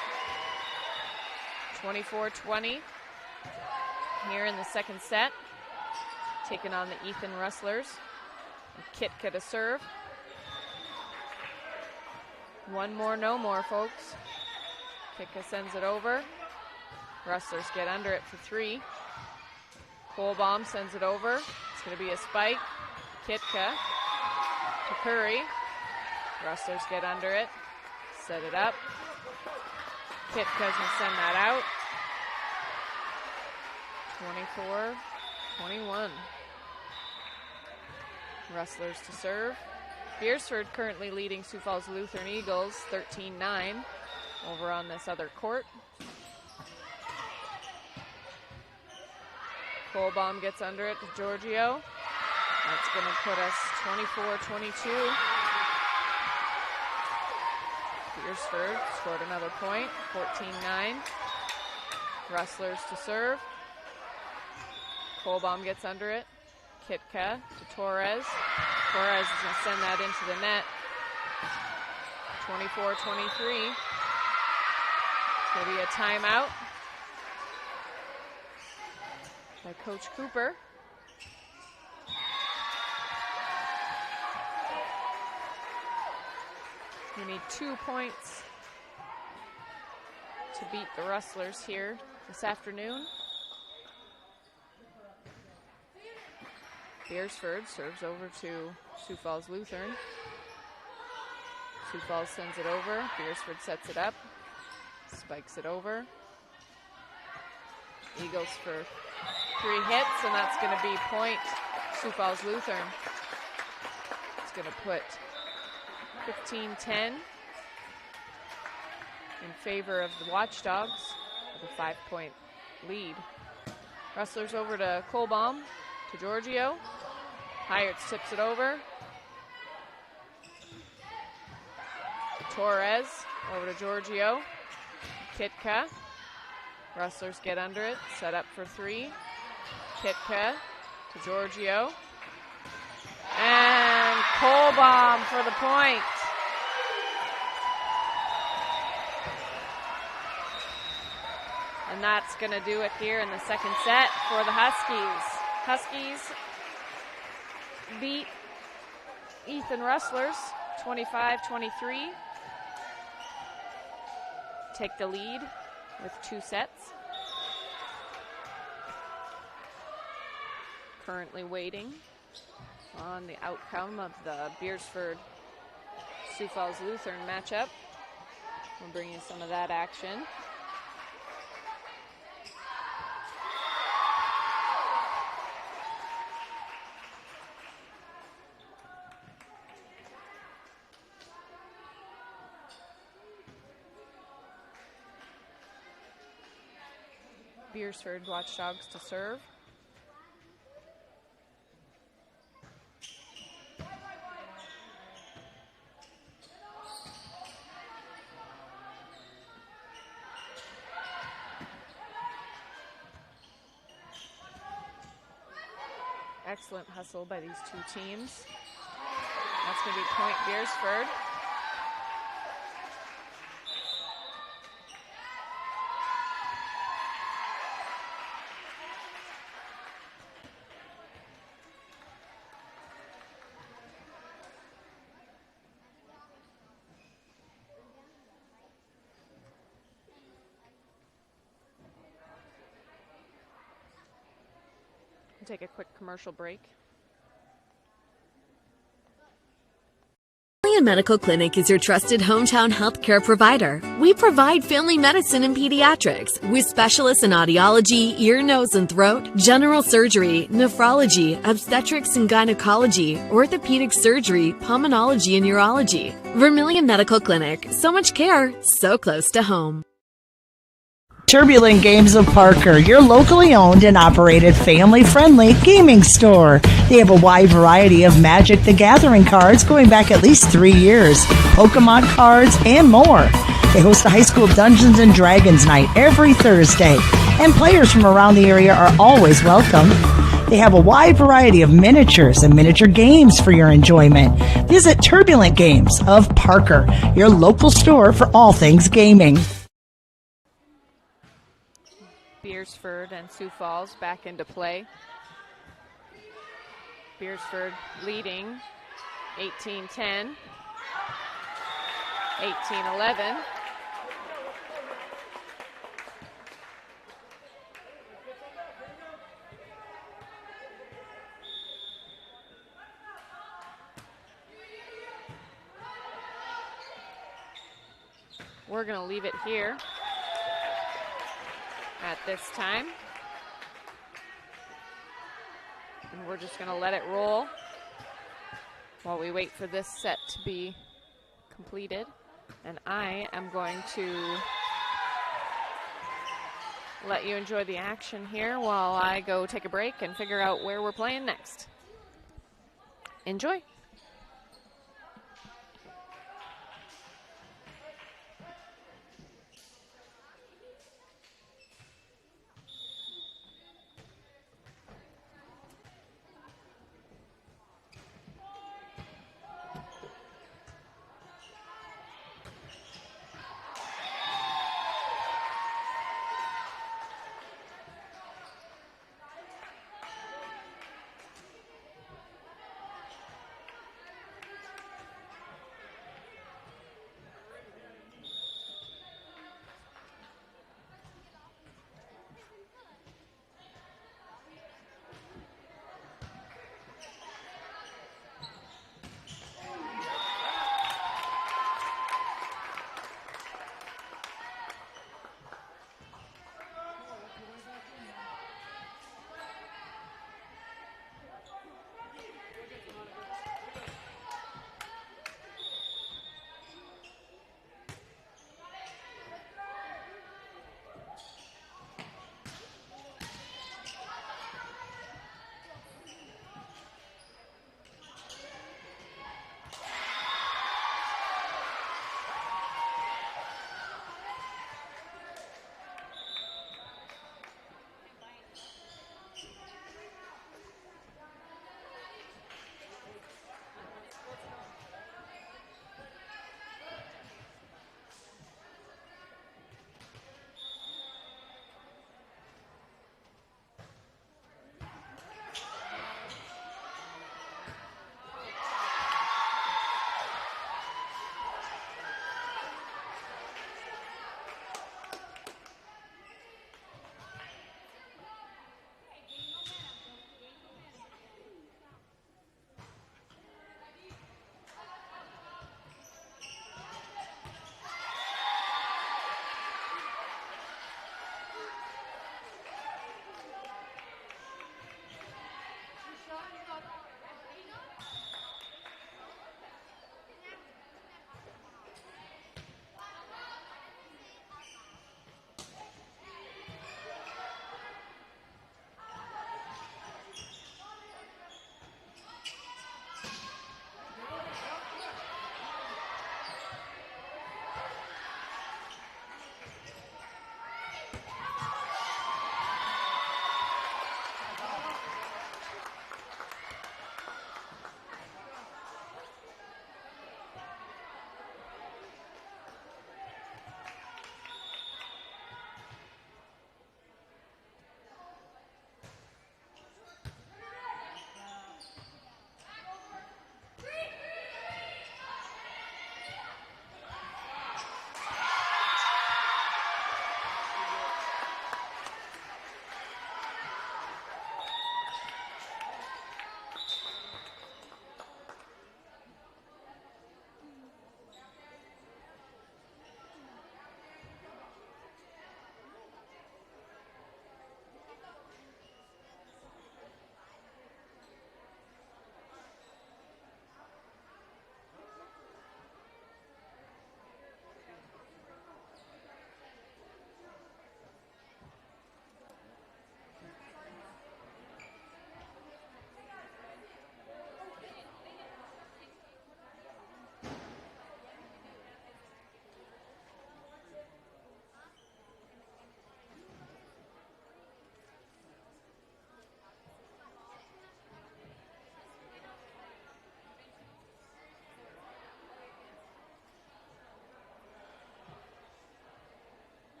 24-20 here in the second set. Taking on the Ethan Rustlers. And Kitka to serve. One more, no more, folks. Kitka sends it over. Rustlers get under it for 3. Kohlbaum sends it over. It's going to be a spike. Kitka to Curry. Rustlers get under it. Set it up. Kitka's going to send that out. 24-21. Rustlers to serve. Beersford currently leading Sioux Falls Lutheran Eagles 13-9 over on this other court. Kohlbaum gets under it to Giorgio. That's going to put us 24-22. Beersford scored another point, 14-9. Rustlers to serve. Kohlbaum gets under it. Kitka to Torres. Torres is going to send that into the net. 24-23. It's going to be a timeout by Coach Cooper. We need 2 points to beat the Rustlers here this afternoon. Beersford serves over to Sioux Falls Lutheran. Sioux Falls sends it over. Beersford sets it up. Spikes it over. Eagles for 3 hits, and that's going to be point Sioux Falls Lutheran. It's going to put 15-10 in favor of the Watchdogs with a 5-point lead. Rustlers over to Kohlbaum, to Giorgio. Heyerts tips it over. Torres over to Giorgio. Kitka. Rustlers get under it, set up for 3. Kitka to Giorgio. And Kohlbaum for the point. And that's going to do it here in the second set for the Huskies. Huskies beat Ethan Rustlers 25-23. Take the lead with 2 sets. Currently waiting on the outcome of the Beersford Sioux Falls Lutheran matchup. We'll bring you some of that action. Beersford Watchdogs to serve. Excellent hustle by these 2 teams. That's going to be point Beersford. We'll take a quick commercial break. Medical Clinic is your trusted hometown healthcare provider. We provide family medicine and pediatrics with specialists in audiology, ear, nose, and throat, general surgery, nephrology, obstetrics and gynecology, orthopedic surgery, pulmonology, and urology. Vermilion Medical Clinic. So much care, so close to home. Turbulent Games of Parker, your locally owned and operated family-friendly gaming store. They have a wide variety of Magic the Gathering cards going back at least 3 years, Pokemon cards, and more. They host a high school Dungeons & Dragons night every Thursday, and players from around the area are always welcome. They have a wide variety of miniatures and miniature games for your enjoyment. Visit Turbulent Games of Parker, your local store for all things gaming. Beersford and Sioux Falls back into play. Beersford leading 18-10, 18-11. We're going to leave it here at this time. And we're just going to let it roll while we wait for this set to be completed. And I am going to let you enjoy the action here while I go take a break and figure out where we're playing next. Enjoy.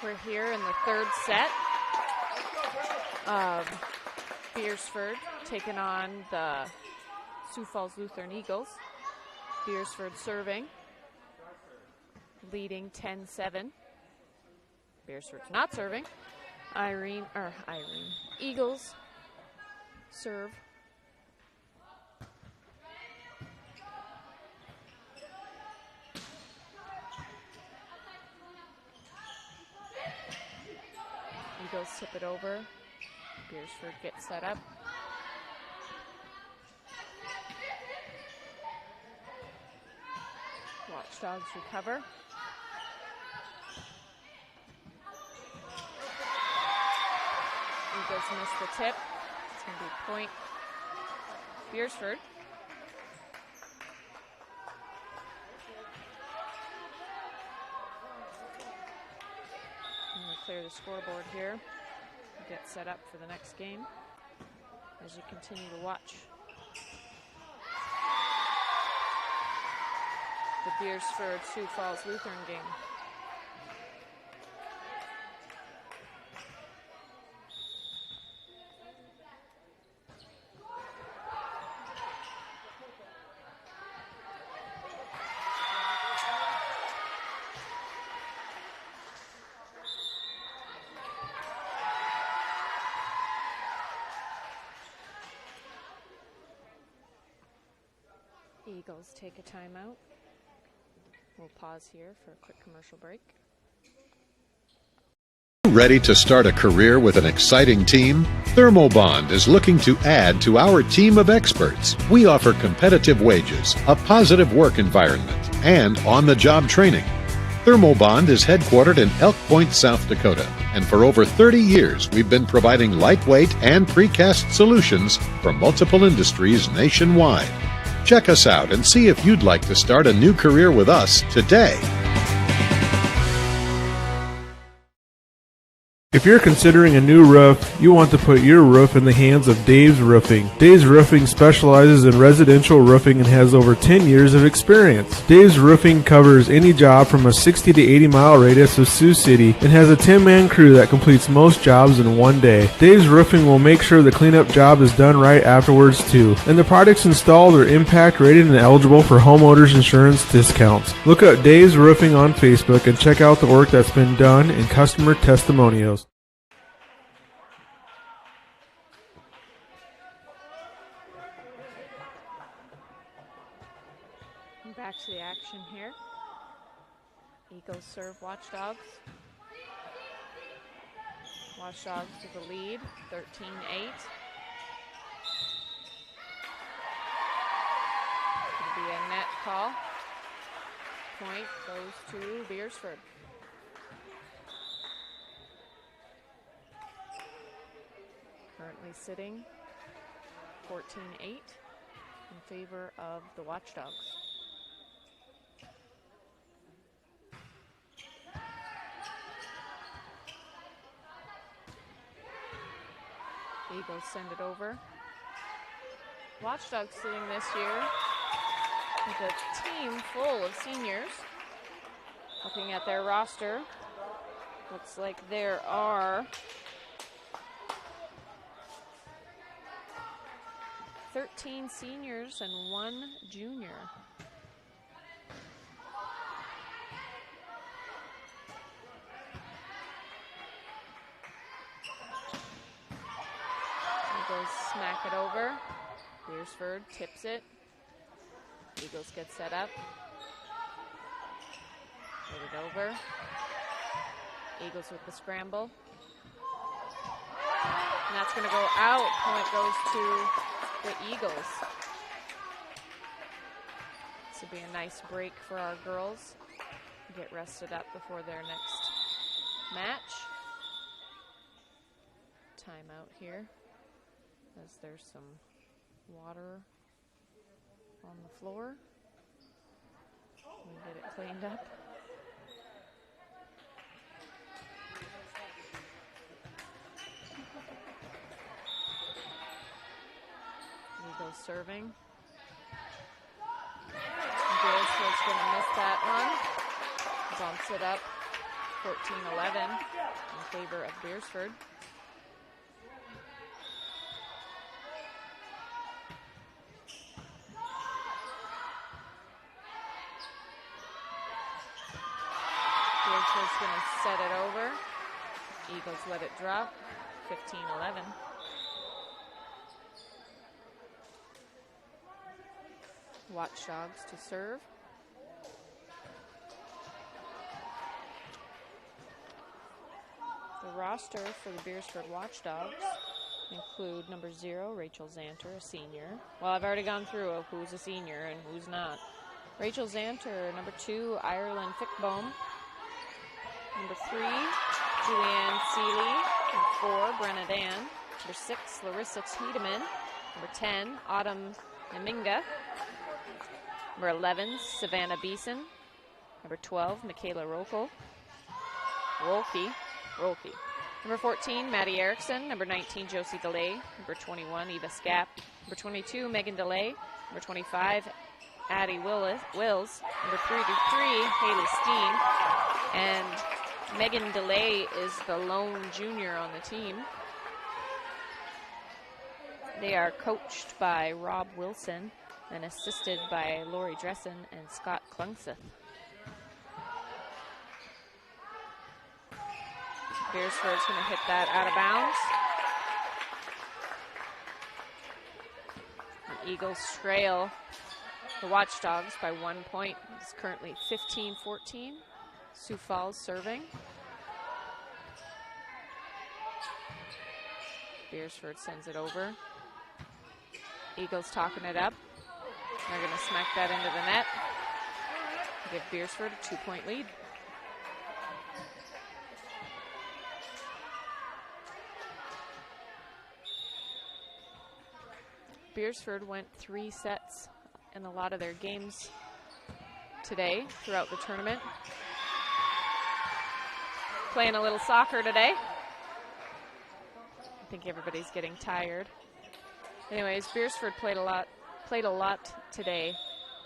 We're here in the third set of Beersford taking on the Sioux Falls Lutheran Eagles. Beersford serving, leading 10-7. Beersford's not serving. Eagles serve. Eagles tip it over. Beersford gets set up. Watchdogs recover. Eagles miss the tip. It's going to be point Beersford. I'm going to clear the scoreboard here. Get set up for the next game as you continue to watch the Beersford Sioux Falls Lutheran game. Eagles take a timeout. We'll pause here for a quick commercial break. Ready to start a career with an exciting team? ThermoBond is looking to add to our team of experts. We offer competitive wages, a positive work environment, and on-the-job training. ThermoBond is headquartered in Elk Point, South Dakota, and for over 30 years we've been providing lightweight and precast solutions for multiple industries nationwide. Check us out and see if you'd like to start a new career with us today. If you're considering a new roof, you want to put your roof in the hands of Dave's Roofing. Dave's Roofing specializes in residential roofing and has over 10 years of experience. Dave's Roofing covers any job from a 60 to 80 mile radius of Sioux City and has a 10-man crew that completes most jobs in one day. Dave's Roofing will make sure the cleanup job is done right afterwards too. And the products installed are impact rated and eligible for homeowners insurance discounts. Look up Dave's Roofing on Facebook and check out the work that's been done and customer testimonials. Back to the action here. Eagles serve Watchdogs. Watchdogs with the lead, 13-8. It'll be a net call. Point goes to Beersford. Currently sitting 14-8 in favor of the Watchdogs. Eagles send it over. Watchdogs sitting this year with a team full of seniors. Looking at their roster, looks like there are 13 seniors and 1 junior. Eagles smack it over. Beersford tips it. Eagles get set up. Put it over. Eagles with the scramble. And that's going to go out. Point goes to the Eagles. This will be a nice break for our girls. Get rested up before their next match. Timeout here, as there's some water on the floor. We get it cleaned up. Eagles serving. Beersford's going to miss that one. Bumps it up 14-11 in favor of Beersford. Beersford's going to set it over. Eagles let it drop, 15-11. Watchdogs to serve. The roster for the Beersford Watchdogs include number 0, Rachel Zanter, a senior. Well, I've already gone through who's a senior and who's not. Rachel Zanter, number 2, Ireland Fickbohm. Number 3, Julianne Seeley. Number 4, Brenna Dan. Number 6, Larissa Tiedemann. Number 10, Autumn Naminga. Number 11, Savannah Beeson. Number 12, Michaela Rolke. Number 14, Maddie Erickson. Number 19, Josie DeLay. Number 21, Eva Skapp. Number 22, Megan DeLay. Number 25, Addie Wills. Number 33, Haley Steen. And Megan DeLay is the lone junior on the team. They are coached by Rob Wilson and assisted by Lori Dressen and Scott Klungseth. Beersford's going to hit that out of bounds. The Eagles trail the Watchdogs by 1 point. It's currently 15-14. Sioux Falls serving. Beersford sends it over. Eagles talking it up. They're going to smack that into the net. Give Beersford a 2-point lead. Beersford went 3 sets in a lot of their games today throughout the tournament. Playing a little soccer today. I think everybody's getting tired. Anyways, Beersford played a lot today,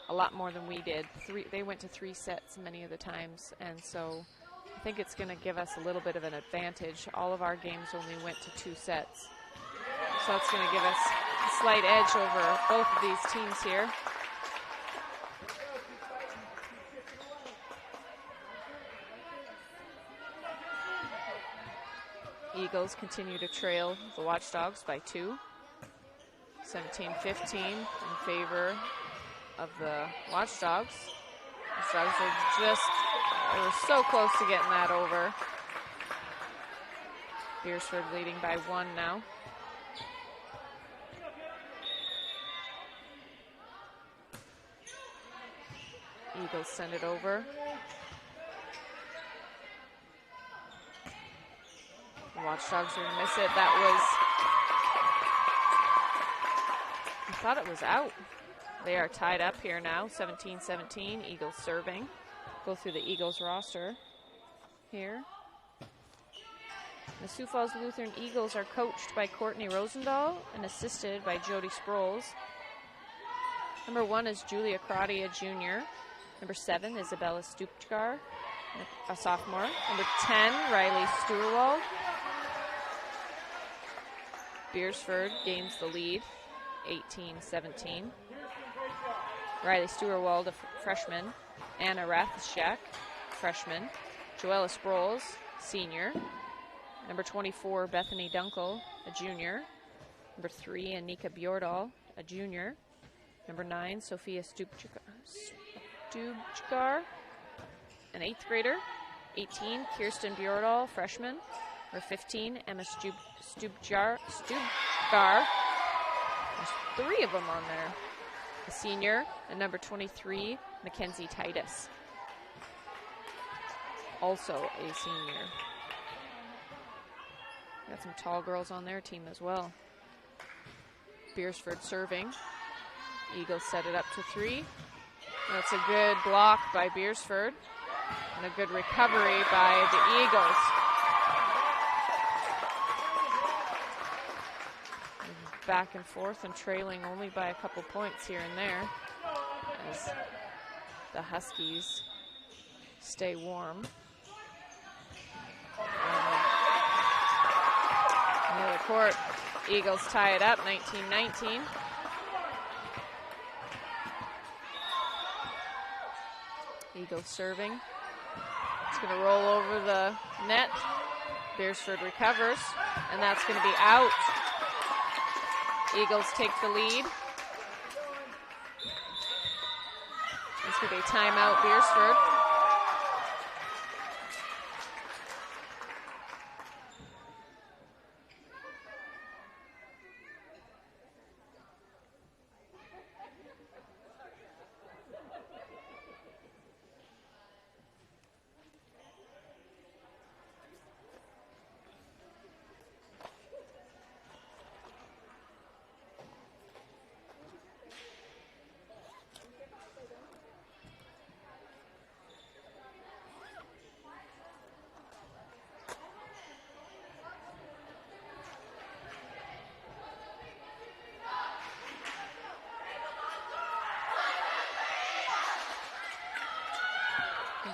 a lot more than we did. They went to 3 sets many of the times, and so I think it's going to give us a little bit of an advantage. All of our games only went to 2 sets. So that's going to give us a slight edge over both of these teams here. Eagles continue to trail the Watchdogs by 2. 17-15 in favor of the Watchdogs. Watchdogs they were so close to getting that over. Beersford leading by 1 now. Eagles send it over. The Watchdogs are going to miss it. I thought it was out. They are tied up here now, 17-17. Eagles serving. Go through the Eagles roster here. The Sioux Falls Lutheran Eagles are coached by Courtney Rosendahl and assisted by Jody Sproles. Number 1 is Julia Crotty, a junior. Number 7, Isabella Stupchgar, a sophomore. Number 10, Riley Stewart. Beersford gains the lead, 18-17. Riley Stewart, a freshman. Anna Rathschak, freshman. Joella Sproles, senior. Number 24, Bethany Dunkel, a junior. Number 3, Anika Bjordal, a junior. Number 9, Sophia Stubchgar, an 8th grader. 18, Kirsten Bjordal, freshman. Number 15, Emma Stubchgar. There's 3 of them on there. A senior. And number 23, Mackenzie Titus, also a senior. Got some tall girls on their team as well. Beersford serving. Eagles set it up to 3. That's a good block by Beersford and a good recovery by the Eagles. Back and forth and trailing only by a couple points here and there as the Huskies stay warm. Middle of the court. Eagles tie it up, 19-19. Eagles serving. It's going to roll over the net. Beersford recovers, and that's going to be out. Eagles take the lead. It's going to be a timeout, Beersford.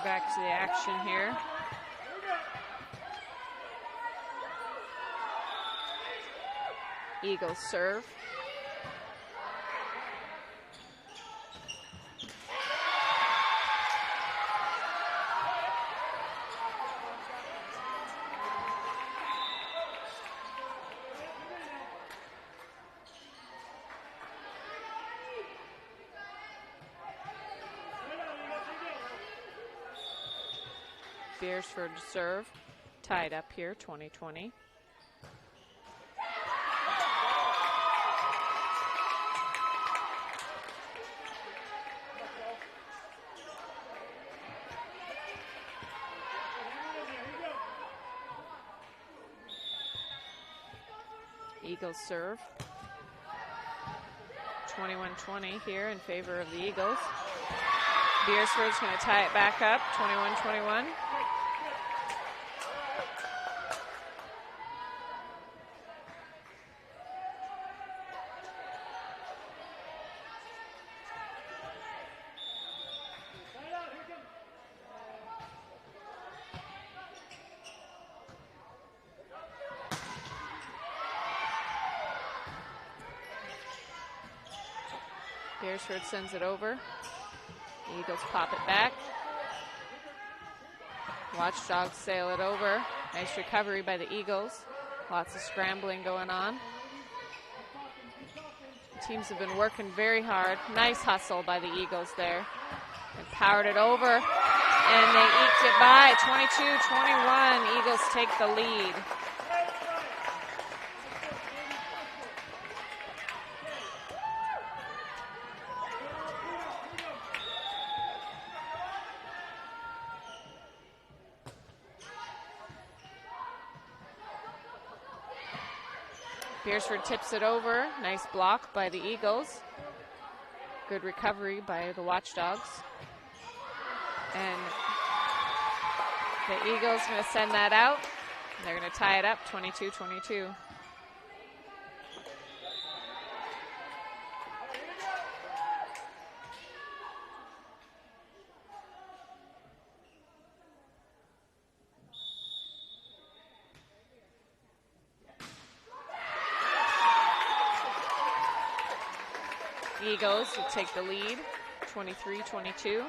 Back to the action here. Eagles serve. Beersford to serve. Tied up here, 20-20. Eagles serve. 21-20 here in favor of the Eagles. Beersford's going to tie it back up, 21-21. Beersford sends it over. The Eagles pop it back. Watchdogs sail it over. Nice recovery by the Eagles. Lots of scrambling going on. The teams have been working very hard. Nice hustle by the Eagles there. And powered it over. And they eked it by. 22-21. Eagles take the lead. Beersford tips it over. Nice block by the Eagles. Good recovery by the Watchdogs. And the Eagles going to send that out. They're going to tie it up, 22-22. Eagles will take the lead, 23-22.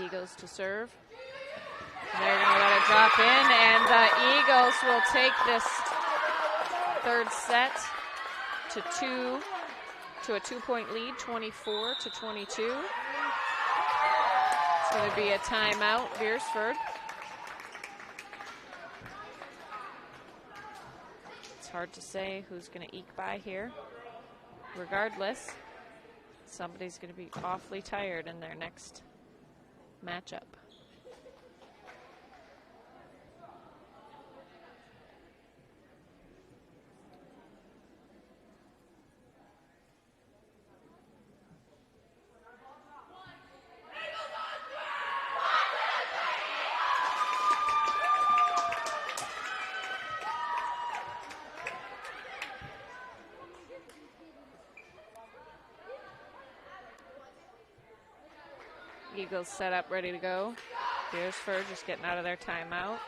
Eagles to serve. They're going to let it drop in, and the Eagles will take this third set to a 2-point lead, 24-22. It's going to be a timeout, Beersford. It's hard to say who's going to eke by here. Regardless, somebody's going to be awfully tired in their next matchup. Eagles set up, ready to go. Beersford just getting out of their timeout.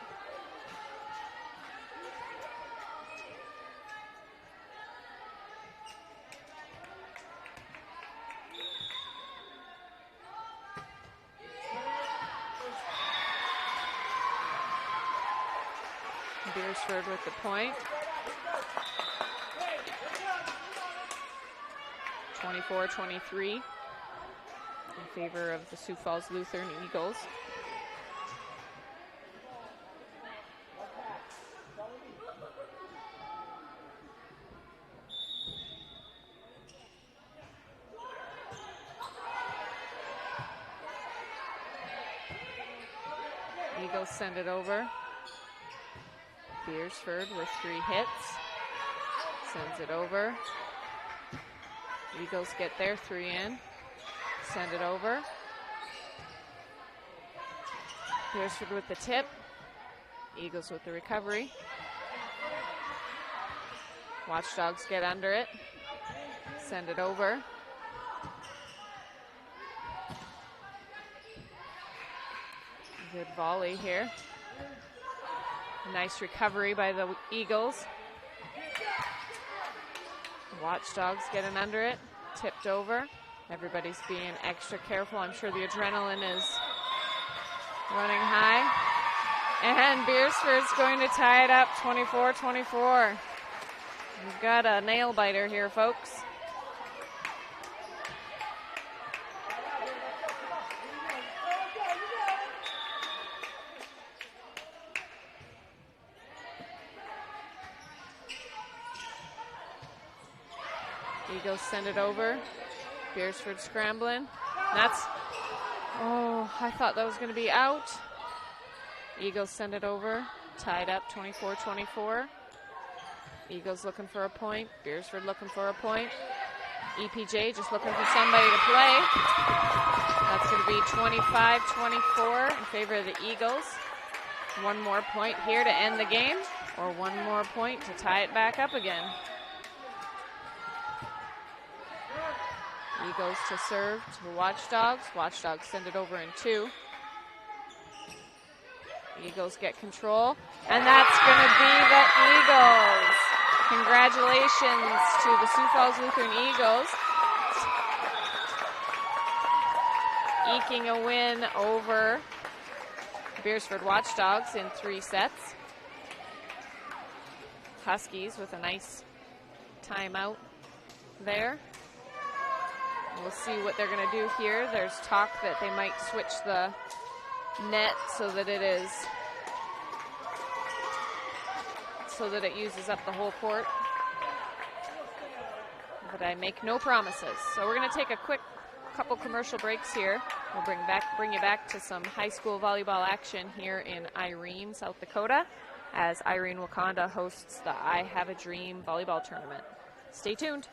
Beersford with the point. 24-23 in favor of the Sioux Falls Lutheran Eagles. Eagles send it over. Beersford with 3 hits. Sends it over. Eagles get their 3 in. Send it over. Beersford with the tip. Eagles with the recovery. Watchdogs get under it. Send it over. Good volley here. Nice recovery by the Eagles. Watchdogs getting under it. Tipped over. Everybody's being extra careful. I'm sure the adrenaline is running high. And Beersford's going to tie it up 24-24. We've got a nail biter here, folks. Eagles send it over. Beersford scrambling. That's, oh, I thought that was going to be out. Eagles send it over. Tied up 24-24. Eagles looking for a point. Beersford looking for a point. EPJ just looking for somebody to play. That's going to be 25-24 in favor of the Eagles. One more point here to end the game, or one more point to tie it back up again. Eagles to serve to the Watchdogs. Watchdogs send it over in 2. Eagles get control, and that's going to be the Eagles. Congratulations to the Sioux Falls Lutheran Eagles, eking a win over Beersford Watchdogs in 3 sets. Huskies with a nice timeout there. We'll see what they're going to do here. There's talk that they might switch the net so that it uses up the whole court. But I make no promises. So we're going to take a quick couple commercial breaks here. We'll bring you back to some high school volleyball action here in Irene, South Dakota, as Irene-Wakonda hosts the I Have a Dream volleyball tournament. Stay tuned.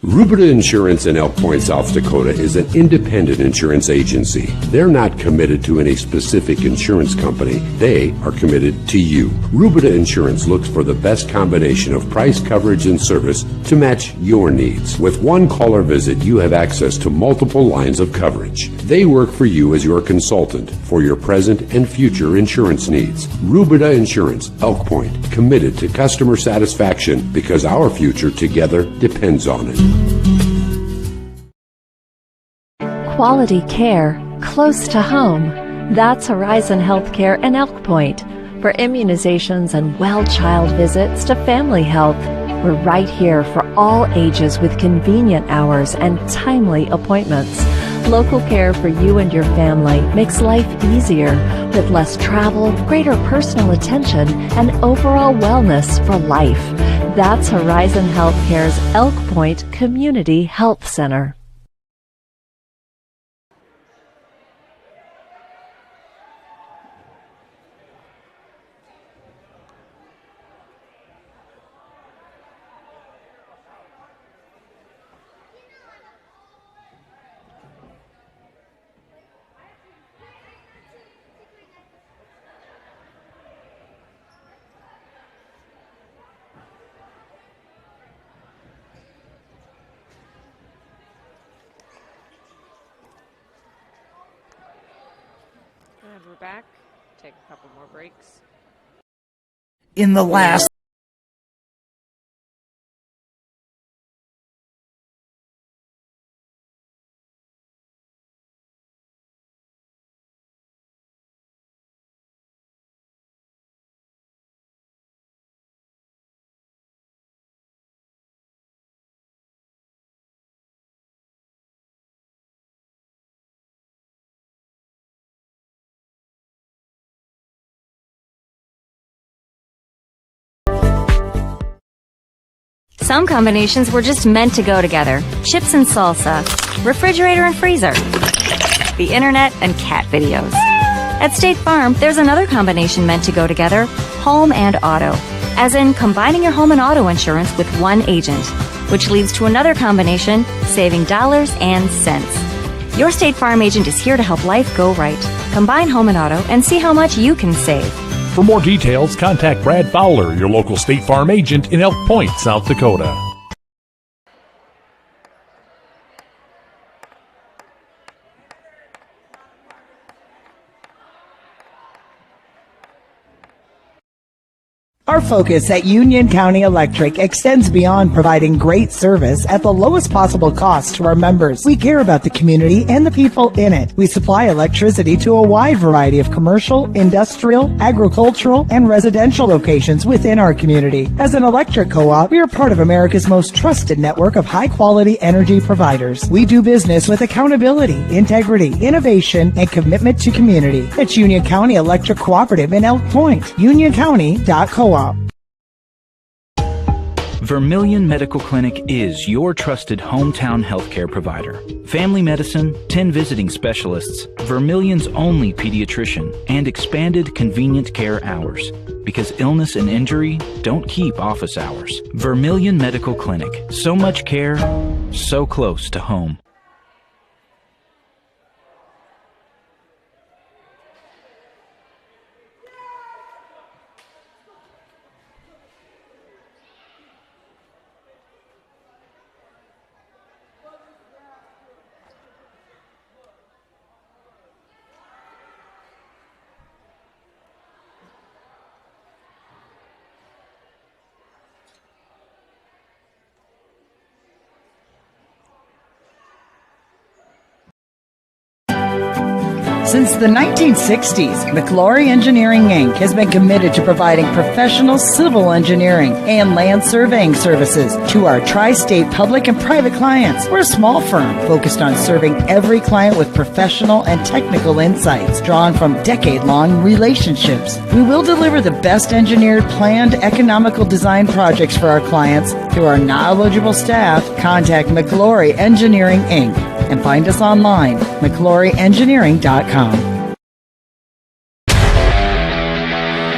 Rubida Insurance in Elk Point, South Dakota is an independent insurance agency. They're not committed to any specific insurance company. They are committed to you. Rubida Insurance looks for the best combination of price, coverage, and service to match your needs. With one caller visit, you have access to multiple lines of coverage. They work for you as your consultant for your present and future insurance needs. Rubida Insurance, Elk Point, committed to customer satisfaction because our future together depends on it. Quality care close to home. That's Horizon Healthcare in Elk Point. For immunizations and well-child visits to family health, we're right here for all ages with convenient hours and timely appointments. Local care for you and your family makes life easier with less travel, greater personal attention, and overall wellness for life. That's Horizon Healthcare's Elk Point Community Health Center. back, take a couple more breaks. In the last Some combinations were just meant to go together. Chips and salsa, refrigerator and freezer, the internet and cat videos. At State Farm, there's another combination meant to go together, home and auto. As in combining your home and auto insurance with one agent, which leads to another combination, saving dollars and cents. Your State Farm agent is here to help life go right. Combine home and auto and see how much you can save. For more details, contact Brad Fowler, your local State Farm agent in Elk Point, South Dakota. Our focus at Union County Electric extends beyond providing great service at the lowest possible cost to our members. We care about the community and the people in it. We supply electricity to a wide variety of commercial, industrial, agricultural, and residential locations within our community. As an electric co-op, we are part of America's most trusted network of high-quality energy providers. We do business with accountability, integrity, innovation, and commitment to community. It's Union County Electric Cooperative in Elk Point. UnionCounty.coop. Vermilion Medical Clinic is your trusted hometown healthcare provider. Family medicine, 10 visiting specialists, Vermilion's only pediatrician, and expanded convenient care hours. Because illness and injury don't keep office hours. Vermilion Medical Clinic. So much care, so close to home. Since the 1960s, McClory Engineering, Inc. has been committed to providing professional civil engineering and land surveying services to our tri-state public and private clients. We're a small firm focused on serving every client with professional and technical insights drawn from decade-long relationships. We will deliver the best engineered, planned, economical design projects for our clients through our knowledgeable staff. Contact McClory Engineering, Inc. and find us online, McCloryEngineering.com.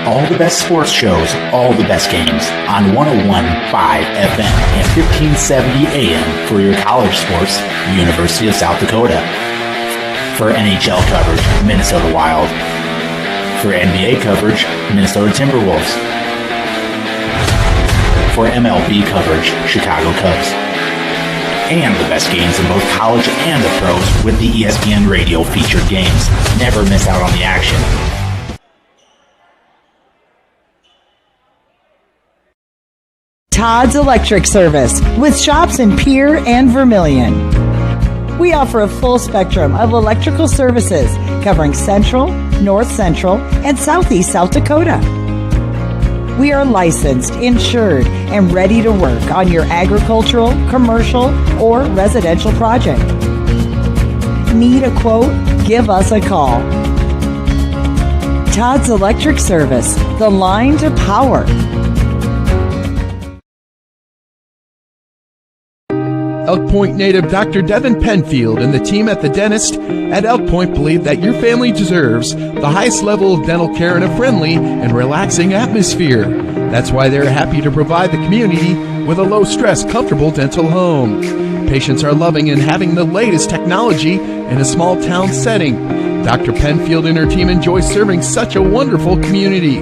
All the best sports shows, all the best games on 101.5 FM and 1570 AM for your college sports, University of South Dakota. For NHL coverage, Minnesota Wild. For NBA coverage, Minnesota Timberwolves. For MLB coverage, Chicago Cubs. And the best games in both college and the pros with the ESPN Radio featured games. Never miss out on the action. Todd's Electric Service with shops in Pierre and Vermilion. We offer a full spectrum of electrical services covering Central, North Central, and Southeast South Dakota. We are licensed, insured, and ready to work on your agricultural, commercial, or residential project. Need a quote? Give us a call. Todd's Electric Service, the line to power. Elk Point native Dr. Devin Penfield and the team at the dentist at Elk Point believe that your family deserves the highest level of dental care in a friendly and relaxing atmosphere. That's why they're happy to provide the community with a low-stress, comfortable dental home. Patients are loving and having the latest technology in a small-town setting. Dr. Penfield and her team enjoy serving such a wonderful community.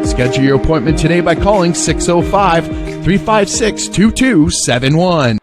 Schedule your appointment today by calling 605-356-2271.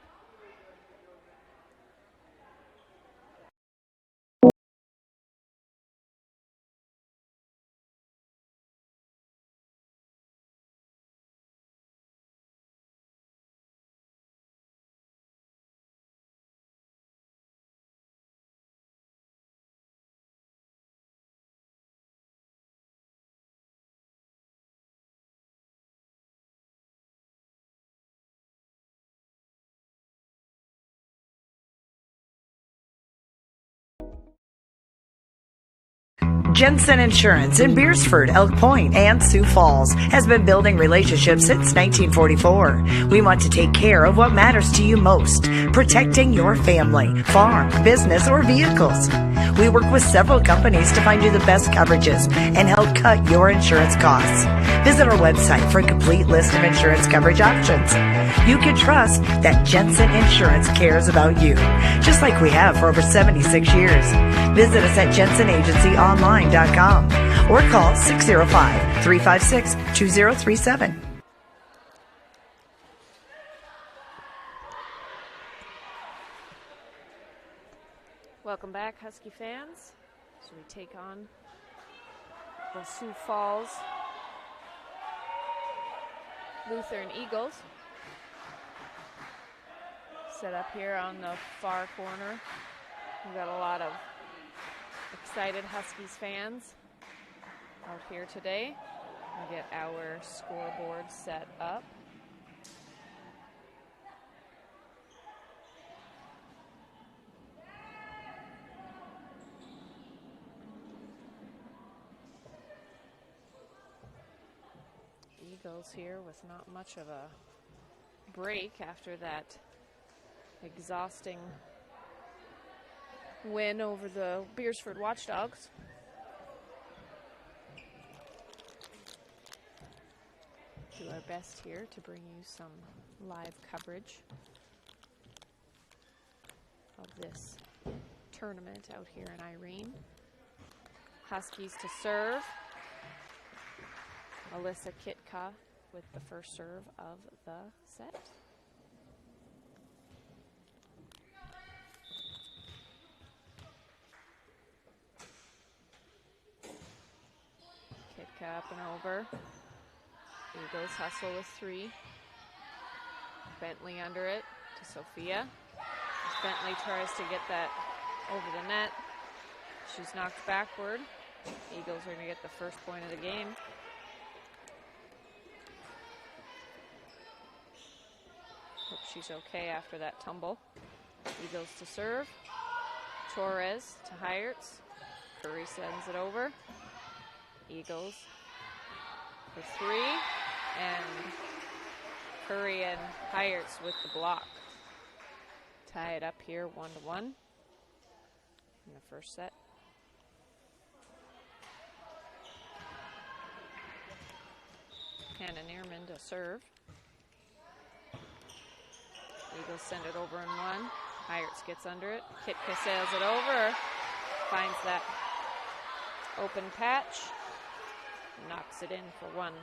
Jensen Insurance in Beersford, Elk Point, and Sioux Falls has been building relationships since 1944. We want to take care of what matters to you most, protecting your family, farm, business, or vehicles. We work with several companies to find you the best coverages and help cut your insurance costs. Visit our website for a complete list of insurance coverage options. You can trust that Jensen Insurance cares about you, just like we have for over 76 years. Visit us at jensenagencyonline.com or call 605-356-2037. Welcome back, Husky fans. So we take on the Sioux Falls Lutheran Eagles. Set up here on the far corner. We've got a lot of excited Huskies fans out here today. We'll get our scoreboard set up. Eagles here with not much of a break after that exhausting win over the Beersford Watchdogs. Do our best here to bring you some live coverage of this tournament out here in Irene. Huskies to serve. Alyssa Kitka with the first serve of the set. Kitka up and over. Eagles hustle with 3. Bentley under it to Sophia. As Bentley tries to get that over the net, she's knocked backward. Eagles are going to get the first point of the game. Hope she's okay after that tumble. Eagles to serve. Torres to Heyerts. Curry sends it over. Eagles for 3. And Curry and Heyerts with the block. Tie it up here 1-1 in the first set. Hannah Neerman to serve. Eagles send it over in 1. Heyerts gets under it. Kitka sails it over. Finds that open patch. Knocks it in for 1.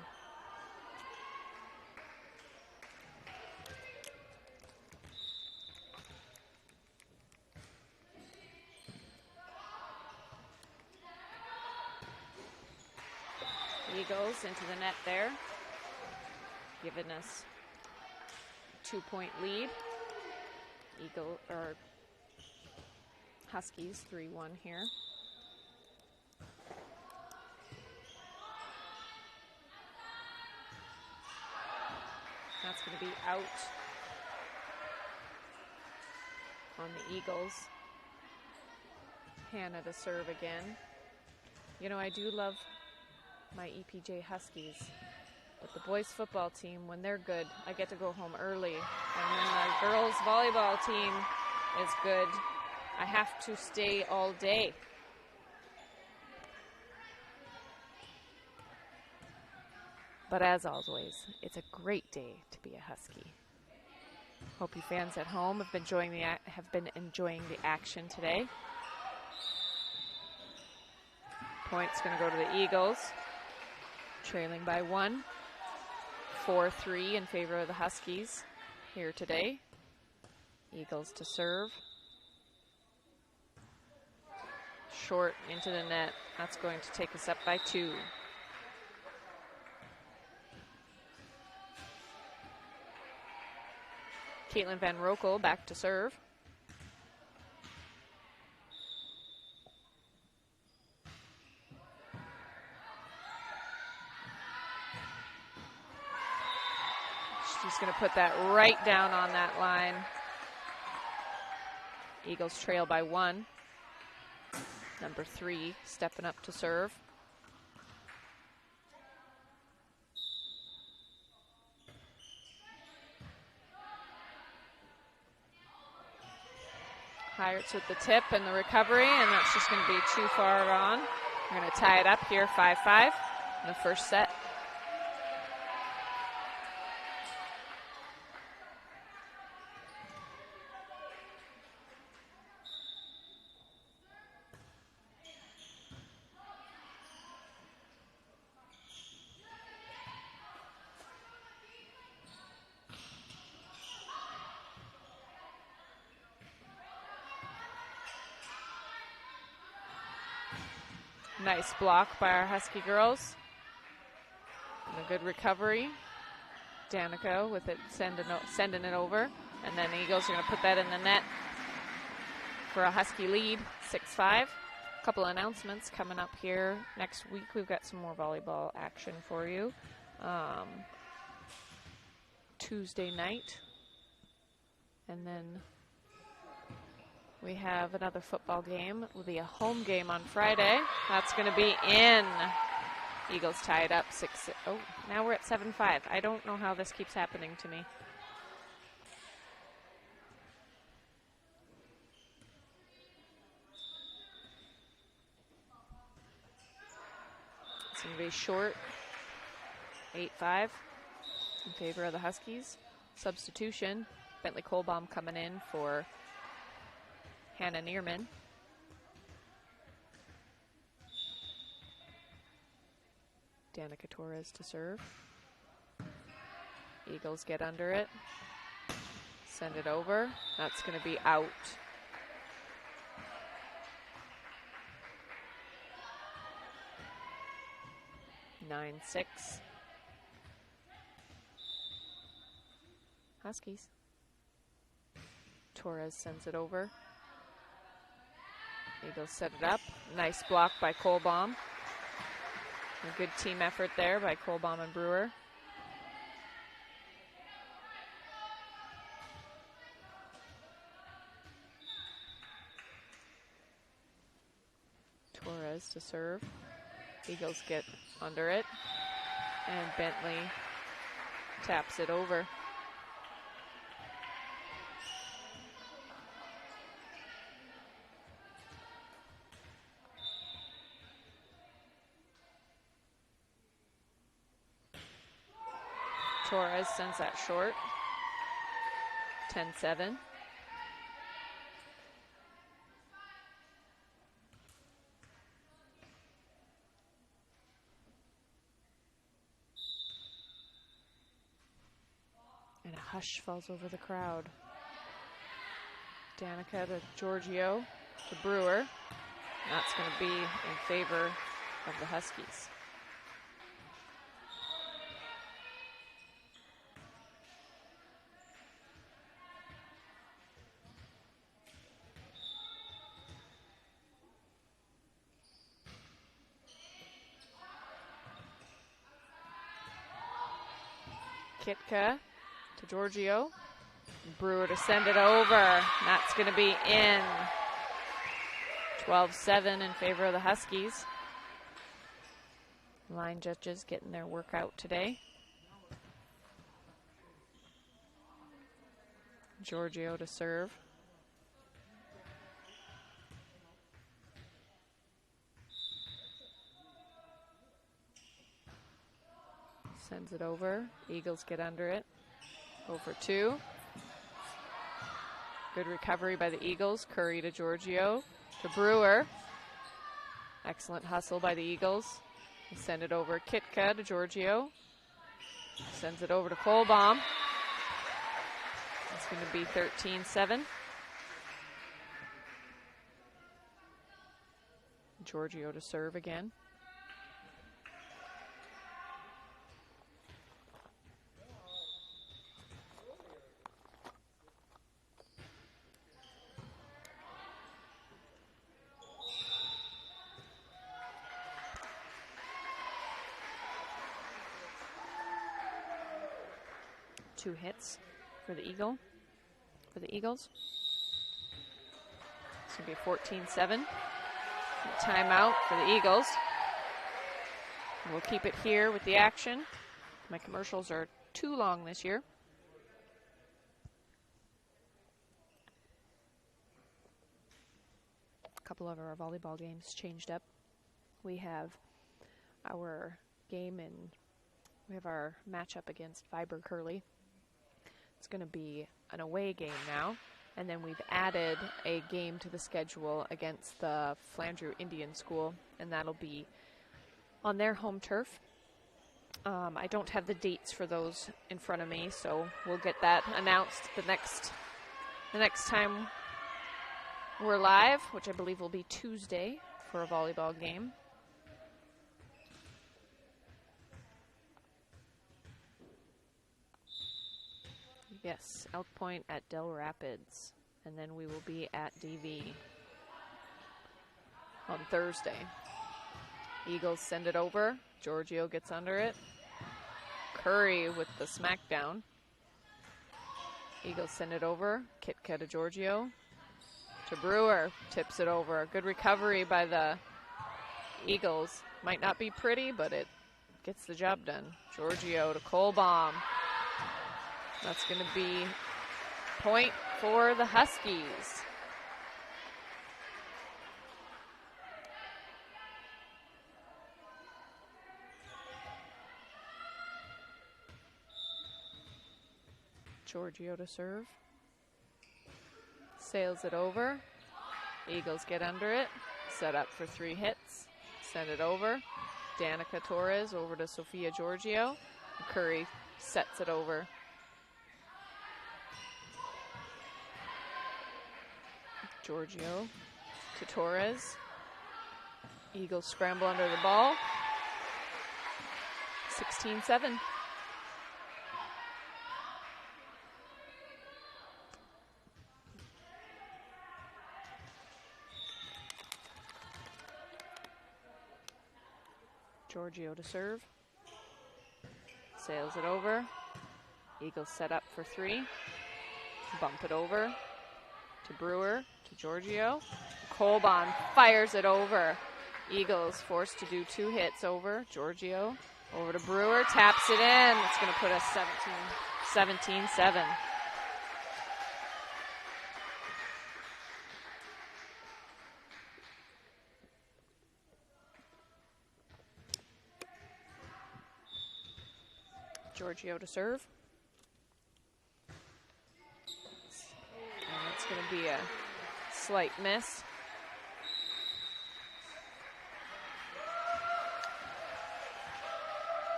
Eagles into the net there, giving us a 2-point lead. Huskies 3-1 here. That's going to be out on the Eagles. Hannah to serve again. You know, I do love my EPJ Huskies, but the boys football team, when they're good, I get to go home early. And when the girls volleyball team is good, I have to stay all day. But as always, it's a great day to be a Husky. Hope you fans at home have been enjoying the action today. Point's going to go to the Eagles, trailing by 1. 4-3 in favor of the Huskies here today. Eagles to serve. Short into the net. That's going to take us up by 2. Caitlin Van Rokel back to serve. She's going to put that right down on that line. Eagles trail by 1. Number 3 stepping up to serve. Pirates with the tip and the recovery, and that's just going to be too far gone. We're going to tie it up here, 5-5 in the first set. Nice block by our Husky girls. And a good recovery. Danica with it, sending it over. And then the Eagles are going to put that in the net for a Husky lead, 6-5. A couple of announcements coming up here next week. We've got some more volleyball action for you. Tuesday night. And then we have another football game. It will be a home game on Friday. That's going to be in. Eagles tie it up 6. Oh, now we're at 7-5. I don't know how this keeps happening to me. It's going to be short. 8-5 in favor of the Huskies. Substitution. Bentley Kohlbaum coming in for Hannah Neerman. Danica Torres to serve. Eagles get under it. Send it over. That's going to be out. Nine, 6. Huskies. Torres sends it over. Eagles set it up. Nice block by Kohlbaum. A good team effort there by Kohlbaum and Brewer. Torres to serve. Eagles get under it. And Bentley taps it over. Torres sends that short. 10-7. And a hush falls over the crowd. Danica to Giorgio to Brewer. That's going to be in favor of the Huskies. Kitka to Giorgio. Brewer to send it over. That's going to be in. 12-7 in favor of the Huskies. Line judges getting their work out today. Giorgio to serve. Sends it over. Eagles get under it. Over 2. Good recovery by the Eagles. Curry to Giorgio. To Brewer. Excellent hustle by the Eagles. They send it over. Kitka to Giorgio. Sends it over to Kohlbaum. It's going to be 13-7. Giorgio to serve again. Two hits for the Eagles. It's going to be 14-7. Timeout for the Eagles. We'll keep it here with the action. My commercials are too long this year. A couple of our volleyball games changed up. We have our game in, we have our matchup against Viber Curly. It's going to be an away game now. And then we've added a game to the schedule against the Flandreau Indian School, and that'll be on their home turf. I don't have the dates for those in front of me, so we'll get that announced the next time we're live, which I believe will be Tuesday for a volleyball game. Yes, Elk Point at Del Rapids, and then we will be at DV on Thursday. Eagles send it over. Giorgio gets under it. Curry with the smackdown. Eagles send it over. Kitka to Giorgio. To Brewer. Tips it over. Good recovery by the Eagles. Might not be pretty, but it gets the job done. Giorgio to Kohlbaum. That's going to be point for the Huskies. Giorgio to serve. Sails it over. Eagles get under it. Set up for 3 hits. Send it over. Danica Torres over to Sophia Giorgio. Curry sets it over. Giorgio to Torres. Eagles scramble under the ball. 16-7. Giorgio to serve. Sails it over. Eagles set up for 3. Bump it over to Brewer, to Giorgio. Kohlbaum fires it over. Eagles forced to do 2 hits over. Giorgio over to Brewer, taps it in. It's going to put us 17-7. Giorgio to serve. And it's going to be a slight miss.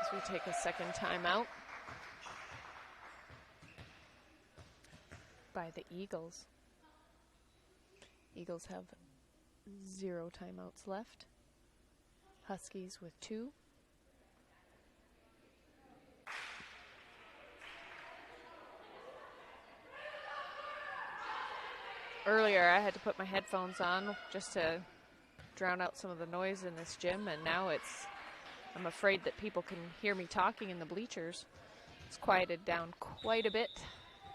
As we take a second timeout by the Eagles. Eagles have 0 timeouts left. Huskies with 2. Earlier, I had to put my headphones on just to drown out some of the noise in this gym, and now I'm afraid that people can hear me talking in the bleachers. It's quieted down quite a bit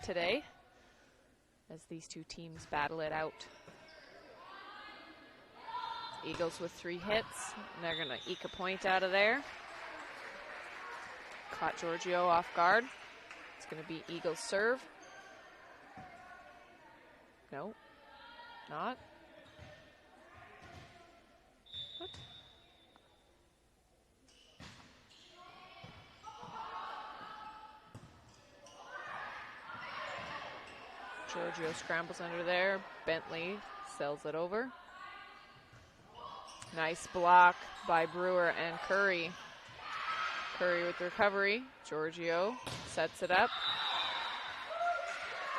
today as these two teams battle it out. Eagles with 3 hits, and they're going to eke a point out of there. Caught Giorgio off guard. It's going to be Eagles serve. No, not. What? Giorgio scrambles under there. Bentley sells it over. Nice block by Brewer and Curry. Curry with recovery. Giorgio sets it up.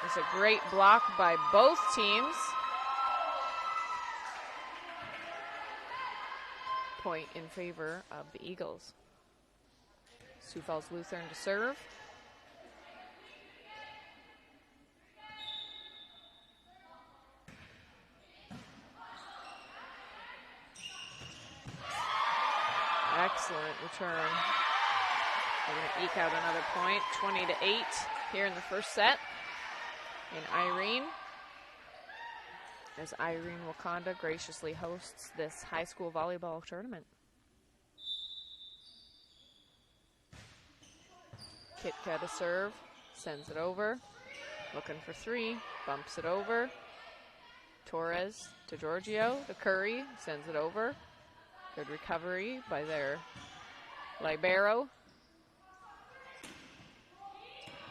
It's a great block by both teams. Point in favor of the Eagles. Sioux Falls Lutheran to serve. Excellent return. We're going to eke out another point, 20-8 here in the first set. And Irene as Irene-Wakonda graciously hosts this high school volleyball tournament. Kitka to serve, sends it over, looking for three, bumps it over. Torres to Giorgio, to Curry, sends it over. Good recovery by their libero.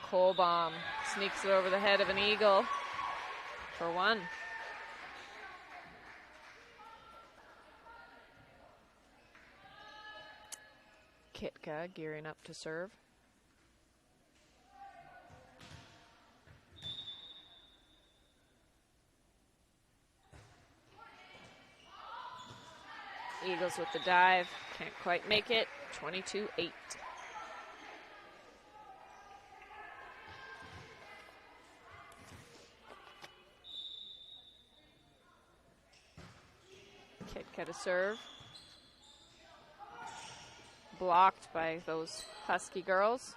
Kohlbaum sneaks it over the head of an Eagle for one. Kitka gearing up to serve. Eagles with the dive, can't quite make it, 22-8. Kitka to serve. Blocked by those Husky girls.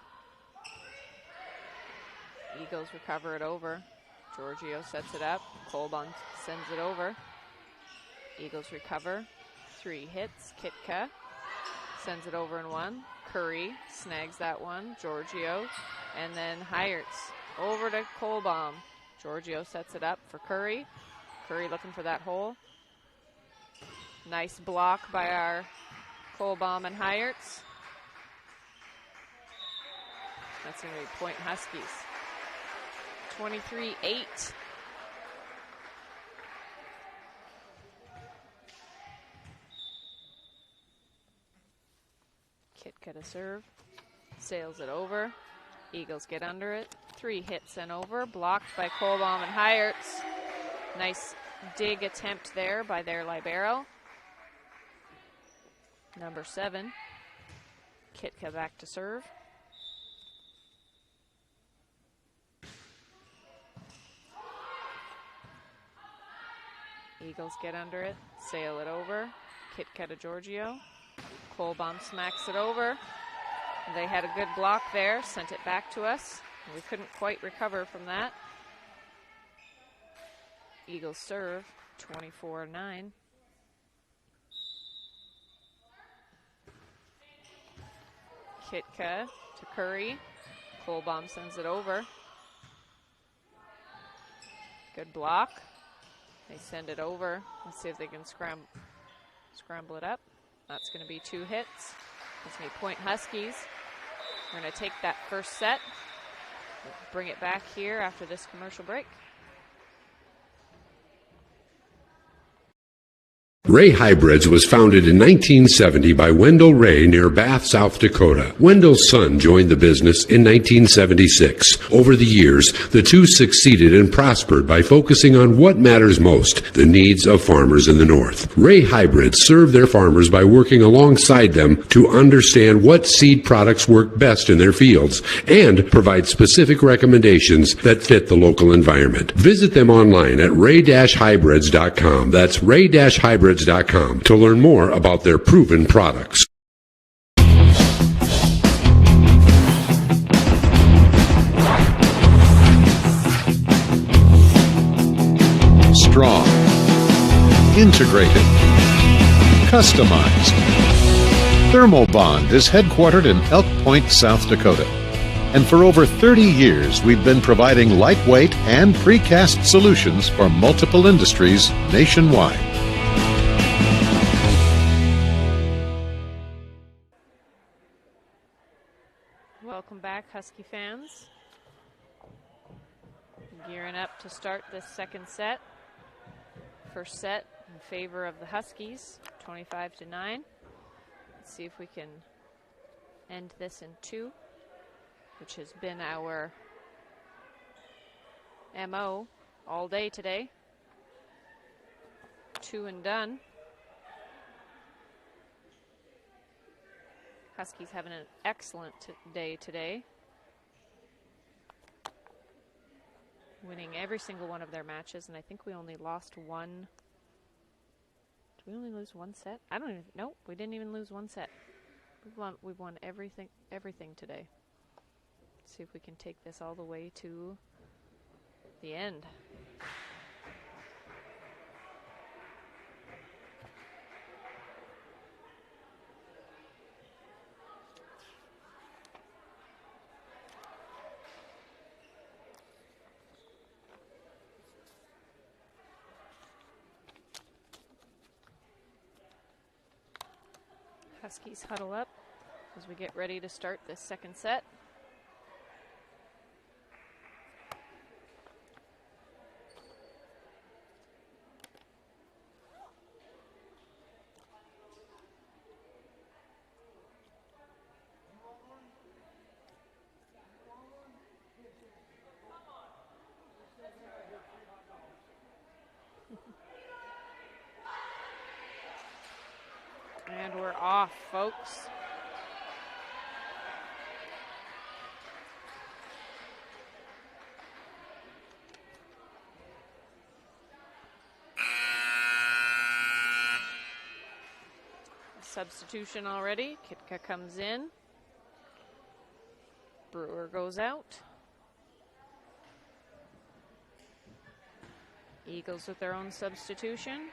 Eagles recover it over. Giorgio sets it up. Kohlbaum sends it over. Eagles recover. 3 hits. Kitka sends it over in one. Curry snags that one. Giorgio. And then Heyerts over to Kohlbaum. Giorgio sets it up for Curry. Curry looking for that hole. Nice block by our Kohlbaum and Heyerts. That's going to be Point Huskies. 23-8. Kitka to serve. Sails it over. Eagles get under it. 3 hits and over. Blocked by Kohlbaum and Heyerts. Nice dig attempt there by their libero. Number 7. Kitka back to serve. Eagles get under it, sail it over. Kitka to Giorgio. Kohlbaum smacks it over. They had a good block there, sent it back to us. We couldn't quite recover from that. Eagles serve, 24-9. Kitka to Curry. Kohlbaum sends it over. Good block. They send it over. Let's see if they can scramble it up. That's going to be 2 hits. That's going to be Point Huskies. We're going to take that first set. We'll bring it back here after this commercial break. Ray Hybrids was founded in 1970 by Wendell Ray near Bath, South Dakota. Wendell's son joined the business in 1976. Over the years, the two succeeded and prospered by focusing on what matters most, the needs of farmers in the North. Ray Hybrids serve their farmers by working alongside them to understand what seed products work best in their fields and provide specific recommendations that fit the local environment. Visit them online at ray-hybrids.com. That's ray-hybrids.com to learn more about their proven products. Strong, integrated, customized. Thermobond is headquartered in Elk Point, South Dakota. And for over 30 years, we've been providing lightweight and precast solutions for multiple industries nationwide. Welcome back, Husky fans. Gearing up to start this second set. First set in favor of the Huskies, 25-9. Let's see if we can end this in 2, which has been our MO all day today. 2 and done. Huskies having an excellent day today. Winning every single one of their matches, and I think we only lost one. Did we only lose one set? I don't even know. We didn't even lose one set. We've won everything today. Let's see if we can take this all the way to the end. Huskies huddle up as we get ready to start this second set. And we're off, folks. Substitution already. Kitka comes in. Brewer goes out. Eagles with their own substitution.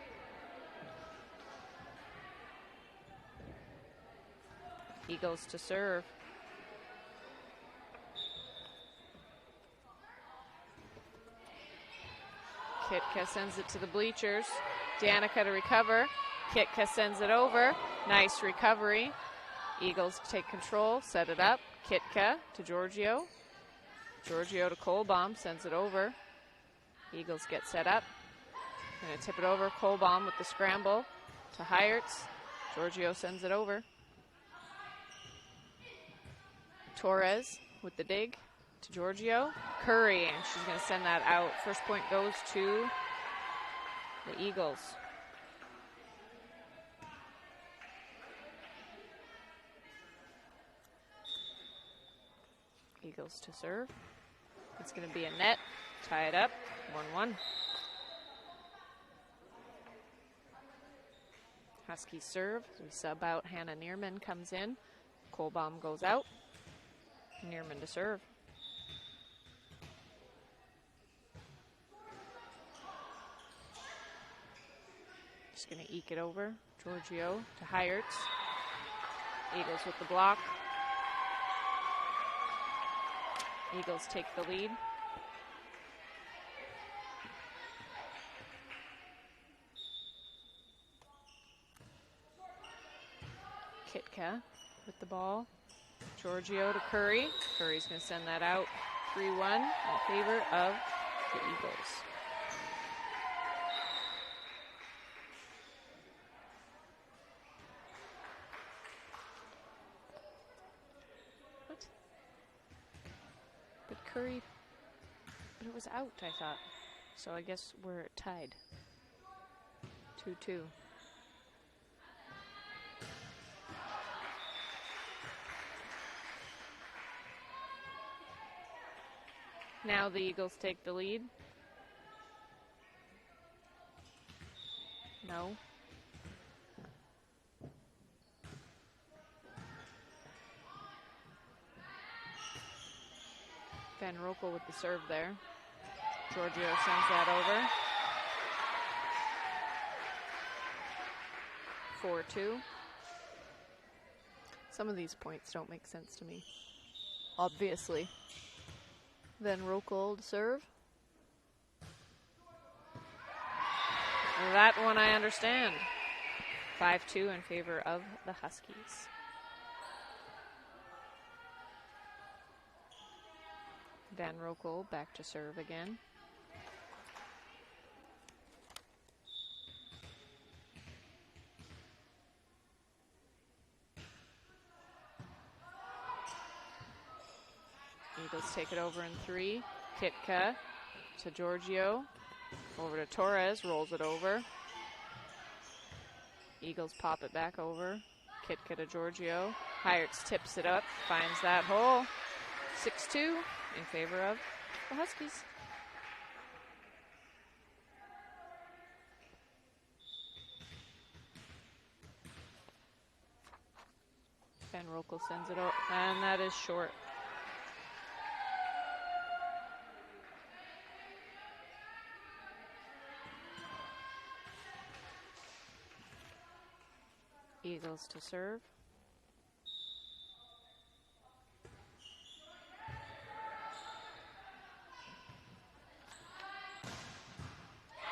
Eagles to serve. Kitka sends it to the bleachers. Danica to recover. Kitka sends it over. Nice recovery. Eagles take control, set it up. Kitka to Giorgio. Giorgio to Kohlbaum, sends it over. Eagles get set up. Gonna tip it over. Kohlbaum with the scramble to Heyertz. Giorgio sends it over. Torres with the dig to Giorgio. Curry, and she's going to send that out. First point goes to the Eagles. Eagles to serve. It's going to be a net. Tie it up. 1-1. Huskies serve. We sub out. Hannah Neerman comes in. Kohlbaum goes out. Neerman to serve. Just going to eke it over. Giorgio to Heyertz. Eagles with the block. Eagles take the lead. Kitka with the ball. Giorgio to Curry. Curry's going to send that out. 3-1 in favor of the Eagles. What? But Curry, but it was out, I thought. So I guess we're tied. 2-2. Now the Eagles take the lead. No. Van Rokel with the serve there. Giorgio sends that over. 4-2. Some of these points don't make sense to me, obviously. Van Rokel to serve. That one I understand. 5-2 in favor of the Huskies. Van Rokel back to serve again. Eagles take it over in 3. Kitka to Giorgio. Over to Torres, rolls it over. Eagles pop it back over. Kitka to Giorgio. Heyertz tips it up, finds that hole. 6-2 in favor of the Huskies. Van Rokel sends it out, and that is short. Eagles to serve.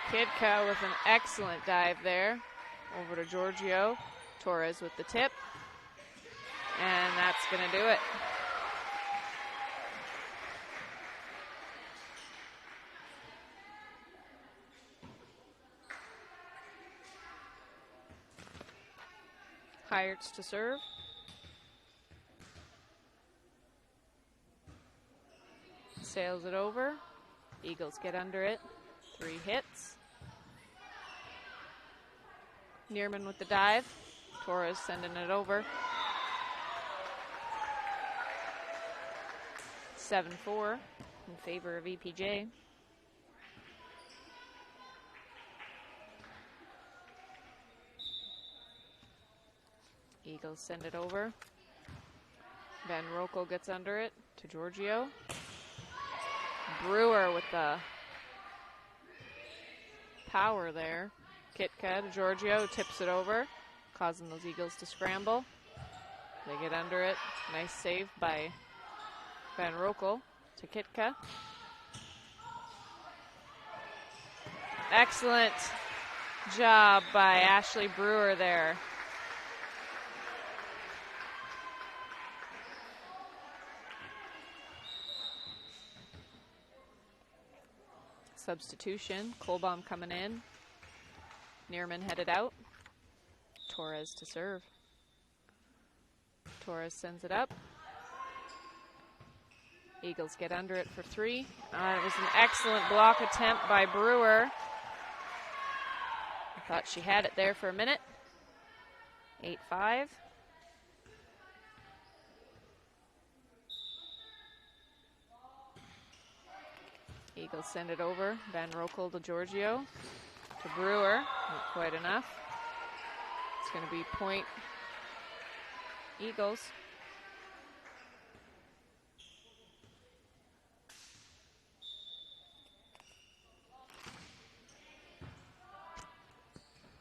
Kitka with an excellent dive there. Over to Giorgio. Torres with the tip. And that's going to do it. Hiertz to serve. Sails it over. Eagles get under it. 3 hits. Neerman with the dive. Torres sending it over. 7-4 in favor of EPJ. Eagles send it over. Van Rokel gets under it to Giorgio. Brewer with the power there. Kitka to Giorgio, tips it over, causing those Eagles to scramble. They get under it. Nice save by Van Rokel to Kitka. Excellent job by Ashley Brewer there. Substitution, Kohlbaum coming in. Neerman headed out. Torres to serve. Torres sends it up. Eagles get under it for 3. It was an excellent block attempt by Brewer. I thought she had it there for a minute. 8-5. Eagles send it over. Van Rokel to Giorgio. To Brewer. Not quite enough. It's going to be point Eagles.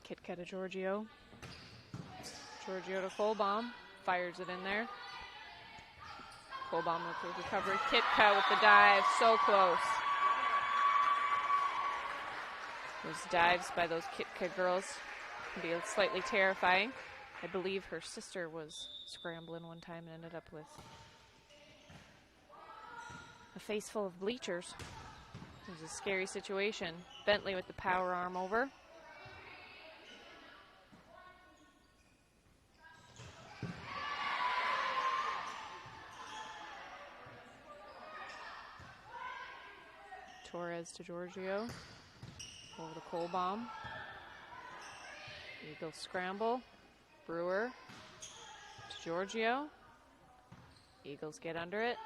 Kitka to Giorgio. Giorgio to Kohlbaum. Fires it in there. Kohlbaum with the recovery. Kitka with the dive. So close. Those dives by those Kitka girls can be slightly terrifying. I believe her sister was scrambling one time and ended up with a face full of bleachers. It was a scary situation. Bentley with the power arm over. Torres to Giorgio. Over to Kohlbaum. Eagles scramble. Brewer to Giorgio. Eagles get under it.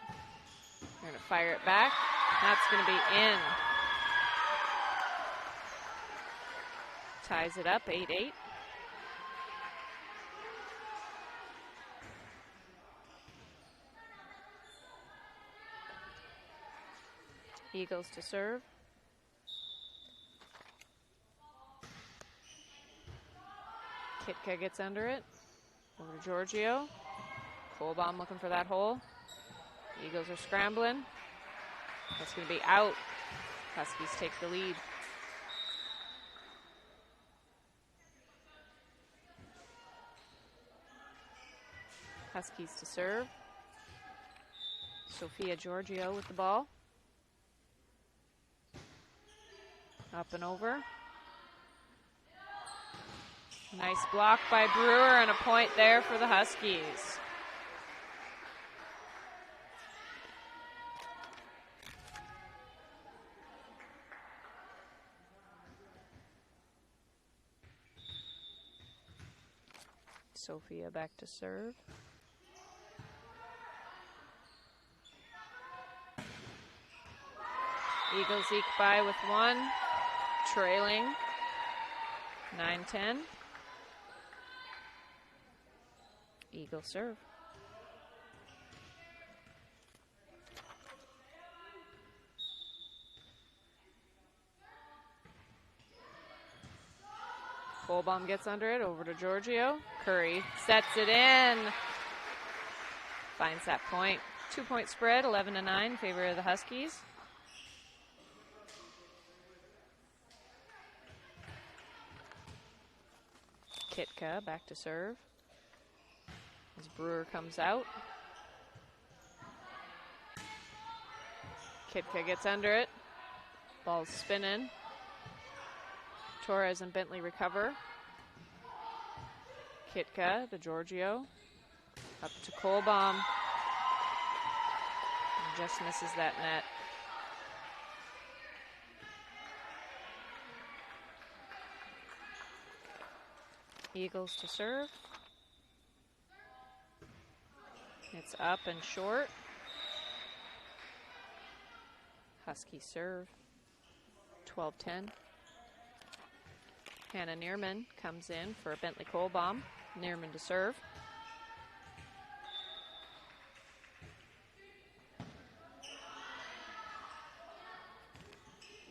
They're going to fire it back. That's going to be in. Ties it up, 8-8. Eagles to serve. Kitka gets under it. Over to Giorgio. Kohlbaum looking for that hole. Eagles are scrambling. That's going to be out. Huskies take the lead. Huskies to serve. Sophia Giorgio with the ball. Up and over. Nice block by Brewer and a point there for the Huskies. Sophia back to serve. Eagles eke by with 1, trailing 9-10. Eagle serve. Kohlbaum gets under it, over to Giorgio. Curry sets it in. Finds that point. 2-point spread, 11-9 in favor of the Huskies. Kitka back to serve. As Brewer comes out. Kitka gets under it. Ball's spinning. Torres and Bentley recover. Kitka to Giorgio. Up to Kohlbaum. And just misses that net. Eagles to serve. It's up and short. Husky serve. 12-10. Hannah Neerman comes in for Bentley Kohlbaum. Neerman to serve.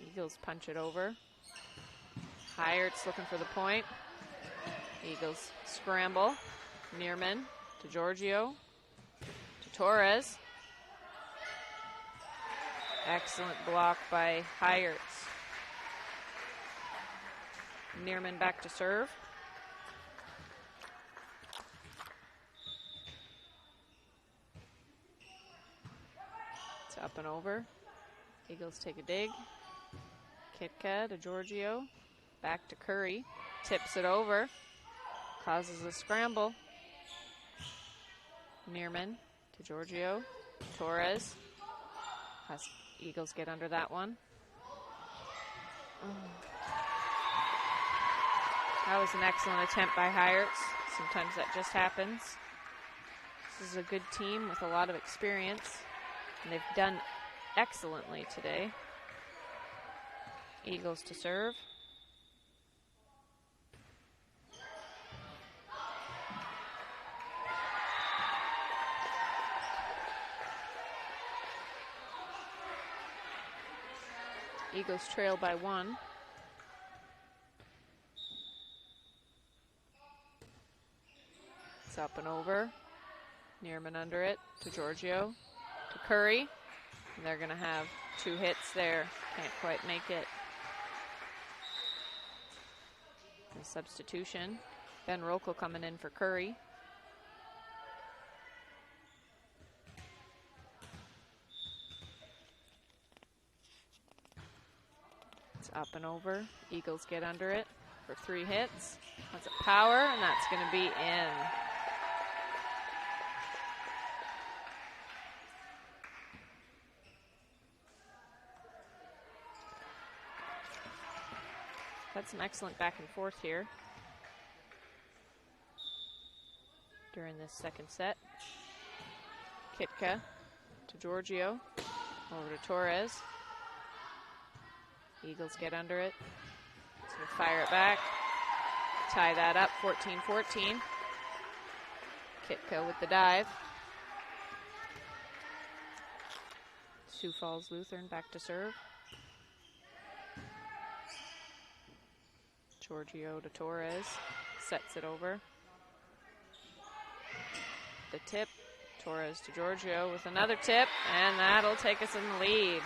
Eagles punch it over. Heyert's looking for the point. Eagles scramble. Neerman to Giorgio. To Torres. Excellent block by Heyert's. Neerman back to serve. It's up and over. Eagles take a dig. Kitka to Giorgio. Back to Curry. Tips it over. Causes a scramble. Neerman to Giorgio. Torres. Eagles get under that one. That was an excellent attempt by Heyert's. Sometimes that just happens. This is a good team with a lot of experience, and they've done excellently today. Eagles to serve. Eagles trail by 1. It's up and over. Neerman under it to Giorgio, to Curry. And they're going to have 2 hits there. Can't quite make it. A substitution. Ben Rokel coming in for Curry. It's up and over. Eagles get under it for 3 hits. That's a power, and that's going to be in. That's some excellent back and forth here during this second set. Kitka to Giorgio, over to Torres. Eagles get under it. It's going to fire it back. Tie that up, 14-14. Kitka with the dive. Sioux Falls Lutheran back to serve. Giorgio to Torres, sets it over. The tip, Torres to Giorgio with another tip, and that'll take us in the lead.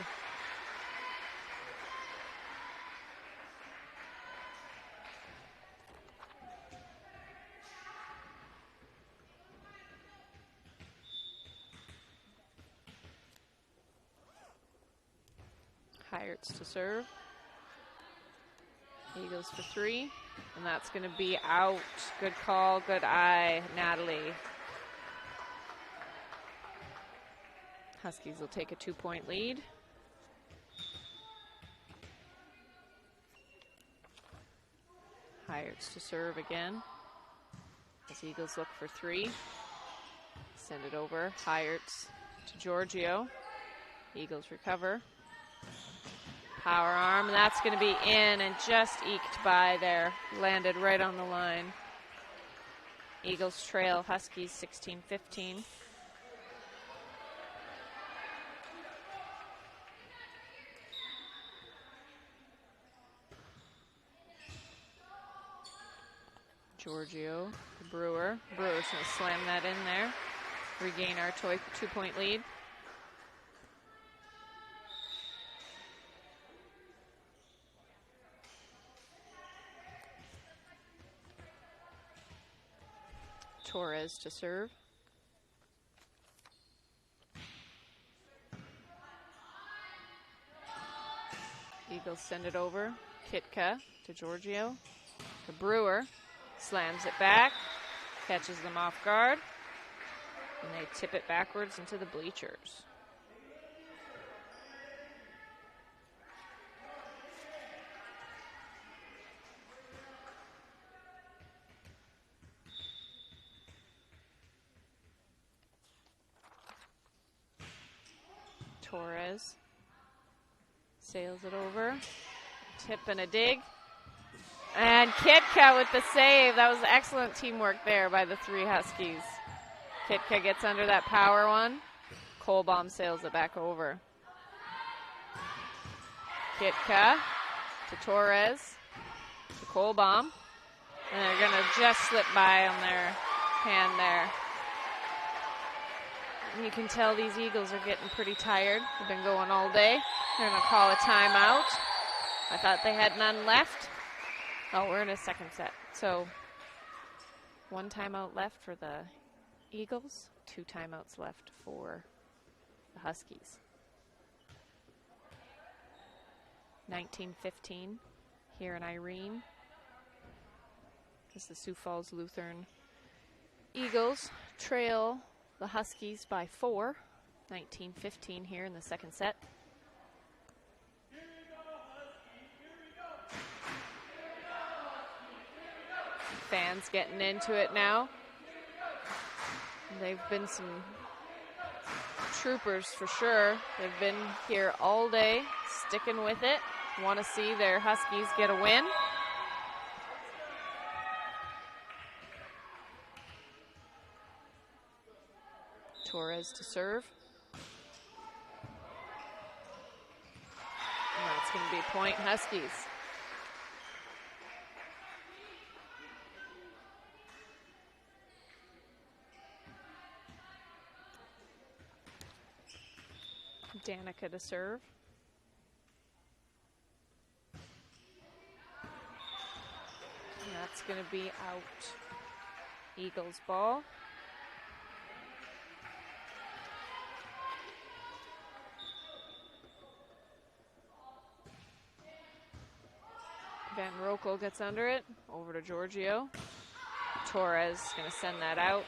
Heyert's to serve. Eagles for 3, and that's going to be out. Good call, good eye, Natalie. Huskies will take a 2-point lead. Heyert's to serve again. As Eagles look for 3. Send it over. Heyert's to Giorgio. Eagles recover. Power arm, and that's going to be in and just eked by there. Landed right on the line. Eagles trail Huskies 16-15. Giorgio to Brewer. Brewer's going to slam that in there. Regain our 2-point lead. Torres to serve. Eagles send it over. Kitka to Giorgio. To Brewer. Slams it back. Catches them off guard. And they tip it backwards into the bleachers. Torres sails it over. Tip and a dig. And Kitka with the save. That was excellent teamwork there by the three Huskies. Kitka gets under that power one. Kohlbaum sails it back over. Kitka to Torres to Kohlbaum. And they're going to just slip by on their hand there. You can tell these Eagles are getting pretty tired. They've been going all day. They're going to call a timeout. I thought they had none left. Oh, we're in a second set. So 1 timeout left for the Eagles, 2 timeouts left for the Huskies. 19:15 here in Irene. As the Sioux Falls Lutheran Eagles trail the Huskies by 4. 19:15 here in the second set. Fans getting into it now. They've been some troopers for sure. They've been here all day, sticking with it. Want to see their Huskies get a win. Torres to serve. And that's going to be point Huskies. Danica to serve. And that's going to be out. Eagles ball. Van Rokel gets under it. Over to Giorgio. Torres is going to send that out.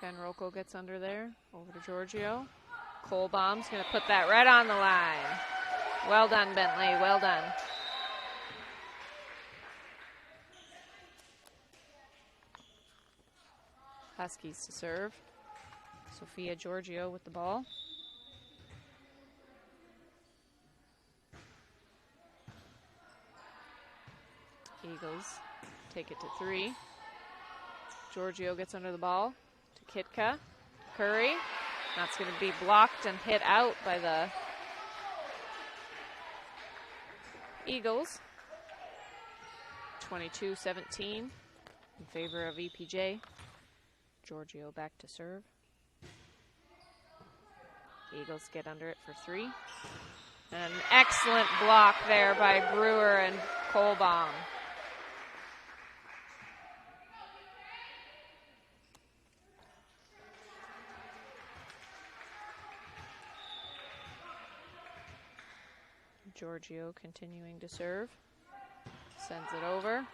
Van Rokel gets under there. Over to Giorgio. Kohlbaum's going to put that right on the line. Well done, Bentley. Well done. Huskies to serve. Sophia Giorgio with the ball. Eagles take it to 3. Giorgio gets under the ball to Kitka. Curry. That's going to be blocked and hit out by the Eagles. 22-17 in favor of EPJ. Giorgio back to serve. Eagles get under it for 3. An excellent block there by Brewer and Kohlbaum. Giorgio continuing to serve. Sends it over.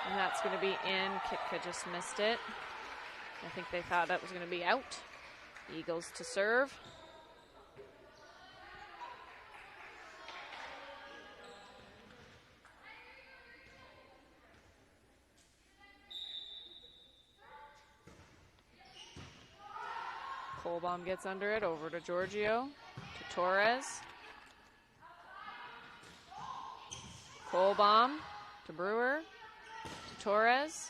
And that's going to be in. Kitka just missed it. I think they thought that was going to be out. Eagles to serve. Kohlbaum gets under it. Over to Giorgio. To Torres. Kohlbaum to Brewer. Torres.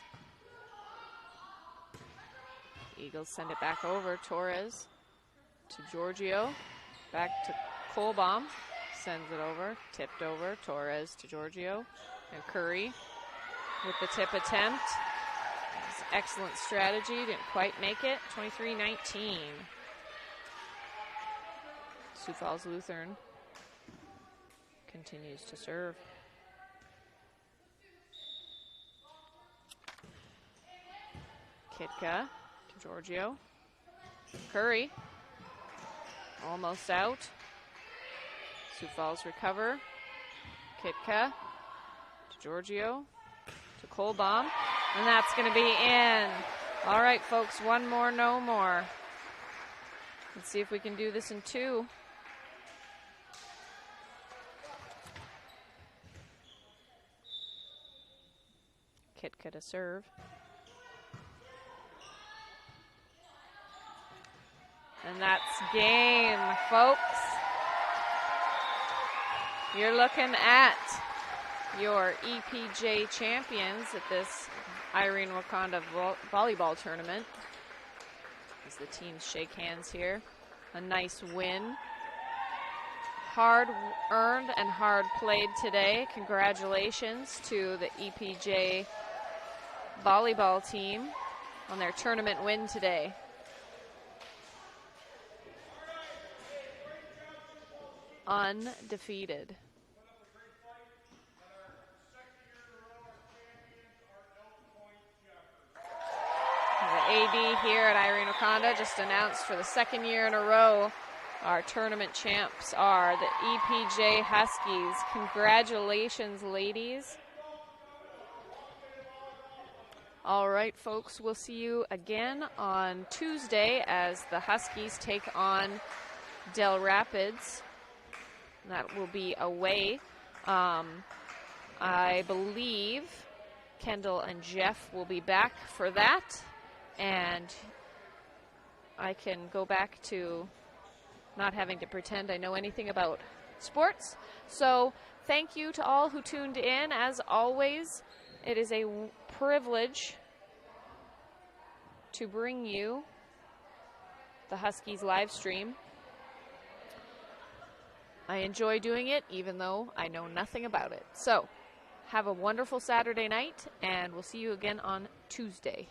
Eagles send it back over. Torres to Giorgio. Back to Kohlbaum. Sends it over. Tipped over. Torres to Giorgio. And Curry with the tip attempt. Excellent strategy. Didn't quite make it. 23-19. Sioux Falls Lutheran continues to serve. Kitka to Giorgio. Curry. Almost out. Sioux Falls recover. Kitka to Giorgio to Kohlbaum. And that's going to be in. All right, folks, one more, no more. Let's see if we can do this in 2. Kitka to serve. And that's game, folks. You're looking at your EPJ champions at this Irene-Wakonda volleyball tournament. As the teams shake hands here. A nice win. Hard earned and hard played today. Congratulations to the EPJ volleyball team on their tournament win today. Undefeated. The AD here at Irene-Wakonda just announced for the 2nd year in a row our tournament champs are the EPJ Huskies. Congratulations, ladies. All right, folks, we'll see you again on Tuesday as the Huskies take on Del Rapids. That will be away. I believe Kendall and Jeff will be back for that. And I can go back to not having to pretend I know anything about sports. So thank you to all who tuned in. As always, it is a privilege to bring you the Huskies live stream. I enjoy doing it, even though I know nothing about it. So have a wonderful Saturday night, and we'll see you again on Tuesday.